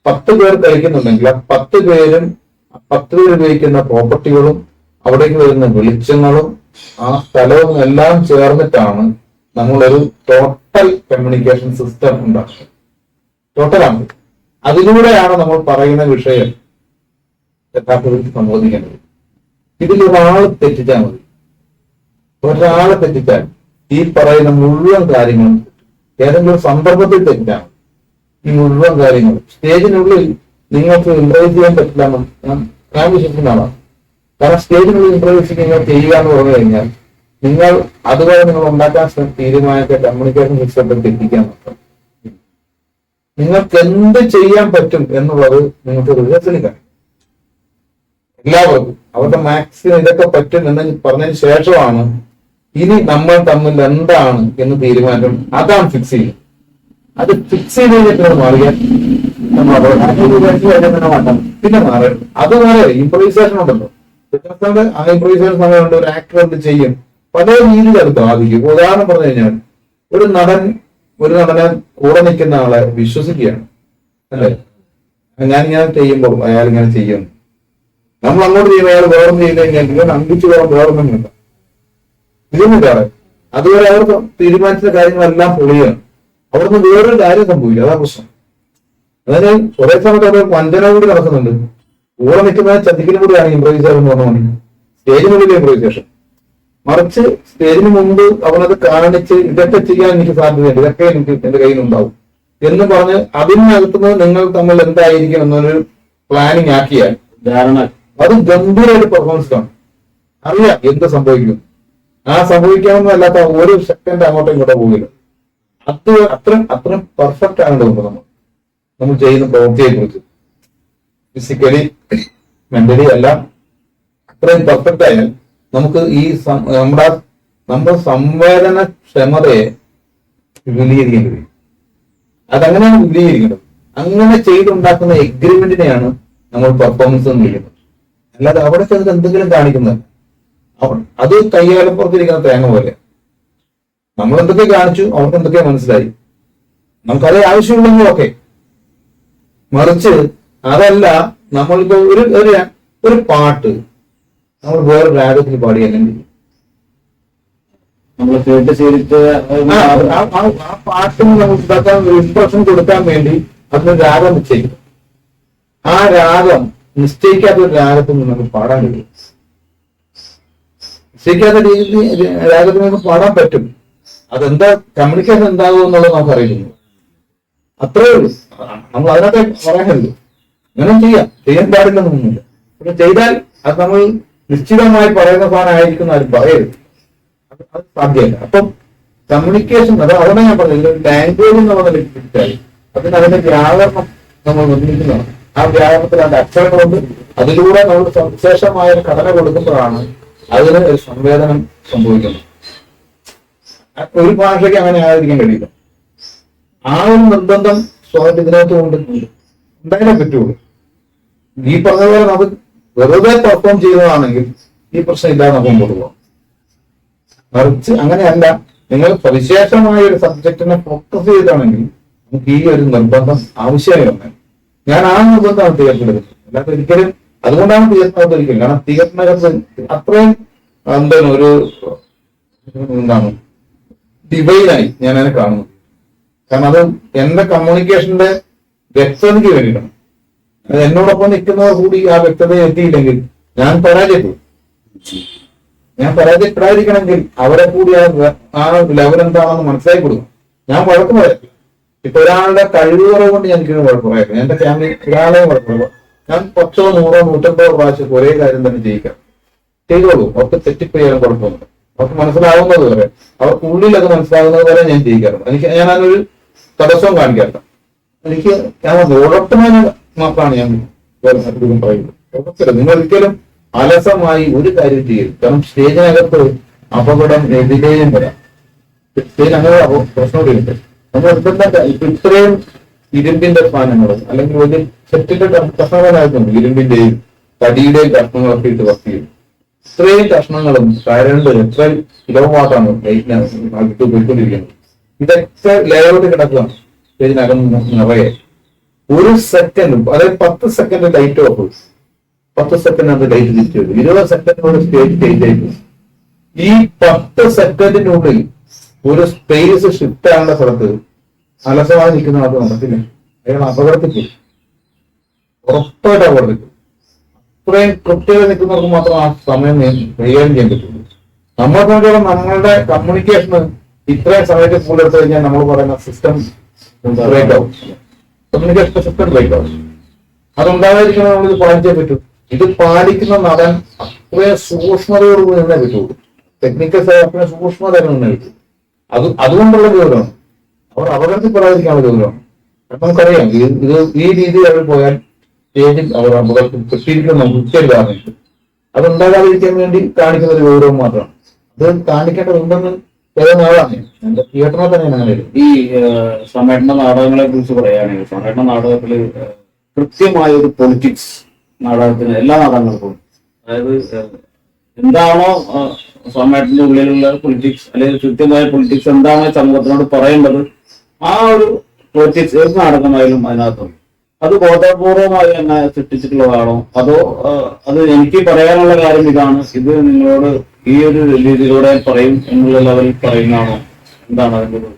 10 പേർ കളിക്കുന്നുണ്ടെങ്കിൽ ആ 10 പേരും 10 പേർ ഉപയോഗിക്കുന്ന പ്രോപ്പർട്ടികളും അവിടേക്ക് വരുന്ന വെളിച്ചങ്ങളും ആ സ്ഥലവും എല്ലാം ചേർന്നിട്ടാണ് നമ്മളൊരു ടോട്ടൽ കമ്മ്യൂണിക്കേഷൻ സിസ്റ്റം ഉണ്ടാക്കുന്നത്. ടോട്ടലാണ്. അതിലൂടെയാണ് നമ്മൾ പറയുന്ന വിഷയം യഥാർത്ഥത്തിൽ സംബോധിക്കേണ്ടത്. ഇതിൽ ഒരാൾ തെറ്റിച്ചാൽ മതി. ഒരാളെ തെറ്റിച്ചാൽ ഈ പറയുന്ന മുഴുവൻ കാര്യങ്ങളും ഏതെങ്കിലും സന്ദർഭത്തിൽ തെറ്റാണ്. ഈ മുഴുവൻ കാര്യങ്ങളും സ്റ്റേജിനുള്ളിൽ നിങ്ങൾക്ക് ഇംപ്രൈസ് ചെയ്യാൻ പറ്റില്ല ഞാൻ വിശ്വസിക്കുന്ന ആളാണ്. കാരണം സ്റ്റേജിനുള്ളിൽ ഇംപ്രൈസ് നിങ്ങൾ ചെയ്യുക എന്ന് പറഞ്ഞു കഴിഞ്ഞാൽ നിങ്ങൾ അതുവരെ നിങ്ങൾ ഉണ്ടാക്കാൻ തീരുമാനിച്ച കമ്മ്യൂണിക്കേഷൻ സിസ്റ്റത്തിൽ തെറ്റിക്കാൻ നോക്കാം. നിങ്ങൾക്ക് എന്ത് ചെയ്യാൻ പറ്റും എന്നുള്ളത് നിങ്ങൾക്ക് റിഹേഴ്സലിൽ കാണും. എല്ലാവർക്കും അവരുടെ മാക്സിമം ഇതൊക്കെ പറ്റും എന്ന് പറഞ്ഞതിന് ശേഷമാണ് ഇനി നമ്മൾ തമ്മിൽ എന്താണ് എന്ന് തീരുമാനം. അതാണ് ഫിക്സ് ചെയ്യുന്നത്. അത് ഫിക്സ് ചെയ്ത് കഴിഞ്ഞിട്ട് മാറിയാൽ പിന്നെ മാറി അതുപോലെ ഇംപ്രൈസേഷൻ ഉണ്ടല്ലോ. ആ ഇംപ്രൈസേഷൻ സമയമുണ്ട്. ഒരു ആക്ടർ എന്ത് ചെയ്യും, പല രീതിയിൽ അത് ബാധിക്കും. ഉദാഹരണം പറഞ്ഞു കഴിഞ്ഞാൽ ഒരു നടനെ കൂടെ നിൽക്കുന്ന ആളെ വിശ്വസിക്കുകയാണ്, അല്ലെ? ഞാനിങ്ങനെ ചെയ്യുമ്പോൾ അയാൾ ഇങ്ങനെ ചെയ്യും, നമ്മൾ അങ്ങോട്ട് ചെയ്യുമ്പോൾ അയാൾ വേറൊന്നും ചെയ്ത് കഴിഞ്ഞാൽ ഇങ്ങനെ അങ്കിച്ച് വേറൊന്നും കിട്ടാം. ഇതൊന്നും കാണാൻ അതുവരെ അവർ തീരുമാനിച്ച കാര്യങ്ങളെല്ലാം പൊളിയാണ്. അവിടുന്ന് വേറൊരു കാര്യം സംഭവിക്കും. അതാ പ്രശ്നം. അതായത് കുറെ സമയത്ത് അവിടെ വഞ്ചന കൂടി നടക്കുന്നുണ്ട്. കൂടെ നിൽക്കുന്ന ചതിക്കലും കൂടിയാണ് ഇംപ്രൈസർ എന്ന് പറഞ്ഞ മതി. സ്റ്റേജിനുള്ളിൽ ഇംപ്രൈസേഷൻ, മറിച്ച് സ്റ്റേജിന് മുമ്പ് അവനത് കാണിച്ച് ഇതൊക്കെ ചെയ്യാൻ എനിക്ക് സാധ്യതയുണ്ട്, ഇതൊക്കെ എനിക്ക് എന്റെ കയ്യിലുണ്ടാവും എന്ന് പറഞ്ഞ് അതിനകത്തുനിന്ന് നിങ്ങൾ തമ്മിൽ എന്തായിരിക്കും എന്നൊരു പ്ലാനിങ് ആക്കിയാൽ അത് ഗംഭീരമായിട്ട് പെർഫോമൻസ് കാണും. അറിയാം എന്ത് സംഭവിക്കും. ആ സംഭവിക്കാമെന്നല്ലാത്ത ഒരു സെക്കൻഡ് അങ്ങോട്ടും ഇങ്ങോട്ടോ പോകില്ല. അത്രയും പെർഫെക്റ്റ് ആണ് നമ്മൾ ചെയ്യുന്ന പ്രവൃത്തിയെ കുറിച്ച്. ഫിസിക്കലി മെന്റലി എല്ലാം അത്രയും പെർഫെക്റ്റ് ആയാൽ നമുക്ക് ഈ നമ്മുടെ സംവേദന ക്ഷമതയെ വിപുലീകരിക്കേണ്ടി വരും. അതങ്ങനെയാണ് വിപുലീകരിക്കേണ്ടത്. അങ്ങനെ ചെയ്തുണ്ടാക്കുന്ന എഗ്രിമെന്റിനെയാണ് നമ്മൾ പെർഫോമൻസ് എന്ന് വിളിക്കുന്നത്. അല്ലാതെ അവിടെ ചെന്നിട്ട് എന്തെങ്കിലും കാണിക്കുന്നത് അത് കയ്യാലപ്പുറത്തിരിക്കുന്ന തേങ്ങ പോലെ. നമ്മൾ എന്തൊക്കെ കാണിച്ചു, അവർക്ക് എന്തൊക്കെ മനസ്സിലായി, നമുക്കതേ ആവശ്യമുള്ളെങ്കിൽ ഓക്കെ. മറിച്ച് അതല്ല, നമ്മളിപ്പോ ഒരു പാട്ട് നമ്മൾ വേറെ രാഗത്തിൽ പാടി, അല്ലെങ്കിൽ നമ്മൾ കേട്ട് ശീലിച്ച് ആ പാട്ടിന് നമുക്ക് ഉണ്ടാക്കാൻ ഒരു ഇംപ്രഷൻ കൊടുക്കാൻ വേണ്ടി അതിന് രാഗം നിശ്ചയിക്കും. ആ രാഗം നിശ്ചയിക്കാത്ത ഒരു രാഗത്തിൽ നിന്ന് നമുക്ക് പാടാൻ കഴിയും. നിശ്ചയിക്കാത്ത രീതിയിൽ രാഗത്തിൽ നമുക്ക് പാടാൻ പറ്റും. അതെന്താ കമ്മ്യൂണിക്കേഷൻ എന്താകും എന്നുള്ളത് നമുക്ക് അറിയില്ല. അത്രേ ഉള്ളൂ. നമ്മൾ അതിനകത്ത് പറയാനുള്ളൂ. അങ്ങനെ ചെയ്യാൻ പാടില്ലെന്നൊന്നുമില്ല. പക്ഷെ ചെയ്താൽ അത് നമ്മൾ നിശ്ചിതമായി പറയുന്ന സാധനമായിരിക്കും ആരും പറയരുത്. അത് സാധ്യമല്ല. അപ്പം കമ്മ്യൂണിക്കേഷൻ അതാണ് ഞാൻ പറഞ്ഞത്. ലാംഗ്വേജ് എന്നുള്ള ലഭിച്ചാൽ അതിന്റെ വ്യാകരണം നമ്മൾ നിർമ്മിക്കുന്നതാണ്. ആ വ്യാകരണത്തിൽ അതിന്റെ അക്ഷരങ്ങളുണ്ട്. അതിലൂടെ നമ്മൾ സവിശേഷമായ ഒരു ഘടന കൊടുക്കുമ്പോഴാണ് അതിന് ഒരു സംവേദനം സംഭവിക്കുന്നത്. ഒരു ഭാഷയ്ക്ക് അങ്ങനെ ആയിരിക്കാൻ കഴിയില്ല. ആ ഒരു നിർബന്ധം സ്വയം ഇതിനകത്ത് കൊണ്ട് ഉണ്ടായാലേ പറ്റുള്ളൂ. ഈ പറഞ്ഞ പോലെ നമുക്ക് വെറുതെ പെർഫോം ചെയ്യുന്നതാണെങ്കിൽ ഈ പ്രശ്നം ഇല്ലാതെ നമുക്ക് മുമ്പോട്ട് പോകാം. മറിച്ച് അങ്ങനെയല്ല, നിങ്ങൾ സവിശേഷമായ ഒരു സബ്ജക്റ്റിനെ ഫോക്കസ് ചെയ്താണെങ്കിൽ നമുക്ക് ഈ ഒരു നിർബന്ധം ആവശ്യമായി. ഞാൻ ആ നിർബന്ധമാണ് തിയേറ്ററിൽ, അല്ലാതെ ഒരിക്കലും അതുകൊണ്ടാണ് തിയേറ്ററിനകത്ത് ഒരിക്കലും. കാരണം തിയേറ്ററിനകത്ത് അത്രയും എന്താണ് ഡിവൈനായി ഞാൻ അതിനെ കാണുന്നു. കാരണം അത് എന്റെ കമ്മ്യൂണിക്കേഷന്റെ വ്യക്തതയ്ക്ക് വേണ്ടിയിട്ടാണ്. അത് എന്നോടൊപ്പം നിൽക്കുന്നവർ കൂടി ആ വ്യക്തതയെ എത്തിയില്ലെങ്കിൽ ഞാൻ പരാജയപ്പെടും. ഞാൻ പരാജയപ്പെടാതിരിക്കണമെങ്കിൽ അവരെ കൂടി ആ ലെവൽ എന്താണെന്ന് മനസ്സിലാക്കി കൊടുക്കും. ഞാൻ വഴക്ക് പറയില്ല. ഇപ്പൊ ഒരാളുടെ കഴിവുകളെ കൊണ്ട് ഞാൻ എനിക്ക് വഴക്ക് പറയില്ല. എന്റെ ഫാമിലി ഒരാളെ വഴക്ക് പറയും. ഞാൻ 10, 100, 150 പ്രാവശ്യം ഒരേ കാര്യം തന്നെ ചെയ്തോളൂ. അവർക്ക് തെറ്റിപ്പോയാലും കുഴപ്പമൊന്നുമില്ല. അവർക്ക് മനസ്സിലാവുന്നത് വരെ, അവർക്ക് ഉള്ളിൽ അത് മനസ്സിലാകുന്നത് വരെ ഞാൻ ചെയ്യിക്കാറുണ്ട്. ഞാൻ അതിനൊരു തടസ്സവും കാണിക്കാറില്ല. ഞാൻ ഉറപ്പിനെ മാത്രമാണ് ഞാൻ പറയുന്നത്. നിങ്ങൾ ഒരിക്കലും അലസമായി ഒരു കാര്യം ചെയ്യരുത്. കാരണം സ്റ്റേജിനകത്ത് അപകടം എതിരെയും വരാം. സ്റ്റേജ് അങ്ങനെ പ്രശ്നമുണ്ട്. നമ്മൾ ഇപ്പൊ ഇത്രയും ഇരുമ്പിന്റെ സാധനങ്ങളും അല്ലെങ്കിൽ വലിയ സെറ്റിന്റെ കഷ്ണങ്ങളായിട്ടുണ്ട്. ഇരുമ്പിന്റെയും തടിയുടെയും കഷ്ണങ്ങളൊക്കെ ഇട്ട് വർക്ക് ചെയ്യും. ഇത്രയും കഷ്ണങ്ങളും കരണ്ട് എത്ര കിലോവാട്ടാണ് ലൈറ്റിനകത്ത് പോയിക്കൊണ്ടിരിക്കുന്നത്. ഇതൊക്കെ ലെയറോട്ട് കിടക്കുകയാണ് സ്റ്റേജിനകം നിറയെ. ഒരു സെക്കൻഡ്, അതായത് 10 സെക്കൻഡ് ലൈറ്റ് ഓഫ്, 10 സെക്കൻഡ് അത് ലൈറ്റ് തിരിച്ചു വരും. 20 സെക്കൻഡിനോട് സ്റ്റേജ് ചേഞ്ച് ആയിട്ട് ഈ 10 സെക്കൻഡിനുള്ളിൽ ഒരു സ്പേസ് ഷിഫ്റ്റ് ആവേണ്ട സ്ഥലത്ത് അലസമായി നിൽക്കുന്ന ആൾക്ക് നടത്തില്ല. അയാൾ അപകടത്തിൽ ഉറപ്പായിട്ട് അപകടത്തിൽ. ഇത്രയും കൃത്യത നിൽക്കുന്നവർക്ക് മാത്രം ആ സമയം കൈകാര്യം ചെയ്യാൻ പറ്റുള്ളൂ. നമ്മളെ സംബന്ധിച്ചോളം നമ്മളുടെ കമ്മ്യൂണിക്കേഷന് ഇത്രയും സമയത്ത് കൂടുതലെടുത്ത് കഴിഞ്ഞാൽ നമ്മൾ പറയുന്ന സിസ്റ്റം ബ്രേക്ക് ആവും. കമ്മ്യൂണിക്കേഷൻ സിസ്റ്റം ബ്രേക്ക് ആവും. അതുണ്ടാകാതിരിക്കണം നമ്മളിത് പാലിച്ചേ പറ്റൂ. ഇത് പാലിക്കുന്ന നടൻ അത്രയും സൂക്ഷ്മതയോടുകൂടി നിന്നേ പറ്റുള്ളൂ. ടെക്നിക്കൽ സൈഡ് സൂക്ഷ്മത നിന്നേ പറ്റൂ. അതുകൊണ്ടുള്ള ഗൗരവമാണ്. അവർ അപകടത്തിൽപ്പെടാതിരിക്കാനുള്ള ഗൗരവമാണ്. നമുക്കറിയാം ഇത് ഈ രീതിയിൽ അവർ പോയാൽ സ്റ്റേജിൽ അവർ അപകടത്തിൽ പെട്ടിരിക്കുന്ന നമുക്ക് ഉച്ചരിക്കാറുണ്ട്. അതുണ്ടാകാതിരിക്കാൻ വേണ്ടി കാണിക്കുന്ന ഒരു ഗൗരവം മാത്രമാണ്. അത് കാണിക്കേണ്ടതുണ്ടെന്ന് ഏതൊരു നാളാണ് എന്റെ തിയേറ്ററിനെ തന്നെയാണ് അങ്ങനെ. ഈ സമേട്ടന്റെ നാടകങ്ങളെ കുറിച്ച് പറയുകയാണെങ്കിൽ സമേട്ടന്റെ നാടകത്തില് കൃത്യമായ ഒരു പൊളിറ്റിക്സ് നാടകത്തിന് എല്ലാ നാടകങ്ങൾക്കും, അതായത് എന്താണോ സമേട്ടന്റെ ഉള്ളിലുള്ള പൊളിറ്റിക്സ് അല്ലെങ്കിൽ കൃത്യമായ പൊളിറ്റിക്സ് എന്താണോ സമൂഹത്തിനോട് പറയേണ്ടത്, ആ ഒരു പൊളിറ്റിക്സ് ഏത് നാടകമായാലും അതിനകത്തുണ്ട്. അത് ബോധപൂർവമായി തന്നെ സൃഷ്ടിച്ചിട്ടുള്ളതാണോ, അതോ അത് എനിക്ക് പറയാനുള്ള കാര്യം ഇതാണ്, ഇത് നിങ്ങളോട് ഈ ഒരു രീതിയിലൂടെ പറയും എന്നുള്ള ലെവലിൽ പറയുന്നതാണോ, എന്താണ് അതിൻ്റെ?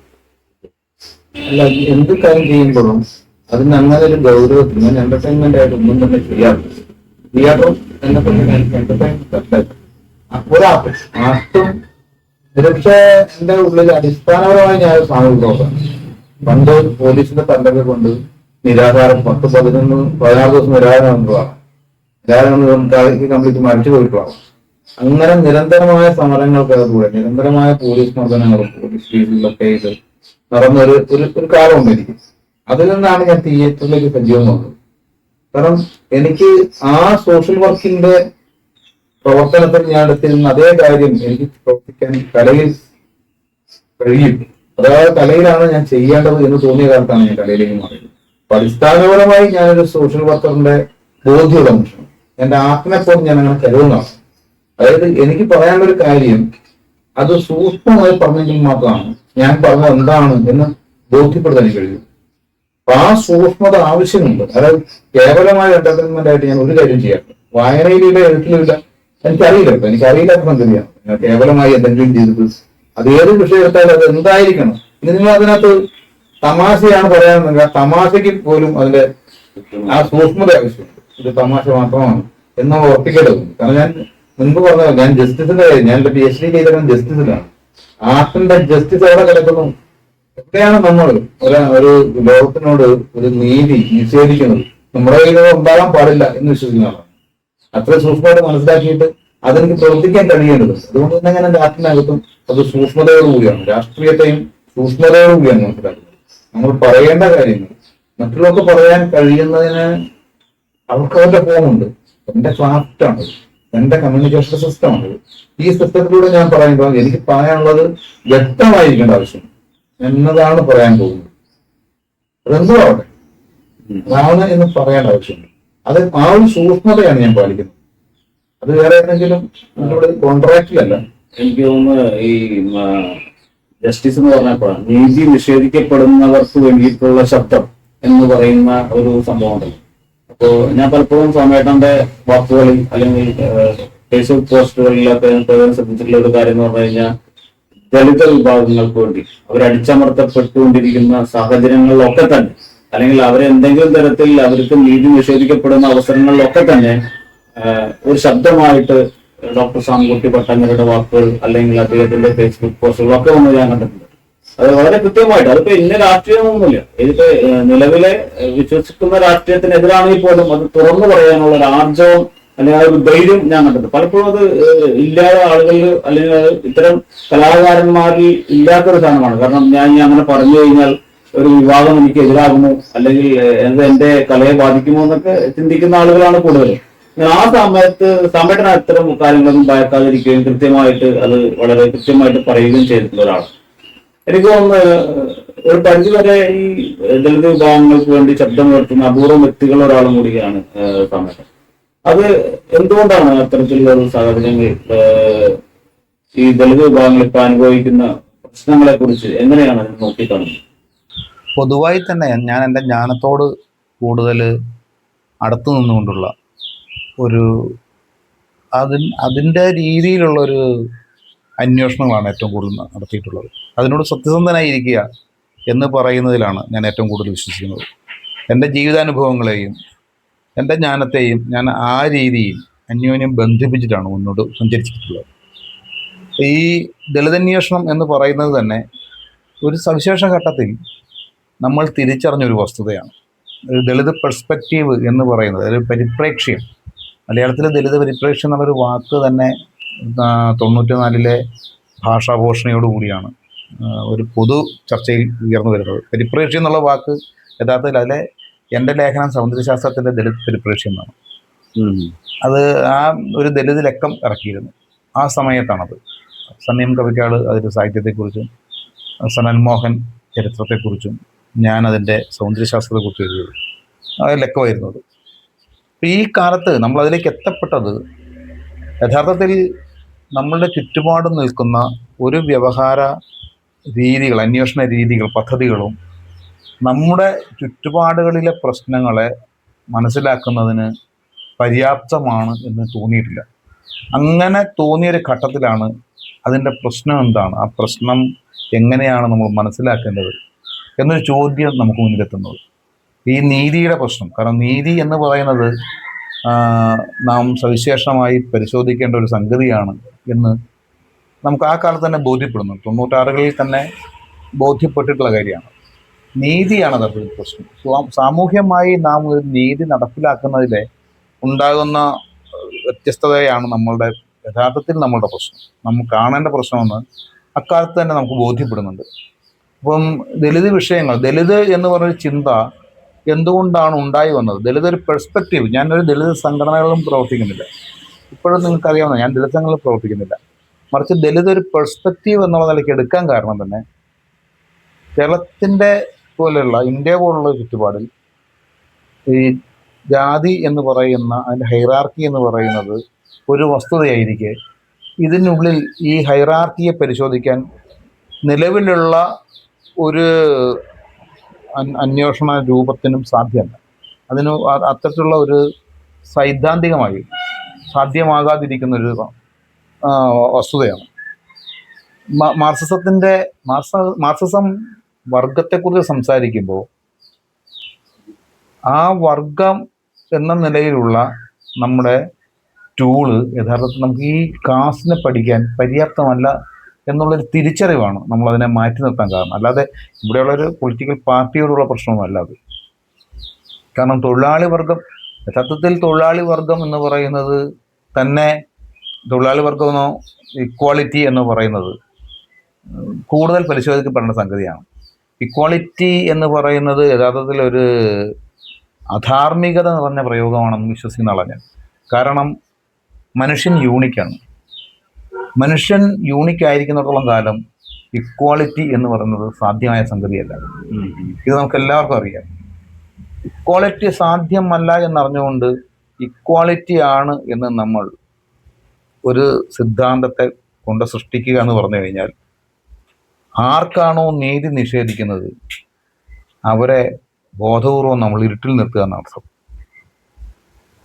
അല്ല, എന്ത് കാര്യം ചെയ്യുമ്പോഴും അതിന് അങ്ങനെ ഒരു ഗൗരവത്തിൽ ഞാൻ എന്റർടൈൻമെന്റ് ആയിട്ട് ഒന്നും തന്നെ ചെയ്യാറില്ല. തിയേറ്ററും എന്നെ തന്നെ എനിക്ക് എന്റർടൈൻമെന്റ് ഒരാർട്ടും ആർട്ടും പക്ഷേ എന്റെ ഉള്ളിൽ അടിസ്ഥാനപരമായി ഞാൻ സാമൂഹിക പ്രവർത്തനം. പണ്ട് പോലീസിന്റെ തണ്ടൊക്കെ കൊണ്ട് നിരാഹാരം 10, 11, 16 ദിവസം നിരാഹാരം കംപ്ലീറ്റ് മരിച്ചു പോയിട്ടുള്ളതാണ്. അങ്ങനെ നിരന്തരമായ സമരങ്ങൾക്കകത്തൂടെ നിരന്തരമായ പോലീസ് മർദ്ദനങ്ങളും പോലീസ് സ്റ്റേഷനിലൊക്കെ ഇത് നടന്നൊരു ഒരു കാലമുണ്ട് എനിക്ക്. അതിൽ നിന്നാണ് ഞാൻ തിയേറ്ററിലേക്ക് സജീവം വന്നത്. കാരണം എനിക്ക് ആ സോഷ്യൽ വർക്കിന്റെ പ്രവർത്തനത്തിൽ ഞാൻ എടുത്തിരുന്ന അതേ കാര്യം എനിക്ക് പ്രവർത്തിക്കാൻ കലയിൽ കഴിയും. അതായത് കലയിലാണ് ഞാൻ ചെയ്യേണ്ടത് എന്ന് തോന്നിയ കാലത്താണ് ഞാൻ കലയിലേക്ക് മാറിയത്. അപ്പൊ അടിസ്ഥാനപരമായി ഞാനൊരു സോഷ്യൽ വർക്കറിന്റെ ബോധ്യമുള്ള മനുഷ്യനാണ്. എന്റെ ആത്മനെ പോലും ഞാൻ അങ്ങനെ കരുതുന്നതാണ്. അതായത് എനിക്ക് പറയാനുള്ള ഒരു കാര്യം അത് സൂക്ഷ്മമായി പറഞ്ഞെങ്കിൽ മാത്രമാണ് ഞാൻ പറഞ്ഞത് എന്താണ് എന്ന് ബോധ്യപ്പെടുത്താൻ എനിക്ക് കഴിയും. അപ്പൊ ആ സൂക്ഷ്മത ആവശ്യമുണ്ട്. അതായത് കേവലമായ എന്റർടൈൻമെന്റ് ആയിട്ട് ഞാൻ ഒരു കാര്യം ചെയ്യാറില്ല. വായനയിലില്ല, എഴുത്തിലില്ല, എനിക്കറിയില്ല. ഇപ്പൊ എനിക്കറിയില്ലാത്ത സംഗതിയാണ്. ഞാൻ കേവലമായി എന്തെങ്കിലും ചെയ്തിട്ട് അത് ഏത് വിഷയം എടുത്താലും അത് എന്തായിരിക്കണം. ഇനി നിങ്ങൾ അതിനകത്ത് തമാശയാണ് പറയാനെങ്കിൽ ആ തമാശയ്ക്ക് പോലും അതിന്റെ ആ സൂക്ഷ്മത ആവശ്യമുണ്ട്. ഇത് തമാശ മാത്രമാണ് എന്ന് ഉറപ്പിക്കേണ്ടതുണ്ട്. കാരണം ഞാൻ മുൻപ് പറഞ്ഞത് ഞാൻ ജസ്റ്റിസിന്റെ കാര്യം, ഞാൻ PhD ചെയ്തത് ജസ്റ്റിസിലാണ്. ആർട്ടിന്റെ ജസ്റ്റിസ് എവിടെ കിടക്കുന്നു? എവിടെയാണ് നമ്മൾ ഒരു ലോകത്തിനോട് ഒരു നീതി നിഷേധിക്കുന്നത്? നമ്മുടെ കയ്യിൽ ഉണ്ടാകാൻ പാടില്ല എന്ന് വിശ്വസിക്കുന്നതാണ്. അത്ര സൂക്ഷ്മമായിട്ട് മനസ്സിലാക്കിയിട്ട് അതെനിക്ക് പ്രവർത്തിക്കാൻ കഴിയേണ്ടത്. അതുകൊണ്ട് തന്നെ ഞാൻ എന്റെ ആർട്ടിനകത്തും അത് സൂക്ഷ്മതയോടുകൂടിയാണ്, രാഷ്ട്രീയത്തെയും സൂക്ഷ്മതയോടുകൂടിയാണ് മനസ്സിലാക്കുന്നത്. നമ്മൾ പറയേണ്ട കാര്യങ്ങൾ മറ്റുള്ളവർക്ക് പറയാൻ കഴിയുന്നതിന് അവർക്ക് അവരുടെ ഫോമുണ്ട്. എന്റെ ക്രാഫ്റ്റാണ്, എന്റെ കമ്മ്യൂണിക്കേഷൻ സിസ്റ്റമാണ്. ഈ സിസ്റ്റത്തിലൂടെ ഞാൻ പറയുമ്പോൾ എനിക്ക് പറയാനുള്ളത് വ്യക്തമായിരിക്കേണ്ട ആവശ്യം എന്നതാണ് പറയാൻ പോകുന്നത്. അതെന്തോ ആവട്ടെ, അതാണ് എന്ന് പറയേണ്ട ആവശ്യമുണ്ട്. അത് ആ ഒരു സൂക്ഷ്മതയാണ് ഞാൻ പാലിക്കുന്നത്. അത് വേറെ എന്തെങ്കിലും ഇതിലൂടെ കോൺട്രാക്റ്റിലല്ല. എനിക്ക് തോന്നുന്നു ഈ ജസ്റ്റിസ് എന്ന് പറഞ്ഞപ്പോഴാണ് നീതി നിഷേധിക്കപ്പെടുന്നവർക്ക് വേണ്ടിയിട്ടുള്ള ശബ്ദം എന്ന് പറയുന്ന ഒരു സംഭവം ഉണ്ടല്ലോ. അപ്പോ ഞാൻ പലപ്പോഴും സോമേട്ടന്റെ വാക്കുകളിൽ അല്ലെങ്കിൽ ഫേസ്ബുക്ക് പോസ്റ്റുകളിലൊക്കെ ശ്രദ്ധിച്ചിട്ടുള്ള ഒരു കാര്യം എന്ന് പറഞ്ഞു കഴിഞ്ഞാൽ ദളിത് വിഭാഗങ്ങൾക്ക് വേണ്ടി അവരടിച്ചമർത്തപ്പെട്ടുകൊണ്ടിരിക്കുന്ന സാഹചര്യങ്ങളിലൊക്കെ തന്നെ, അല്ലെങ്കിൽ അവരെന്തെങ്കിലും തരത്തിൽ അവർക്ക് നീതി നിഷേധിക്കപ്പെടുന്ന അവസരങ്ങളിലൊക്കെ തന്നെ ഒരു ശബ്ദമായിട്ട് ഡോക്ടർ സാംകുട്ടി പട്ടങ്ങരുടെ വാക്കുകൾ അല്ലെങ്കിൽ അദ്ദേഹത്തിന്റെ ഫേസ്ബുക്ക് പോസ്റ്റുകളൊക്കെ വന്ന് ഞാൻ കണ്ടിട്ടുണ്ട്. അത് വളരെ കൃത്യമായിട്ട്, അതിപ്പോ ഇന്ന രാഷ്ട്രീയമൊന്നുമില്ല, ഇതിപ്പോ നിലവിലെ വിശ്വസിക്കുന്ന രാഷ്ട്രീയത്തിനെതിരാണെങ്കിൽ പോലും അത് തുറന്നു പറയാനുള്ള ഒരു ആർജവം അല്ലെങ്കിൽ ആ ഒരു ധൈര്യം ഞാൻ കണ്ടിട്ടുണ്ട്. പലപ്പോഴും അത് ഇല്ലാതെ ആളുകളിൽ അല്ലെങ്കിൽ ഇത്തരം കലാകാരന്മാരിൽ ഇല്ലാത്തൊരു സാധനമാണ്. കാരണം ഞാൻ അങ്ങനെ പറഞ്ഞു കഴിഞ്ഞാൽ ഒരു വിവാദം എനിക്ക് എതിരാകുമോ അല്ലെങ്കിൽ എന്റെ കലയെ ബാധിക്കുമോ എന്നൊക്കെ ചിന്തിക്കുന്ന ആളുകളാണ് കൂടുതൽ. ആ സമയത്ത് സമേട്ടന അത്തരം കാര്യങ്ങളൊന്നും ഭയക്കാതിരിക്കുകയും കൃത്യമായിട്ട് അത് വളരെ കൃത്യമായിട്ട് പറയുകയും ചെയ്തിട്ടുള്ള ഒരാളാണ്. എനിക്ക് തോന്നുന്നു ഒരു പരിധിവരെ ഈ ദളിത് വിഭാഗങ്ങൾക്ക് വേണ്ടി ശബ്ദമുയർത്തുന്ന അപൂർവ വ്യക്തികളുടെ ഒരാളും കൂടിയാണ് സമേട്ടൻ. അത് എന്തുകൊണ്ടാണ് അത്തരത്തിലുള്ള ഒരു സാഹചര്യങ്ങൾ ഈ ദളിത് വിഭാഗങ്ങൾ ഇപ്പൊ അനുഭവിക്കുന്ന പ്രശ്നങ്ങളെ കുറിച്ച് എങ്ങനെയാണ് നോക്കിക്കാണുന്നത്? പൊതുവായി തന്നെ ഞാൻ എൻ്റെ ജ്ഞാനത്തോട് കൂടുതൽ അടുത്തു നിന്നുകൊണ്ടുള്ള ഒരു അതിൻ്റെ രീതിയിലുള്ളൊരു അന്വേഷണങ്ങളാണ് ഏറ്റവും കൂടുതൽ നടത്തിയിട്ടുള്ളത്. അതിനോട് സത്യസന്ധനായിരിക്കുക എന്ന് പറയുന്നതിലാണ് ഞാൻ ഏറ്റവും കൂടുതൽ വിശ്വസിക്കുന്നത്. എൻ്റെ ജീവിതാനുഭവങ്ങളെയും എൻ്റെ ജ്ഞാനത്തെയും ഞാൻ ആ രീതിയിൽ അന്യോന്യം ബന്ധിപ്പിച്ചിട്ടാണ് മുന്നോട്ട് സഞ്ചരിച്ചിട്ടുള്ളത്. ഈ ദളിതന്വേഷണം എന്ന് പറയുന്നത് തന്നെ ഒരു സവിശേഷ ഘട്ടത്തിൽ നമ്മൾ തിരിച്ചറിഞ്ഞൊരു വസ്തുതയാണ്. ഒരു ദളിത് പെർസ്പെക്റ്റീവ് എന്ന് പറയുന്നത് ഒരു പരിപ്രേക്ഷ്യം, മലയാളത്തിൽ ദളിത് പരിപ്രേക്ഷ്യം എന്നുള്ളൊരു വാക്ക് തന്നെ 94 ഭാഷാഭൂഷണയോടുകൂടിയാണ് ഒരു പൊതു ചർച്ചയിൽ ഉയർന്നു വരുന്നത്. പരിപ്രേക്ഷ്യം എന്നുള്ള വാക്ക് യഥാർത്ഥത്തിൽ അതിലെ എൻ്റെ ലേഖനം സൗന്ദര്യശാസ്ത്രത്തിൻ്റെ ദളിത് പരിപ്രേക്ഷ്യം എന്നാണ്. അത് ആ ഒരു ദളിത് ലക്കം ഇറക്കിയിരുന്നു. ആ സമയത്താണത്. സണ്ണിയം കവിക്കാട് അതിൻ്റെ സാഹിത്യത്തെക്കുറിച്ചും സനൽ മോഹൻ ചരിത്രത്തെക്കുറിച്ചും ഞാൻ അതിൻ്റെ സൗന്ദര്യശാസ്ത്രത്തെക്കുറിച്ച് എഴുതിയത് അത് ലക്കമായിരുന്നത്. ഈ കാലത്ത് നമ്മളതിലേക്ക് എത്തപ്പെട്ടത് യഥാർത്ഥത്തിൽ നമ്മളുടെ ചുറ്റുപാടും നിൽക്കുന്ന ഒരു വ്യവഹാര രീതികൾ, അന്വേഷണ രീതികൾ, പദ്ധതികളും നമ്മുടെ ചുറ്റുപാടുകളിലെ പ്രശ്നങ്ങളെ മനസ്സിലാക്കുന്നതിന് പര്യാപ്തമാണ് എന്ന് തോന്നിയിട്ടില്ല. അങ്ങനെ തോന്നിയൊരു ഘട്ടത്തിലാണ് അതിൻ്റെ പ്രശ്നം എന്താണ്, ആ പ്രശ്നം എങ്ങനെയാണ് നമ്മൾ മനസ്സിലാക്കേണ്ടത്, എന്നൊരു ചോദ്യം നമുക്ക് മുന്നിലെത്തുന്നത്. ഈ നീതിയുടെ പ്രശ്നം, കാരണം നീതി എന്ന് പറയുന്നത് ആ, നാം സവിശേഷമായി പരിശോധിക്കേണ്ട ഒരു സംഗതിയാണ് എന്ന് നമുക്ക് ആ കാലത്ത് തന്നെ ബോധ്യപ്പെടുന്നു. 96-കളിൽ തന്നെ ബോധ്യപ്പെട്ടിട്ടുള്ള കാര്യമാണ്. നീതിയാണ് അതൊരു പ്രശ്നം. സാമൂഹ്യമായി നാം ഒരു നീതി നടപ്പിലാക്കുന്നതിലെ ഉണ്ടാകുന്ന വ്യത്യസ്തതയാണ് യഥാർത്ഥത്തിൽ നമ്മളുടെ പ്രശ്നം, നമുക്ക് കാണേണ്ട പ്രശ്നമെന്ന് അക്കാലത്ത് തന്നെ നമുക്ക് ബോധ്യപ്പെടുന്നുണ്ട്. അപ്പം ദലിത് വിഷയങ്ങൾ, ദലിത് എന്ന് പറഞ്ഞൊരു ചിന്ത എന്തുകൊണ്ടാണ് ഉണ്ടായി വന്നത്? ദലിത് ഒരു പെർസ്പെക്റ്റീവ്. ഞാനൊരു ദലിത് സംഘടനകളിലും പ്രവർത്തിക്കുന്നില്ല, ഇപ്പോഴും നിങ്ങൾക്കറിയാവുന്ന ഞാൻ ദലിത് സംഘടനകളിൽ പ്രവർത്തിക്കുന്നില്ല. മറിച്ച് ദലിത് ഒരു പെർസ്പെക്റ്റീവ് എന്നുള്ള നിലയ്ക്ക് എടുക്കാൻ കാരണം തന്നെ കേരളത്തിൻ്റെ പോലെയുള്ള ഇന്ത്യ പോലുള്ള ചുറ്റുപാടിൽ ഈ ജാതി എന്ന് പറയുന്ന അതിൻ്റെ ഹൈറാർക്കി എന്ന് പറയുന്നത് ഒരു വസ്തുതയായിരിക്കെ ഇതിനുള്ളിൽ ഈ ഹൈറാർക്കിയെ പരിശോധിക്കാൻ നിലവിലുള്ള ഒരു അന്വേഷണ രൂപത്തിനും സാധ്യമല്ല. അതിന് അത്തരത്തിലുള്ള ഒരു സൈദ്ധാന്തികമായി സാധ്യമാകാതിരിക്കുന്ന ഒരു വസ്തുതയാണ്. മാർക്സിസം വർഗത്തെക്കുറിച്ച് സംസാരിക്കുമ്പോൾ ആ വർഗം എന്ന നിലയിലുള്ള നമ്മുടെ ടൂള് യഥാർത്ഥത്തിൽ നമുക്ക് ഈ ക്ലാസ്സിനെ പഠിക്കാൻ പര്യാപ്തമല്ല എന്നുള്ളൊരു തിരിച്ചറിവാണ് നമ്മളതിനെ മാറ്റി നിർത്താൻ കാരണം. അല്ലാതെ ഇവിടെയുള്ളൊരു പൊളിറ്റിക്കൽ പാർട്ടിയോടുള്ള പ്രശ്നമല്ല അത്. കാരണം തൊഴിലാളി വർഗം, യഥാർത്ഥത്തിൽ തൊഴിലാളി വർഗം എന്ന് പറയുന്നത് തന്നെ, തൊഴിലാളി വർഗമെന്നോ ഇക്വാളിറ്റി എന്ന് പറയുന്നത് കൂടുതൽ പരിശോധിക്കപ്പെടേണ്ട സംഗതിയാണ്. ഇക്വാളിറ്റി എന്ന് പറയുന്നത് യഥാർത്ഥത്തിൽ ഒരു അധാർമികത നിറഞ്ഞ പ്രയോഗമാണെന്ന് വിശ്വസിക്കുന്ന ആളാണ് ഞാൻ. കാരണം മനുഷ്യൻ യൂണിക്കാണ്. മനുഷ്യൻ യൂണിക് ആയിരിക്കുന്നിടത്തോളം കാലം ഇക്വാളിറ്റി എന്ന് പറയുന്നത് സാധ്യമായ സംഗതിയല്ല. ഇത് നമുക്ക് എല്ലാവർക്കും അറിയാം. ഇക്വാളിറ്റി സാധ്യമല്ല എന്നറിഞ്ഞുകൊണ്ട് ഇക്വാളിറ്റി ആണ് എന്ന് നമ്മൾ ഒരു സിദ്ധാന്തത്തെ കൊണ്ട് സൃഷ്ടിക്കുക എന്ന് പറഞ്ഞു കഴിഞ്ഞാൽ ആർക്കാണോ നീതി നിഷേധിക്കുന്നത് അവരെ ബോധപൂർവം നമ്മൾ ഇരുട്ടിൽ നിർത്തുക എന്നാണ് അർത്ഥം.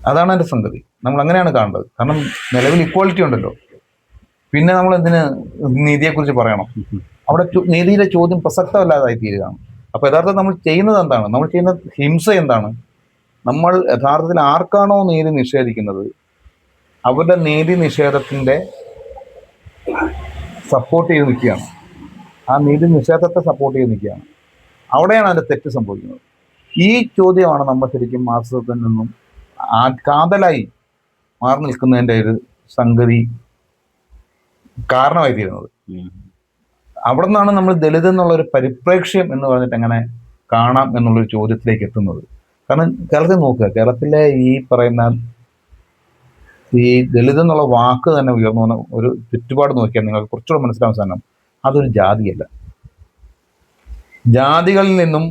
അതാണ് എൻ്റെ സംഗതി. നമ്മൾ അങ്ങനെയാണ് കാണേണ്ടത്. കാരണം നിലവിൽ ഇക്വാളിറ്റി ഉണ്ടല്ലോ, പിന്നെ നമ്മൾ എന്തിന് നീതിയെക്കുറിച്ച് പറയണം? അവിടെ നീതിയുടെ ചോദ്യം പ്രസക്തമല്ലാതായി തീരുകയാണ്. അപ്പോൾ യഥാർത്ഥത്തിൽ നമ്മൾ ചെയ്യുന്നത് എന്താണ്? നമ്മൾ ചെയ്യുന്ന ഹിംസ എന്താണ്? നമ്മൾ യഥാർത്ഥത്തിൽ ആർക്കാണോ നീതി നിഷേധിക്കുന്നത് അവരുടെ നീതി നിഷേധത്തിൻ്റെ സപ്പോർട്ട് ചെയ്ത് നിൽക്കുകയാണ്. ആ നീതി നിഷേധത്തെ സപ്പോർട്ട് ചെയ്ത് നിൽക്കുകയാണ്. അവിടെയാണ് അതിൻ്റെ തെറ്റ് സംഭവിക്കുന്നത്. ഈ ചോദ്യമാണ് നമ്മൾ ശരിക്കും മാർക്സിസത്തിൽ നിന്നും കാതലായി മാറി നിൽക്കുന്നതിൻ്റെ ഒരു സംഗതി കാരണമായി തീരുന്നത്. അവിടെ നിന്നാണ് നമ്മൾ ദലിത് എന്നുള്ളൊരു പരിപ്രേക്ഷ്യം എന്ന് പറഞ്ഞിട്ട് എങ്ങനെ കാണാം എന്നുള്ളൊരു ചോദ്യത്തിലേക്ക് എത്തുന്നത്. കാരണം കേരളത്തിൽ നോക്കുക, കേരളത്തിലെ ഈ പറയുന്ന ഈ ദലിത് എന്നുള്ള വാക്ക് തന്നെ ഉയർന്നു വന്ന ഒരു ചുറ്റുപാട് നോക്കിയാൽ നിങ്ങൾക്ക് കുറച്ചുകൂടെ മനസ്സിലാവുന്ന സാധനം അതൊരു ജാതിയല്ല. ജാതികളിൽ നിന്നും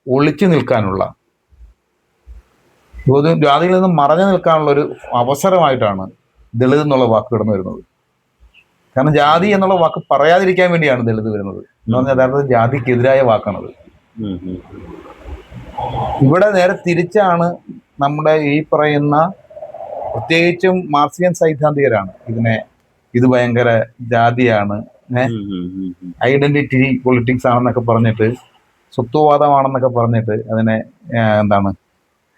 ഒളിച്ചു നിൽക്കാനുള്ള, ജാതികളിൽ നിന്നും മറഞ്ഞു നിൽക്കാനുള്ള ഒരു അവസരമായിട്ടാണ് ദളിത് എന്നുള്ള വാക്ക് കടന്നു വരുന്നത്. കാരണം ജാതി എന്നുള്ള വാക്ക് പറയാതിരിക്കാൻ വേണ്ടിയാണ് ദളിത് വരുന്നത് എന്ന് പറഞ്ഞാൽ യഥാർത്ഥത്തിൽ ജാതിക്കെതിരായ വാക്കാണത്. ഇവിടെ നേരെ തിരിച്ചാണ് നമ്മുടെ ഈ പറയുന്ന, പ്രത്യേകിച്ചും മാർക്സിയൻ സൈദ്ധാന്തികരാണ് ഇത് ഭയങ്കര ജാതിയാണ്, ഐഡന്റിറ്റി പൊളിറ്റിക്സ് ആണെന്നൊക്കെ പറഞ്ഞിട്ട്, സ്വത്വവാദമാണെന്നൊക്കെ പറഞ്ഞിട്ട് അതിനെ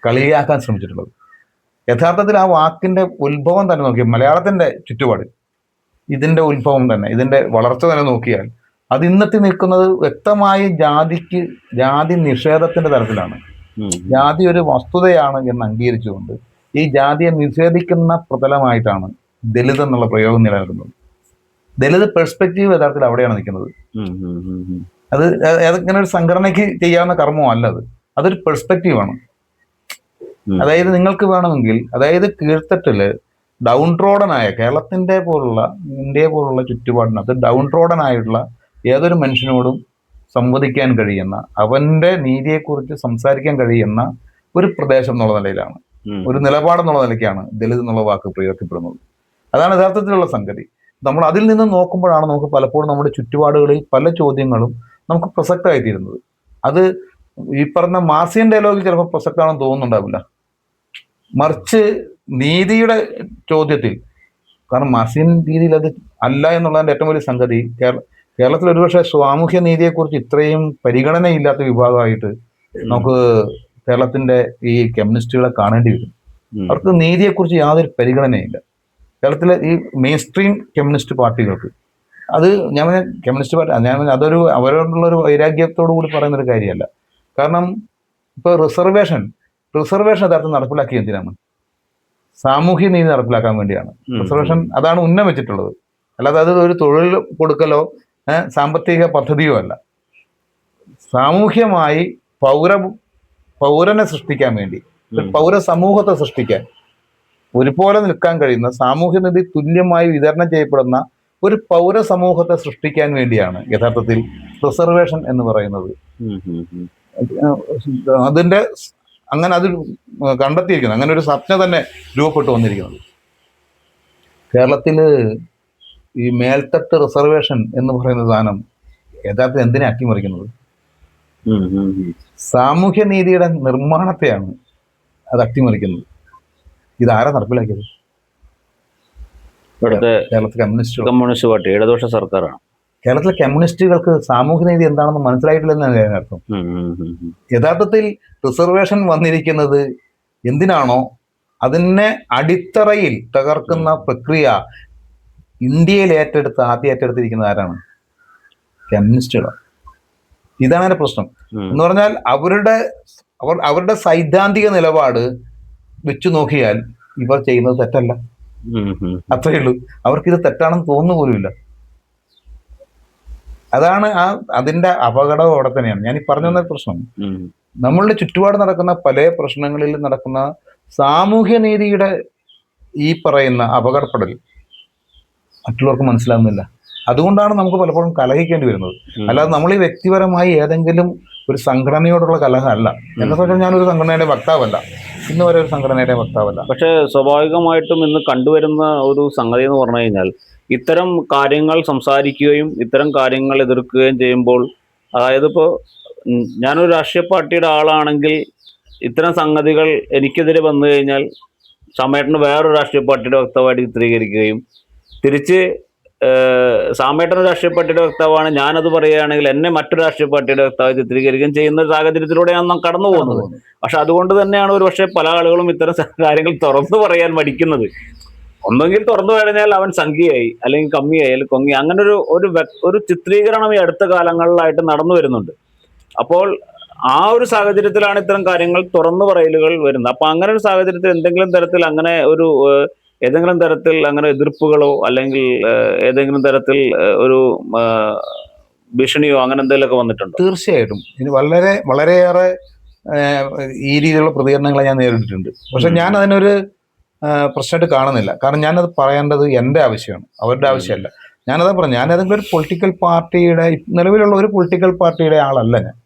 കളിയാക്കാൻ ശ്രമിച്ചിട്ടുള്ളത്. യഥാർത്ഥത്തിൽ ആ വാക്കിന്റെ ഉത്ഭവം തന്നെ നോക്കിയാൽ, മലയാളത്തിന്റെ ചുറ്റുപാട് ഇതിന്റെ ഉത്ഭവം തന്നെ, ഇതിന്റെ വളർച്ച തന്നെ നോക്കിയാൽ അത് ഇന്നത്തെ നിൽക്കുന്നത് വ്യക്തമായി ജാതി നിഷേധത്തിന്റെ തരത്തിലാണ്. ജാതി ഒരു വസ്തുതയാണ് എന്ന് അംഗീകരിച്ചുകൊണ്ട് ഈ ജാതിയെ നിഷേധിക്കുന്ന പ്രതലമായിട്ടാണ് ദലിത് എന്നുള്ള പ്രയോഗം നിലനിൽക്കുന്നത്. ദലിത് പെർസ്പെക്റ്റീവ് യഥാർത്ഥത്തിൽ അവിടെയാണ് നിൽക്കുന്നത്. ഇങ്ങനെ ഒരു സംഘടനയ്ക്ക് ചെയ്യാവുന്ന കർമ്മമല്ല അത്. അതൊരു പെർസ്പെക്റ്റീവാണ്. അതായത് നിങ്ങൾക്ക് വേണമെങ്കിൽ, അതായത് കീഴ്ത്തട്ടില് ഡൗൺ റോഡനായ കേരളത്തിന്റെ പോലുള്ള ഇന്ത്യയെ പോലുള്ള ചുറ്റുപാടിനകത്ത് ഡൗൺ റോഡനായിട്ടുള്ള ഏതൊരു മനുഷ്യനോടും സംവദിക്കാൻ കഴിയുന്ന, അവന്റെ നീതിയെക്കുറിച്ച് സംസാരിക്കാൻ കഴിയുന്ന ഒരു പ്രദേശം എന്നുള്ള നിലയിലാണ്, ഒരു നിലപാടെന്നുള്ള നിലയ്ക്കാണ് ദലിത് എന്നുള്ള വാക്ക് പ്രയോഗിക്കപ്പെടുന്നത്. അതാണ് യഥാർത്ഥത്തിലുള്ള സംഗതി. നമ്മൾ അതിൽ നിന്ന് നോക്കുമ്പോഴാണ് നമുക്ക് പലപ്പോഴും നമ്മുടെ ചുറ്റുപാടുകളിൽ പല ചോദ്യങ്ങളും നമുക്ക് പ്രസക്തമായിത്തീരുന്നത്. അത് ഈ പറഞ്ഞ മാർക്സിയൻ ഡയലോഗിൽ ചിലപ്പോൾ പ്രസക്തമാണെന്ന് തോന്നുന്നുണ്ടാവില്ല, മറിച്ച് നീതിയുടെ ചോദ്യത്തിൽ, കാരണം മാർക്സിയൻ രീതിയിൽ അത് അല്ല എന്നുള്ളതിൻ്റെ ഏറ്റവും വലിയ സംഗതി കേരളത്തിൽ ഒരുപക്ഷെ സാമൂഹ്യ നീതിയെക്കുറിച്ച് ഇത്രയും പരിഗണനയില്ലാത്ത വിഭാഗമായിട്ട് നമുക്ക് കേരളത്തിന്റെ ഈ കമ്മ്യൂണിസ്റ്റുകളെ കാണേണ്ടി വരും. അവർക്ക് നീതിയെക്കുറിച്ച് യാതൊരു പരിഗണനയില്ല. കേരളത്തിലെ ഈ മെയിൻ സ്ട്രീം കമ്മ്യൂണിസ്റ്റ് പാർട്ടികൾക്ക് അത് ഞാൻ കമ്മ്യൂണിസ്റ്റ് പാർട്ടി അതൊരു അവരോടുള്ള ഒരു വൈരാഗ്യത്തോടു കൂടി പറയുന്ന ഒരു കാര്യമല്ല. കാരണം ഇപ്പോൾ റിസർവേഷൻ യഥാർത്ഥം നടപ്പിലാക്കിയ എന്തിനാണ്? സാമൂഹ്യ നീതി നടപ്പിലാക്കാൻ വേണ്ടിയാണ് റിസർവേഷൻ. അതാണ് ഉന്നം വെച്ചിട്ടുള്ളത്. അല്ലാതെ അത് ഒരു തൊഴിൽ കൊടുക്കലോ സാമ്പത്തിക പദ്ധതിയോ അല്ല. സാമൂഹ്യമായി പൗരനെ സൃഷ്ടിക്കാൻ വേണ്ടി, ഒരു പൗര സമൂഹത്തെ സൃഷ്ടിക്കാൻ, ഒരുപോലെ നിൽക്കാൻ കഴിയുന്ന സാമൂഹ്യനീതി തുല്യമായി വിതരണം ചെയ്യപ്പെടുന്ന ഒരു പൗര സമൂഹത്തെ സൃഷ്ടിക്കാൻ വേണ്ടിയാണ് യഥാർത്ഥത്തിൽ റിസർവേഷൻ എന്ന് പറയുന്നത്. അതിന്റെ അങ്ങനെ അത് കണ്ടെത്തിയിരിക്കുന്നത്, അങ്ങനെ ഒരു സ്വപ്നം തന്നെ രൂപപ്പെട്ടു വന്നിരിക്കുന്നത്. കേരളത്തില് ഈ മേൽത്തട്ട് റിസർവേഷൻ എന്ന് പറയുന്ന സാധനം യഥാർത്ഥത്തിൽ എന്തിനെ അട്ടിമറിക്കുന്നത്? സാമൂഹ്യ നീതിയുടെ നിർമ്മാണത്തെയാണ് അത് അട്ടിമറിക്കുന്നത്. ഇതാരാ നടപ്പിലാക്കിയത്? കേരളത്തിലെ കമ്മ്യൂണിസ്റ്റ് പാർട്ടി, ഇടതുപക്ഷ സർക്കാരാണ്. കേരളത്തിലെ കമ്മ്യൂണിസ്റ്റുകൾക്ക് സാമൂഹ്യനീതി എന്താണെന്ന് മനസ്സിലായിട്ടില്ലെന്നാണ് അതിനർത്ഥം. യഥാർത്ഥത്തിൽ റിസർവേഷൻ വന്നിരിക്കുന്നത് എന്തിനാണോ അതിനെ അടിത്തറയിൽ തകർക്കുന്ന പ്രക്രിയ ഇന്ത്യയിൽ ആദ്യം ഏറ്റെടുത്തിരിക്കുന്നത് ആരാണ്? കമ്മ്യൂണിസ്റ്റുകളാണ്. ഇതാണ് അതിന്റെ പ്രശ്നം. എന്ന് പറഞ്ഞാൽ അവരുടെ സൈദ്ധാന്തിക നിലപാട് വെച്ചു നോക്കിയാൽ ഇവർ ചെയ്യുന്നത് തെറ്റല്ല, അത്രയേ ഉള്ളൂ. അവർക്കിത് തെറ്റാണെന്ന് തോന്നുന്നു പോലുമില്ല. അതാണ് അതിന്റെ അപകടം അവിടെ തന്നെയാണ് ഞാൻ ഈ പറഞ്ഞു വന്ന പ്രശ്നം. നമ്മളുടെ ചുറ്റുപാട് നടക്കുന്ന പല പ്രശ്നങ്ങളിൽ നടക്കുന്ന സാമൂഹ്യ നീതിയുടെ ഈ പറയുന്ന അപകടപ്പെടൽ മറ്റുള്ളവർക്ക് മനസ്സിലാകുന്നില്ല. അതുകൊണ്ടാണ് നമുക്ക് പലപ്പോഴും കലഹിക്കേണ്ടി വരുന്നത്. അല്ലാതെ നമ്മൾ ഈ വ്യക്തിപരമായി ഏതെങ്കിലും ഒരു സംഘടനയോടുള്ള കലഹമല്ല. എന്നെ സംബന്ധിച്ച് ഞാനൊരു സംഘടനയുടെ വക്താവല്ല, ഇന്ന് വരെ ഒരു സംഘടനയുടെ വക്താവല്ല. പക്ഷെ സ്വാഭാവികമായിട്ടും ഇന്ന് കണ്ടുവരുന്ന ഒരു സംഗതി എന്ന് പറഞ്ഞു കഴിഞ്ഞാൽ ഇത്തരം കാര്യങ്ങൾ സംസാരിക്കുകയും ഇത്തരം കാര്യങ്ങൾ എതിർക്കുകയും ചെയ്യുമ്പോൾ, അതായത് ഇപ്പോൾ ഞാനൊരു രാഷ്ട്രീയ പാർട്ടിയുടെ ആളാണെങ്കിൽ ഇത്തരം സംഗതികൾ എനിക്കെതിരെ വന്നു കഴിഞ്ഞാൽ സാമേട്ടന് വേറൊരു രാഷ്ട്രീയ പാർട്ടിയുടെ വക്താവായിട്ട് ചിത്രീകരിക്കുകയും, തിരിച്ച് സാമേട്ടൻ രാഷ്ട്രീയ പാർട്ടിയുടെ വക്താവാണ്, ഞാനത് പറയുകയാണെങ്കിൽ എന്നെ മറ്റൊരു രാഷ്ട്രീയ പാർട്ടിയുടെ വക്താവ് ചിത്രീകരിക്കുകയും ചെയ്യുന്ന സാഹചര്യത്തിലൂടെയാണ് നാം കടന്നു പോകുന്നത്. പക്ഷെ അതുകൊണ്ട് തന്നെയാണ് ഒരു പക്ഷേ പല ആളുകളും ഇത്തരം കാര്യങ്ങൾ തുറന്നു പറയാൻ മടിക്കുന്നത്. ഒന്നെങ്കിൽ തുറന്നു കഴിഞ്ഞാൽ അവൻ സംഖ്യയായി, അല്ലെങ്കിൽ കമ്മിയായി, അല്ലെങ്കിൽ കൊങ്ങി, അങ്ങനെ ഒരു ചിത്രീകരണം ഈ അടുത്ത കാലങ്ങളിലായിട്ട് നടന്നു വരുന്നുണ്ട്. അപ്പോൾ ആ ഒരു സാഹചര്യത്തിലാണ് ഇത്തരം കാര്യങ്ങൾ തുറന്നു പറയലുകൾ വരുന്നത്. അപ്പൊ അങ്ങനെ ഒരു സാഹചര്യത്തിൽ ഏതെങ്കിലും തരത്തിൽ അങ്ങനെ എതിർപ്പുകളോ അല്ലെങ്കിൽ ഏതെങ്കിലും തരത്തിൽ ഒരു ഭീഷണിയോ അങ്ങനെ എന്തെങ്കിലുമൊക്കെ വന്നിട്ടുണ്ടോ? തീർച്ചയായിട്ടും ഇനി വളരെയേറെ ഈ രീതിയിലുള്ള പ്രതികരണങ്ങളെ ഞാൻ നേരിട്ടിട്ടുണ്ട്. പക്ഷെ ഞാൻ അതിനൊരു പ്രശ്നമായിട്ട് കാണുന്നില്ല. കാരണം ഞാനത് പറയേണ്ടത് എൻ്റെ ആവശ്യമാണ്, അവരുടെ ആവശ്യമല്ല. ഞാനതാ പറഞ്ഞു, ഞാൻ ഏതെങ്കിലും ഒരു പൊളിറ്റിക്കൽ പാർട്ടിയുടെ, നിലവിലുള്ള ഒരു പൊളിറ്റിക്കൽ പാർട്ടിയുടെ ആളല്ല ഞാൻ.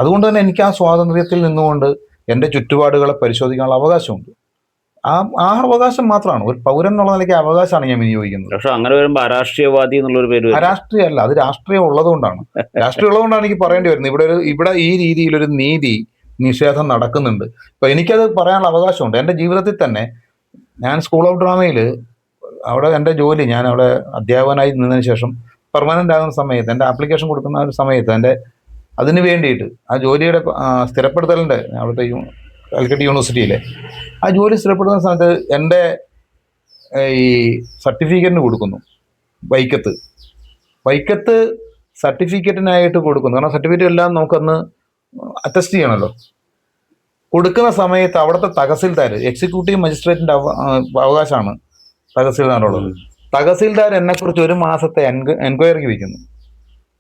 അതുകൊണ്ട് തന്നെ എനിക്ക് ആ സ്വാതന്ത്ര്യത്തിൽ നിന്നുകൊണ്ട് എൻ്റെ ചുറ്റുപാടുകളെ പരിശോധിക്കാനുള്ള അവകാശമുണ്ട്. ആ അവകാശം മാത്രമാണ്, ഒരു പൗരൻ എന്നുള്ള നിലയ്ക്ക് അവകാശമാണ് ഞാൻ വിനിയോഗിക്കുന്നത്. പക്ഷെ അങ്ങനെ വരുമ്പോൾ അരാഷ്ട്രീയവാദി എന്നുള്ളൊരു പേര്, അരാഷ്ട്രീയമല്ല, അത് രാഷ്ട്രീയം ഉള്ളതുകൊണ്ടാണ്. രാഷ്ട്രീയം ഉള്ളതുകൊണ്ടാണ് എനിക്ക് പറയേണ്ടി വരുന്നത്. ഇവിടെ ഈ രീതിയിലൊരു നീതി നിഷേധം നടക്കുന്നുണ്ട്. ഇപ്പൊ എനിക്കത് പറയാനുള്ള അവകാശമുണ്ട്. എൻ്റെ ജീവിതത്തിൽ തന്നെ ഞാൻ സ്കൂൾ ഓഫ് ഡ്രാമയിൽ അവിടെ എൻ്റെ ജോലി, ഞാൻ അവിടെ അധ്യാപകനായി നിന്നതിന് ശേഷം പെർമനന്റ് ആകുന്ന സമയത്ത്, എൻ്റെ ആപ്ലിക്കേഷൻ കൊടുക്കുന്ന ഒരു സമയത്ത് അതിന് വേണ്ടിയിട്ട് ആ ജോലിയുടെ സ്ഥിരപ്പെടുത്തലിൻ്റെ അവിടുത്തെ കാലിക്കറ്റ് യൂണിവേഴ്സിറ്റിയിലെ ആ ജോലി സ്ഥിരപ്പെടുന്ന സമയത്ത് എൻ്റെ ഈ സർട്ടിഫിക്കറ്റിന് കൊടുക്കുന്നു. വൈക്കത്ത് സർട്ടിഫിക്കറ്റിനായിട്ട് കൊടുക്കുന്നു. കാരണം സർട്ടിഫിക്കറ്റ് എല്ലാം നമുക്കന്ന് അറ്റസ്റ്റ് ചെയ്യണമല്ലോ. കൊടുക്കുന്ന സമയത്ത് അവിടുത്തെ തഹസിൽദാർ, എക്സിക്യൂട്ടീവ് മജിസ്ട്രേറ്റിന്റെ അവകാശമാണ് തഹസിൽദാറുള്ളത്. തഹസിൽദാർ എന്നെക്കുറിച്ച് 1 മാസത്തെ എൻക്വയറിക്ക് വയ്ക്കുന്നു.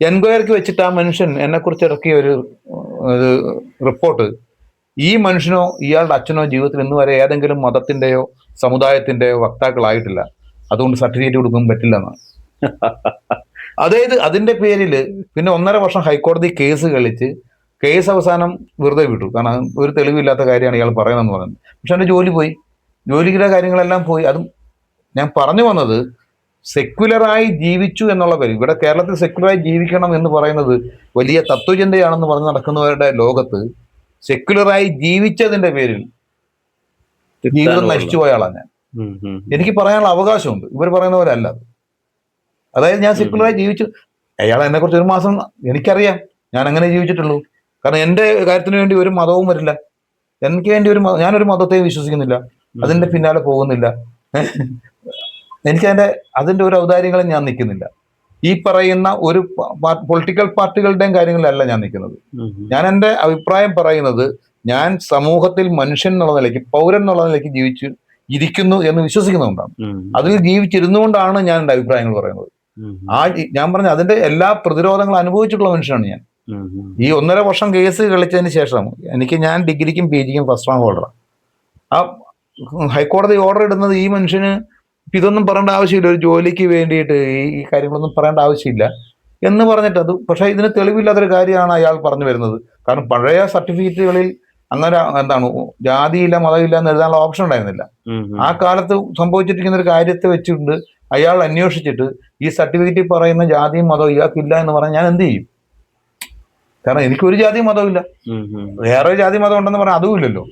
എൻക്വയറിക്ക് വെച്ചിട്ട് ആ മനുഷ്യൻ എന്നെക്കുറിച്ച് ഇറക്കിയ ഒരു റിപ്പോർട്ട്, ഈ മനുഷ്യനോ ഇയാളുടെ അച്ഛനോ ജീവിതത്തിൽ ഇന്ന് വരെ ഏതെങ്കിലും മതത്തിന്റെയോ സമുദായത്തിന്റെയോ വക്താക്കളായിട്ടില്ല, അതുകൊണ്ട് സർട്ടിഫിക്കറ്റ് കൊടുക്കാൻ പറ്റില്ലെന്നാണ്. അതായത് അതിന്റെ പേരിൽ പിന്നെ 1.5 വർഷം ഹൈക്കോടതി കേസ് കളിച്ച് കേസ് അവസാനം വെറുതെ വിട്ടു. കാരണം ഒരു തെളിവില്ലാത്ത കാര്യമാണ് ഇയാൾ പറയണമെന്ന് പറയുന്നത്. പക്ഷെ എൻ്റെ ജോലി പോയി, ജോലിയുടെ കാര്യങ്ങളെല്ലാം പോയി. അതും ഞാൻ പറഞ്ഞു വന്നത്, സെക്യുലറായി ജീവിച്ചു എന്നുള്ള കാര്യം. ഇവിടെ കേരളത്തിൽ സെക്യുലറായി ജീവിക്കണം എന്ന് പറയുന്നത് വലിയ തത്വചിന്തയാണെന്ന് പറഞ്ഞ് നടക്കുന്നവരുടെ ലോകത്ത് സെക്യുലറായി ജീവിച്ചതിന്റെ പേരിൽ ജീവിതം നശിച്ചു പോയ ആളാണ് ഞാൻ. എനിക്ക് പറയാനുള്ള അവകാശമുണ്ട്, ഇവർ പറയുന്ന പോലെ അല്ല. അതായത് ഞാൻ സെക്യുലറായി ജീവിച്ചു, അയാൾ എന്നെ കുറിച്ച് ഒരു മാസം എനിക്കറിയാം, ഞാൻ അങ്ങനെ ജീവിച്ചിട്ടുള്ളൂ. കാരണം എൻ്റെ കാര്യത്തിന് വേണ്ടി ഒരു മതവും വരില്ല. എനിക്ക് വേണ്ടി ഞാനൊരു മതത്തെയും വിശ്വസിക്കുന്നില്ല, അതിന്റെ പിന്നാലെ പോകുന്നില്ല. എനിക്ക് അതിന്റെ ഒരു ഔദാര്യങ്ങളും ഞാൻ നിൽക്കുന്നില്ല. ഈ പറയുന്ന ഒരു പൊളിറ്റിക്കൽ പാർട്ടികളുടെയും കാര്യങ്ങളിലല്ല ഞാൻ നിൽക്കുന്നത്. ഞാൻ എൻ്റെ അഭിപ്രായം പറയുന്നത്, ഞാൻ സമൂഹത്തിൽ മനുഷ്യൻ എന്നുള്ള നിലയ്ക്ക്, പൗരൻ എന്നുള്ള നിലയ്ക്ക് ഇരിക്കുന്നു എന്ന് വിശ്വസിക്കുന്നതുകൊണ്ടാണ്. അതിൽ ജീവിച്ചിരുന്നുകൊണ്ടാണ് ഞാൻ എൻ്റെ അഭിപ്രായങ്ങൾ പറയുന്നത്. ഞാൻ പറഞ്ഞ അതിന്റെ എല്ലാ പ്രതിരോധങ്ങളും അനുഭവിച്ചിട്ടുള്ള മനുഷ്യനാണ് ഞാൻ. ഈ 1.5 വർഷം കേസ് കളിച്ചതിന് ശേഷം ഞാൻ ഡിഗ്രിക്കും PGക്കും ഫസ്റ്റ് റാങ്ക് ഹോൾഡറാണ്. ആ ഹൈക്കോടതി ഓർഡർ ഇടുന്നത് ഈ മനുഷ്യന് ഇതൊന്നും പറയേണ്ട ആവശ്യമില്ല, ഒരു ജോലിക്ക് വേണ്ടിയിട്ട് ഈ കാര്യങ്ങളൊന്നും പറയേണ്ട ആവശ്യമില്ല എന്ന് പറഞ്ഞിട്ട് അത്. പക്ഷേ ഇതിന് തെളിവില്ലാത്തൊരു കാര്യമാണ് അയാൾ പറഞ്ഞു വരുന്നത്. കാരണം പഴയ സർട്ടിഫിക്കറ്റുകളിൽ അങ്ങനെ ജാതിയില്ല മതമില്ല എന്ന് എഴുതാനുള്ള ഓപ്ഷൻ ഉണ്ടായിരുന്നില്ല. ആ കാലത്ത് സംഭവിച്ചിരിക്കുന്ന ഒരു കാര്യത്തെ വെച്ചുകൊണ്ട് അയാൾ അന്വേഷിച്ചിട്ട് ഈ സർട്ടിഫിക്കറ്റിൽ പറയുന്ന ജാതിയും മതവും ഇയാൾക്കില്ല എന്ന് പറഞ്ഞാൽ ഞാൻ എന്ത് ചെയ്യും? കാരണം എനിക്കൊരു ജാതിയും മതവും ഇല്ല, വേറെ ജാതി മതം ഉണ്ടെന്ന് പറഞ്ഞാൽ അതും ഇല്ലല്ലോ.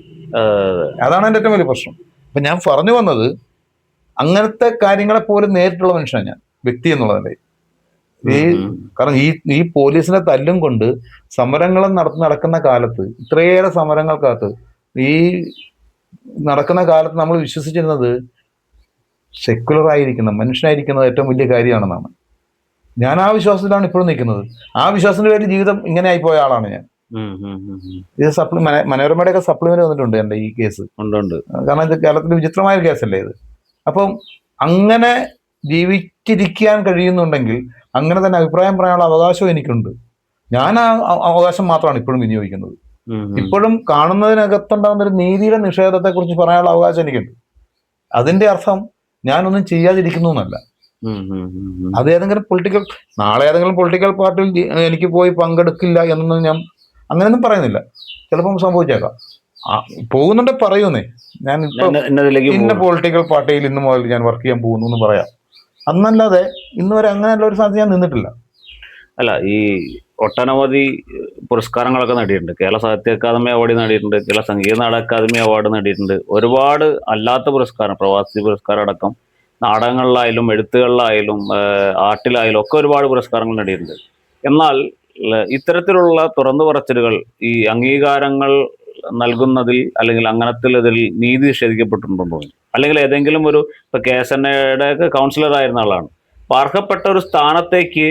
അതാണ് എൻ്റെ ഏറ്റവും വലിയ പ്രശ്നം. അപ്പൊ ഞാൻ പറഞ്ഞു വന്നത്, അങ്ങനത്തെ കാര്യങ്ങളെ പോലും നേരിട്ടുള്ള മനുഷ്യനാണ് ഞാൻ, വ്യക്തി എന്നുള്ളതല്ലേ. കാരണം ഈ പോലീസിനെ തല്ലും കൊണ്ട് സമരങ്ങളും നടക്കുന്ന കാലത്ത്, ഇത്രയേറെ സമരങ്ങൾക്കകത്ത് ഈ നടക്കുന്ന കാലത്ത് നമ്മൾ വിശ്വസിച്ചിരുന്നത് സെക്യുലർ ആയിരിക്കുന്ന മനുഷ്യനായിരിക്കുന്നത് ഏറ്റവും വലിയ കാര്യമാണെന്നാണ്. ഞാൻ ആ വിശ്വാസത്തിലാണ് ഇപ്പോഴും നിൽക്കുന്നത്. ആ വിശ്വാസത്തിന്റെ പേരിൽ ജീവിതം ഇങ്ങനെ ആയിപ്പോയ ആളാണ് ഞാൻ. ഇത് മനോരമയുടെയൊക്കെ സപ്ലിമെന്റ് വന്നിട്ടുണ്ട് എൻ്റെ ഈ കേസ്. കാരണം ഇത് കേരളത്തിന്റെ വിചിത്രമായ ഒരു കേസല്ലേ ഇത്. അപ്പം അങ്ങനെ ജീവിച്ചിരിക്കാൻ കഴിയുന്നുണ്ടെങ്കിൽ അങ്ങനെ തന്നെ അഭിപ്രായം പറയാനുള്ള അവകാശവും എനിക്കുണ്ട്. ഞാൻ ആ അവകാശം മാത്രമാണ് ഇപ്പോഴും വിനിയോഗിക്കുന്നത്. ഇപ്പോഴും കാണുന്നതിനകത്തുണ്ടാകുന്ന ഒരു നീതിയുടെ നിഷേധത്തെ കുറിച്ച് പറയാനുള്ള അവകാശം എനിക്കുണ്ട്. അതിന്റെ അർത്ഥം ഞാനൊന്നും ചെയ്യാതിരിക്കുന്നു എന്നല്ല. അത് നാളെ ഏതെങ്കിലും പൊളിറ്റിക്കൽ പാർട്ടിയിൽ എനിക്ക് പോയി പങ്കെടുക്കില്ല എന്നൊന്നും ഞാൻ അങ്ങനെയൊന്നും പറയുന്നില്ല. ചിലപ്പം സംഭവിച്ചേക്കാം. പോകുന്നുണ്ടെ പറയുന്നേ, ഞാൻ ഇന്ന പൊളിറ്റിക്കൽ പാർട്ടിയിൽ ഇന്ന് മുതൽ ഞാൻ വർക്ക് ചെയ്യാൻ പോകുന്നു എന്ന് പറയാം. അന്നല്ലാതെ ഇന്ന് വരെ അങ്ങനെയുള്ള ഒരു സ്ഥാനത്ത് ഞാൻ നിന്നിട്ടില്ല. അല്ല, ഈ ഒട്ടനവധി പുരസ്കാരങ്ങളൊക്കെ നേടിയിട്ടുണ്ട്. കേരള സാഹിത്യ അക്കാദമി അവാർഡ് നേടിയിട്ടുണ്ട്, കേരള സംഗീത നാടക അക്കാദമി അവാർഡ് നേടിയിട്ടുണ്ട്, ഒരുപാട് അല്ലാത്ത പുരസ്കാരം, പ്രവാസി പുരസ്കാരം അടക്കം നാടകങ്ങളിലായാലും എഴുത്തുകളിലായാലും ആർട്ടിലായാലും ഒക്കെ ഒരുപാട് പുരസ്കാരങ്ങൾ നേടിയിട്ടുണ്ട്. എന്നാൽ ഇത്തരത്തിലുള്ള തുറന്നു പറച്ചിലുകൾ ഈ അംഗീകാരങ്ങൾ നൽകുന്നതിൽ അല്ലെങ്കിൽ ഇതിൽ നീതി നിഷേധിക്കപ്പെട്ടിട്ടുണ്ടെന്ന് തോന്നി. അല്ലെങ്കിൽ ഏതെങ്കിലും ഇപ്പൊ KSNAയുടെ കൗൺസിലർ ആയിരുന്ന ആളാണ്, അപ്പൊ അർഹപ്പെട്ട ഒരു സ്ഥാനത്തേക്ക്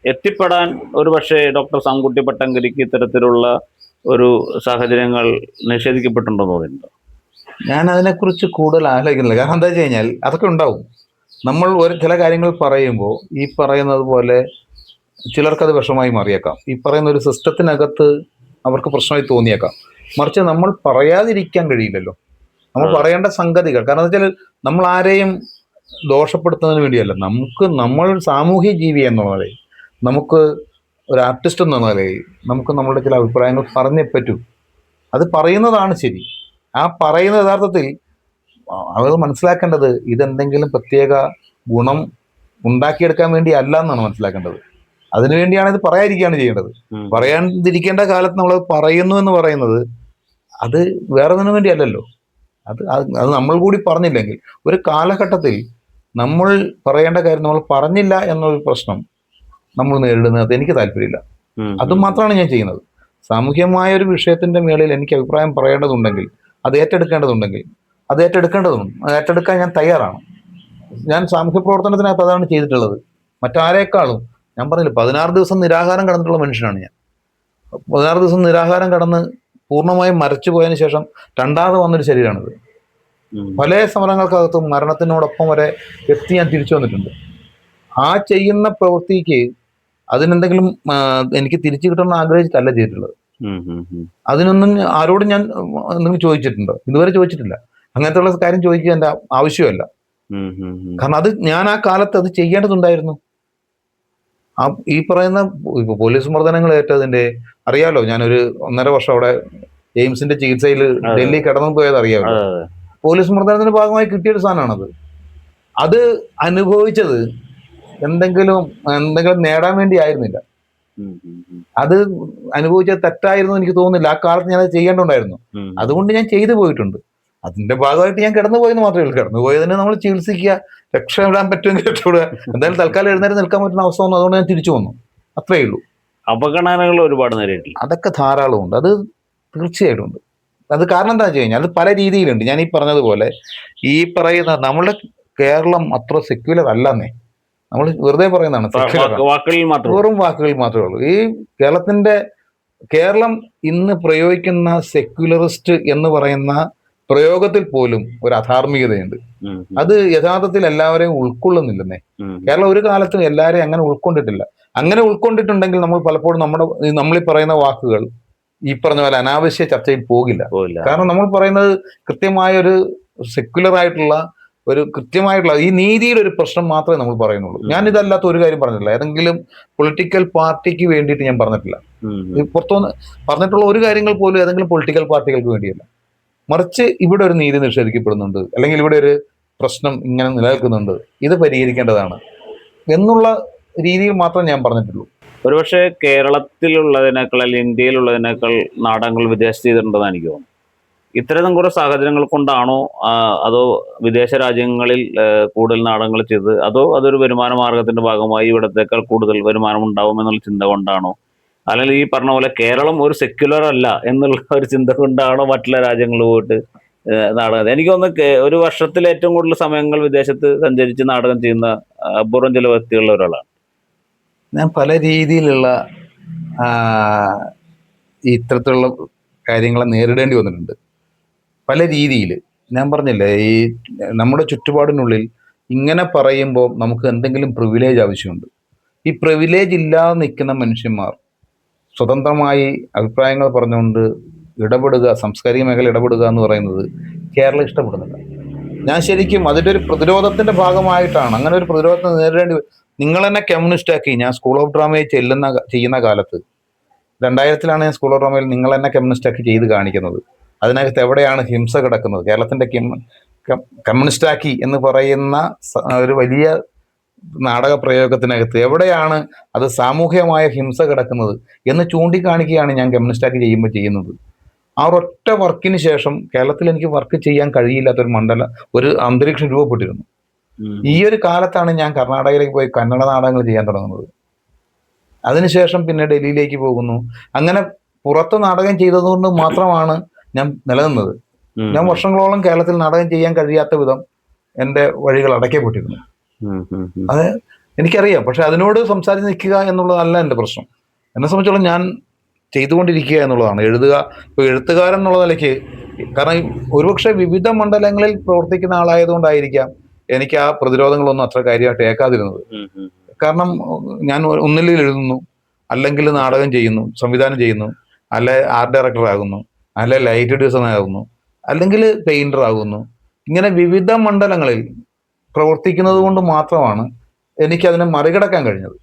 എത്തിപ്പെടാൻ ഒരു പക്ഷേ ഡോക്ടർ സാംകുട്ടി പട്ടങ്കരിക്ക് ഇത്തരത്തിലുള്ള ഒരു സാഹചര്യങ്ങൾ നിഷേധിക്കപ്പെട്ടിട്ടുണ്ടെന്ന് തോന്നിയിട്ടുണ്ടോ? ഞാൻ അതിനെക്കുറിച്ച് കൂടുതൽ ആലോചിക്കുന്നില്ല. കാരണം എന്താ വെച്ച് കഴിഞ്ഞാൽ അതൊക്കെ ഉണ്ടാവും. നമ്മൾ ചില കാര്യങ്ങൾ പറയുമ്പോൾ ഈ പറയുന്നത് പോലെ ചിലർക്കത് വിഷമമായി മാറിയേക്കാം. ഈ പറയുന്ന ഒരു സിസ്റ്റത്തിനകത്ത് അവർക്ക് പ്രശ്നമായി തോന്നിയേക്കാം. മറിച്ച് നമ്മൾ പറയാതിരിക്കാൻ കഴിയില്ലല്ലോ. നമ്മൾ പറയേണ്ട സംഗതികൾ, കാരണം എന്താ വെച്ചാൽ നമ്മൾ ആരെയും ദോഷപ്പെടുത്തുന്നതിന് വേണ്ടിയല്ല. നമ്മൾ സാമൂഹ്യ ജീവി എന്നുള്ളതേ, നമുക്ക് ഒരു ആർട്ടിസ്റ്റ് എന്ന നിലയിൽ നമുക്ക് നമ്മളുടെ ചില അഭിപ്രായങ്ങൾ പറഞ്ഞേ പറ്റൂ. അത് പറയുന്നതാണ് ശരി. ആ പറയുന്ന യഥാർത്ഥത്തിൽ അവർ മനസ്സിലാക്കേണ്ടത് ഇതെന്തെങ്കിലും പ്രത്യേക ഗുണം ഉണ്ടാക്കിയെടുക്കാൻ വേണ്ടി അല്ല എന്നാണ് മനസ്സിലാക്കേണ്ടത്. അതിനുവേണ്ടിയാണ് ഇത് പറയാതിരിക്കുകയാണ് ചെയ്യേണ്ടത്. പറയാതിരിക്കേണ്ട കാലത്ത് നമ്മൾ പറയുന്നു എന്ന് പറയുന്നത് അത് വേറെ ഒന്നിനു വേണ്ടി അല്ലല്ലോ. അത് നമ്മൾ കൂടി പറഞ്ഞില്ലെങ്കിൽ ഒരു കാലഘട്ടത്തിൽ നമ്മൾ പറയേണ്ട കാര്യം നമ്മൾ പറഞ്ഞില്ല എന്നൊരു പ്രശ്നം നമ്മൾ നേരിടുന്നത് എനിക്ക് താല്പര്യമില്ല. അതുമാത്രമാണ് ഞാൻ ചെയ്യുന്നത്. സാമൂഹ്യമായ ഒരു വിഷയത്തിന്റെ മേളിൽ എനിക്ക് അഭിപ്രായം പറയേണ്ടതുണ്ടെങ്കിൽ, അത് ഏറ്റെടുക്കേണ്ടതുണ്ട്. അത് ഏറ്റെടുക്കാൻ ഞാൻ തയ്യാറാണ്. ഞാൻ സാമൂഹ്യ പ്രവർത്തനത്തിനകത്ത് അതാണ് ചെയ്തിട്ടുള്ളത്. മറ്റാരേക്കാളും ഞാൻ പറഞ്ഞില്ല, 16 ദിവസം നിരാഹാരം കടന്നിട്ടുള്ള മനുഷ്യനാണ് ഞാൻ. 16 ദിവസം നിരാഹാരം കടന്ന് പൂർണ്ണമായും മരച്ചു പോയതിനു ശേഷം രണ്ടാമത് വന്നൊരു ശരീരമാണിത്. പല സമരങ്ങൾക്കകത്തും മരണത്തിനോടൊപ്പം വരെ എത്തി ഞാൻ തിരിച്ചു വന്നിട്ടുണ്ട്. ആ ചെയ്യുന്ന പ്രവൃത്തിക്ക് അതിനെന്തെങ്കിലും എനിക്ക് തിരിച്ചു കിട്ടണമെന്ന് ആഗ്രഹിച്ചിട്ടല്ല ചെയ്തിട്ടുള്ളത്. അതിനൊന്നും ആരോടും ഞാൻ എന്തെങ്കിലും ചോദിച്ചിട്ടുണ്ടോ? ഇതുവരെ ചോദിച്ചിട്ടില്ല. അങ്ങനത്തെ ഉള്ള കാര്യം ചോദിക്കുക എൻ്റെ ആവശ്യമല്ല. കാരണം അത് ഞാൻ ആ കാലത്ത് അത് ചെയ്യേണ്ടതുണ്ടായിരുന്നു. ഈ പറയുന്ന ഇപ്പൊ പോലീസ് മർദ്ദനങ്ങൾ ഏറ്റതിന്റെ അറിയാലോ. ഞാനൊരു 1.5 വർഷം അവിടെ എയിംസിന്റെ ചികിത്സയിൽ ഡൽഹി കടന്നു പോയത് അറിയാമല്ലോ. പോലീസ് മർദ്ദനത്തിന്റെ ഭാഗമായി കിട്ടിയൊരു സാധനമാണത്. അത് അനുഭവിച്ചത് എന്തെങ്കിലും നേടാൻ വേണ്ടി ആയിരുന്നില്ല. അത് അനുഭവിച്ചത് തെറ്റായിരുന്നു എനിക്ക് തോന്നുന്നില്ല. ആ കാലത്ത് ഞാൻ അത് ചെയ്യേണ്ടതുണ്ടായിരുന്നു. അതുകൊണ്ട് ഞാൻ ചെയ്തു പോയിട്ടുണ്ട്. അതിന്റെ ഭാഗമായിട്ട് ഞാൻ കിടന്നുപോയെന്ന് മാത്രമേ ഉള്ളൂ. കിടന്നുപോയതിനെ നമ്മൾ ചികിത്സിക്കുക, രക്ഷപ്പെടാൻ പറ്റുമെങ്കിൽ രക്ഷപ്പെടുക. എന്തായാലും തൽക്കാലം എഴുന്നേറ്റ് നിൽക്കാൻ പറ്റുന്ന അവസ്ഥ വന്നു. അതുകൊണ്ട് ഞാൻ തിരിച്ചു വന്നു. അത്രയേ ഉള്ളൂ. അപഗണനകൾ ഒരുപാട് നേരിട്ടില്ല. അതൊക്കെ ധാരാളമുണ്ട്, അത് തീർച്ചയായിട്ടും ഉണ്ട്. അത് കാരണം എന്താ വെച്ച് കഴിഞ്ഞാൽ അത് പല രീതിയിലുണ്ട്. ഞാൻ ഈ പറഞ്ഞതുപോലെ ഈ പറയുന്ന നമ്മുടെ കേരളം അത്ര സെക്യുലർ അല്ലെന്നേ, നമ്മൾ വെറുതെ പറയുന്നതാണ് സെക്യുലർ, വാക്കുകളിൽ മാത്രം. വെറും വാക്കുകൾ മാത്രമേ ഉള്ളൂ. ഈ കേരളം ഇന്ന് പ്രയോഗിക്കുന്ന സെക്യുലറിസ്റ്റ് എന്ന് പറയുന്ന പ്രയോഗത്തിൽ പോലും ഒരു അധാർമികതയുണ്ട്. അത് യഥാർത്ഥത്തിൽ എല്ലാവരെയും ഉൾക്കൊള്ളുന്നില്ലെന്നേ. കേരളം ഒരു കാലത്തും എല്ലാവരെയും അങ്ങനെ ഉൾക്കൊണ്ടിട്ടില്ല. അങ്ങനെ ഉൾക്കൊണ്ടിട്ടുണ്ടെങ്കിൽ നമ്മൾ പലപ്പോഴും നമ്മളീ പറയുന്ന വാക്കുകൾ ഈ പറഞ്ഞ പോലെ അനാവശ്യ ചർച്ചയിൽ പോകില്ല. കാരണം നമ്മൾ പറയുന്നത് കൃത്യമായ ഒരു സെക്യുലർ ആയിട്ടുള്ള ഒരു കൃത്യമായിട്ടുള്ള ഈ നീതിയുടെ ഒരു പ്രശ്നം മാത്രമേ നമ്മൾ പറയുന്നുള്ളൂ. ഞാൻ ഇതല്ലാത്ത ഒരു കാര്യം പറഞ്ഞിട്ടില്ല. ഏതെങ്കിലും പൊളിറ്റിക്കൽ പാർട്ടിക്ക് വേണ്ടിയിട്ട് ഞാൻ പറഞ്ഞിട്ടില്ല. പുറത്തുനിന്ന് പറഞ്ഞിട്ടുള്ള ഒരു കാര്യങ്ങൾ പോലും ഏതെങ്കിലും പൊളിറ്റിക്കൽ പാർട്ടികൾക്ക് വേണ്ടിയല്ല. മറിച്ച് ഇവിടെ ഒരു നീതി നിഷേധിക്കപ്പെടുന്നുണ്ട്, അല്ലെങ്കിൽ ഇവിടെ ഒരു പ്രശ്നം ഇങ്ങനെ നിലനിൽക്കുന്നുണ്ട്, ഇത് പരിഹരിക്കേണ്ടതാണ് എന്നുള്ള രീതിയിൽ മാത്രം ഞാൻ പറഞ്ഞിട്ടുള്ളൂ. ഒരുപക്ഷെ കേരളത്തിലുള്ളതിനേക്കാൾ അല്ലെങ്കിൽ ഇന്ത്യയിലുള്ളതിനേക്കാൾ നാടകങ്ങൾ വിദേശത്ത് ചെയ്തിട്ടുണ്ടെന്ന് എനിക്ക് തോന്നുന്നു. ഇത്തരം കുറെ സാഹചര്യങ്ങൾ കൊണ്ടാണോ, അതോ വിദേശ രാജ്യങ്ങളിൽ കൂടുതൽ നാടകങ്ങൾ ചെയ്ത്, അതോ അതൊരു വരുമാന മാർഗത്തിന്റെ ഭാഗമായി ഇവിടത്തേക്കാൾ കൂടുതൽ വരുമാനം ഉണ്ടാവും എന്നുള്ള ചിന്ത കൊണ്ടാണോ, അല്ലെങ്കിൽ ഈ പറഞ്ഞ പോലെ കേരളം ഒരു സെക്യുലർ അല്ല എന്നുള്ള ഒരു ചിന്ത കൊണ്ടാണോ മറ്റുള്ള രാജ്യങ്ങളിൽ പോയിട്ട് നാടകം? എനിക്ക് തോന്നുന്നു ഒരു വർഷത്തിൽ ഏറ്റവും കൂടുതൽ സമയങ്ങൾ വിദേശത്ത് സഞ്ചരിച്ച് നാടകം ചെയ്യുന്ന അപൂർവം ചില വ്യക്തികളിൽ ഒരാളാണ് ഞാൻ. പല രീതിയിലുള്ള ഇത്തരത്തിലുള്ള കാര്യങ്ങളെ നേരിടേണ്ടി വന്നിട്ടുണ്ട്. പല രീതിയിൽ ഞാൻ പറഞ്ഞില്ലേ, ഈ നമ്മുടെ ചുറ്റുപാടിനുള്ളിൽ ഇങ്ങനെ പറയുമ്പോൾ നമുക്ക് എന്തെങ്കിലും പ്രിവിലേജ് ആവശ്യമുണ്ട്. ഈ പ്രിവിലേജ് ഇല്ലാതെ നിൽക്കുന്ന മനുഷ്യന്മാർ സ്വതന്ത്രമായി അഭിപ്രായങ്ങൾ പറഞ്ഞുകൊണ്ട് ഇടപെടുക, സാംസ്കാരിക മേഖല ഇടപെടുക എന്ന് പറയുന്നത് കേരളം ഇഷ്ടപ്പെടുന്നില്ല. ഞാൻ ശരിക്കും അതിൻ്റെ ഒരു പ്രതിരോധത്തിന്റെ ഭാഗമായിട്ടാണ് അങ്ങനെ ഒരു പ്രതിരോധത്തെ നേരിടേണ്ടി. നിങ്ങൾ തന്നെ കമ്മ്യൂണിസ്റ്റ് ആക്കി. ഞാൻ സ്കൂൾ ഓഫ് ഡ്രാമയിൽ ചെയ്യുന്ന കാലത്ത് 2000-ലാണ് ഞാൻ സ്കൂൾ ഓഫ് ഡ്രാമയിൽ നിങ്ങൾ തന്നെ കമ്മ്യൂണിസ്റ്റ് ആക്കി ചെയ്ത് കാണിക്കുന്നത്. അതിനകത്ത് എവിടെയാണ് ഹിംസ കിടക്കുന്നത്? കേരളത്തിന്റെ കമ്മ്യൂണിസ്റ്റ് ആക്കി എന്ന് പറയുന്ന ഒരു വലിയ നാടക പ്രയോഗത്തിനകത്ത് എവിടെയാണ് അത് സാമൂഹികമായ ഹിംസ കിടക്കുന്നത് എന്ന് ചൂണ്ടിക്കാണിക്കുകയാണ് ഞാൻ കമ്മ്യൂണിസ്റ്റാക്കി ചെയ്യുന്നത്. ആ ഒരൊറ്റ വർക്കിന് ശേഷം കേരളത്തിൽ എനിക്ക് വർക്ക് ചെയ്യാൻ കഴിയില്ലാത്തൊരു ഒരു അന്തരീക്ഷം രൂപപ്പെട്ടിരുന്നു. ഈ ഒരു കാലത്താണ് ഞാൻ കർണാടകയിലേക്ക് പോയി കന്നഡ നാടകങ്ങൾ ചെയ്യാൻ തുടങ്ങുന്നത്. അതിനുശേഷം പിന്നെ ഡൽഹിയിലേക്ക് പോകുന്നു. അങ്ങനെ പുറത്ത് നാടകം ചെയ്തതുകൊണ്ട് മാത്രമാണ് ഞാൻ നിലനിന്നത്. ഞാൻ വർഷങ്ങളോളം കേരളത്തിൽ നാടകം ചെയ്യാൻ കഴിയാത്ത വിധം എൻ്റെ വഴികൾ അടയ്ക്കപ്പെട്ടിരുന്നു. അത് എനിക്കറിയാം. പക്ഷെ അതിനോട് സംസാരിച്ച് നിൽക്കുക എന്നുള്ളതല്ല എൻ്റെ പ്രശ്നം. എന്നെ സംബന്ധിച്ചോളം ഞാൻ ചെയ്തുകൊണ്ടിരിക്കുക എന്നുള്ളതാണ്. ഇപ്പോൾ എഴുത്തുകാരൻ എന്നുള്ള നിലയ്ക്ക്, കാരണം ഒരുപക്ഷെ വിവിധ മണ്ഡലങ്ങളിൽ പ്രവർത്തിക്കുന്ന ആളായതുകൊണ്ടായിരിക്കാം എനിക്ക് ആ പ്രതിരോധങ്ങളൊന്നും അത്ര കാര്യമായിട്ട് ഏക്കാതിരുന്നത്. കാരണം ഞാൻ ഒന്നിൽ എഴുതുന്നു, അല്ലെങ്കിൽ നാടകം ചെയ്യുന്നു, സംവിധാനം ചെയ്യുന്നു, അല്ലെ ആർട്ട് ഡയറക്ടർ ആകുന്നു, അല്ലെ ലൈറ്റ് ഡിസൈനർ ആകുന്നു, അല്ലെങ്കിൽ പെയിന്റർ ആകുന്നു. ഇങ്ങനെ വിവിധ മണ്ഡലങ്ങളിൽ പ്രവർത്തിക്കുന്നത് കൊണ്ട് മാത്രമാണ് എനിക്കതിനെ മറികടക്കാൻ കഴിഞ്ഞത്.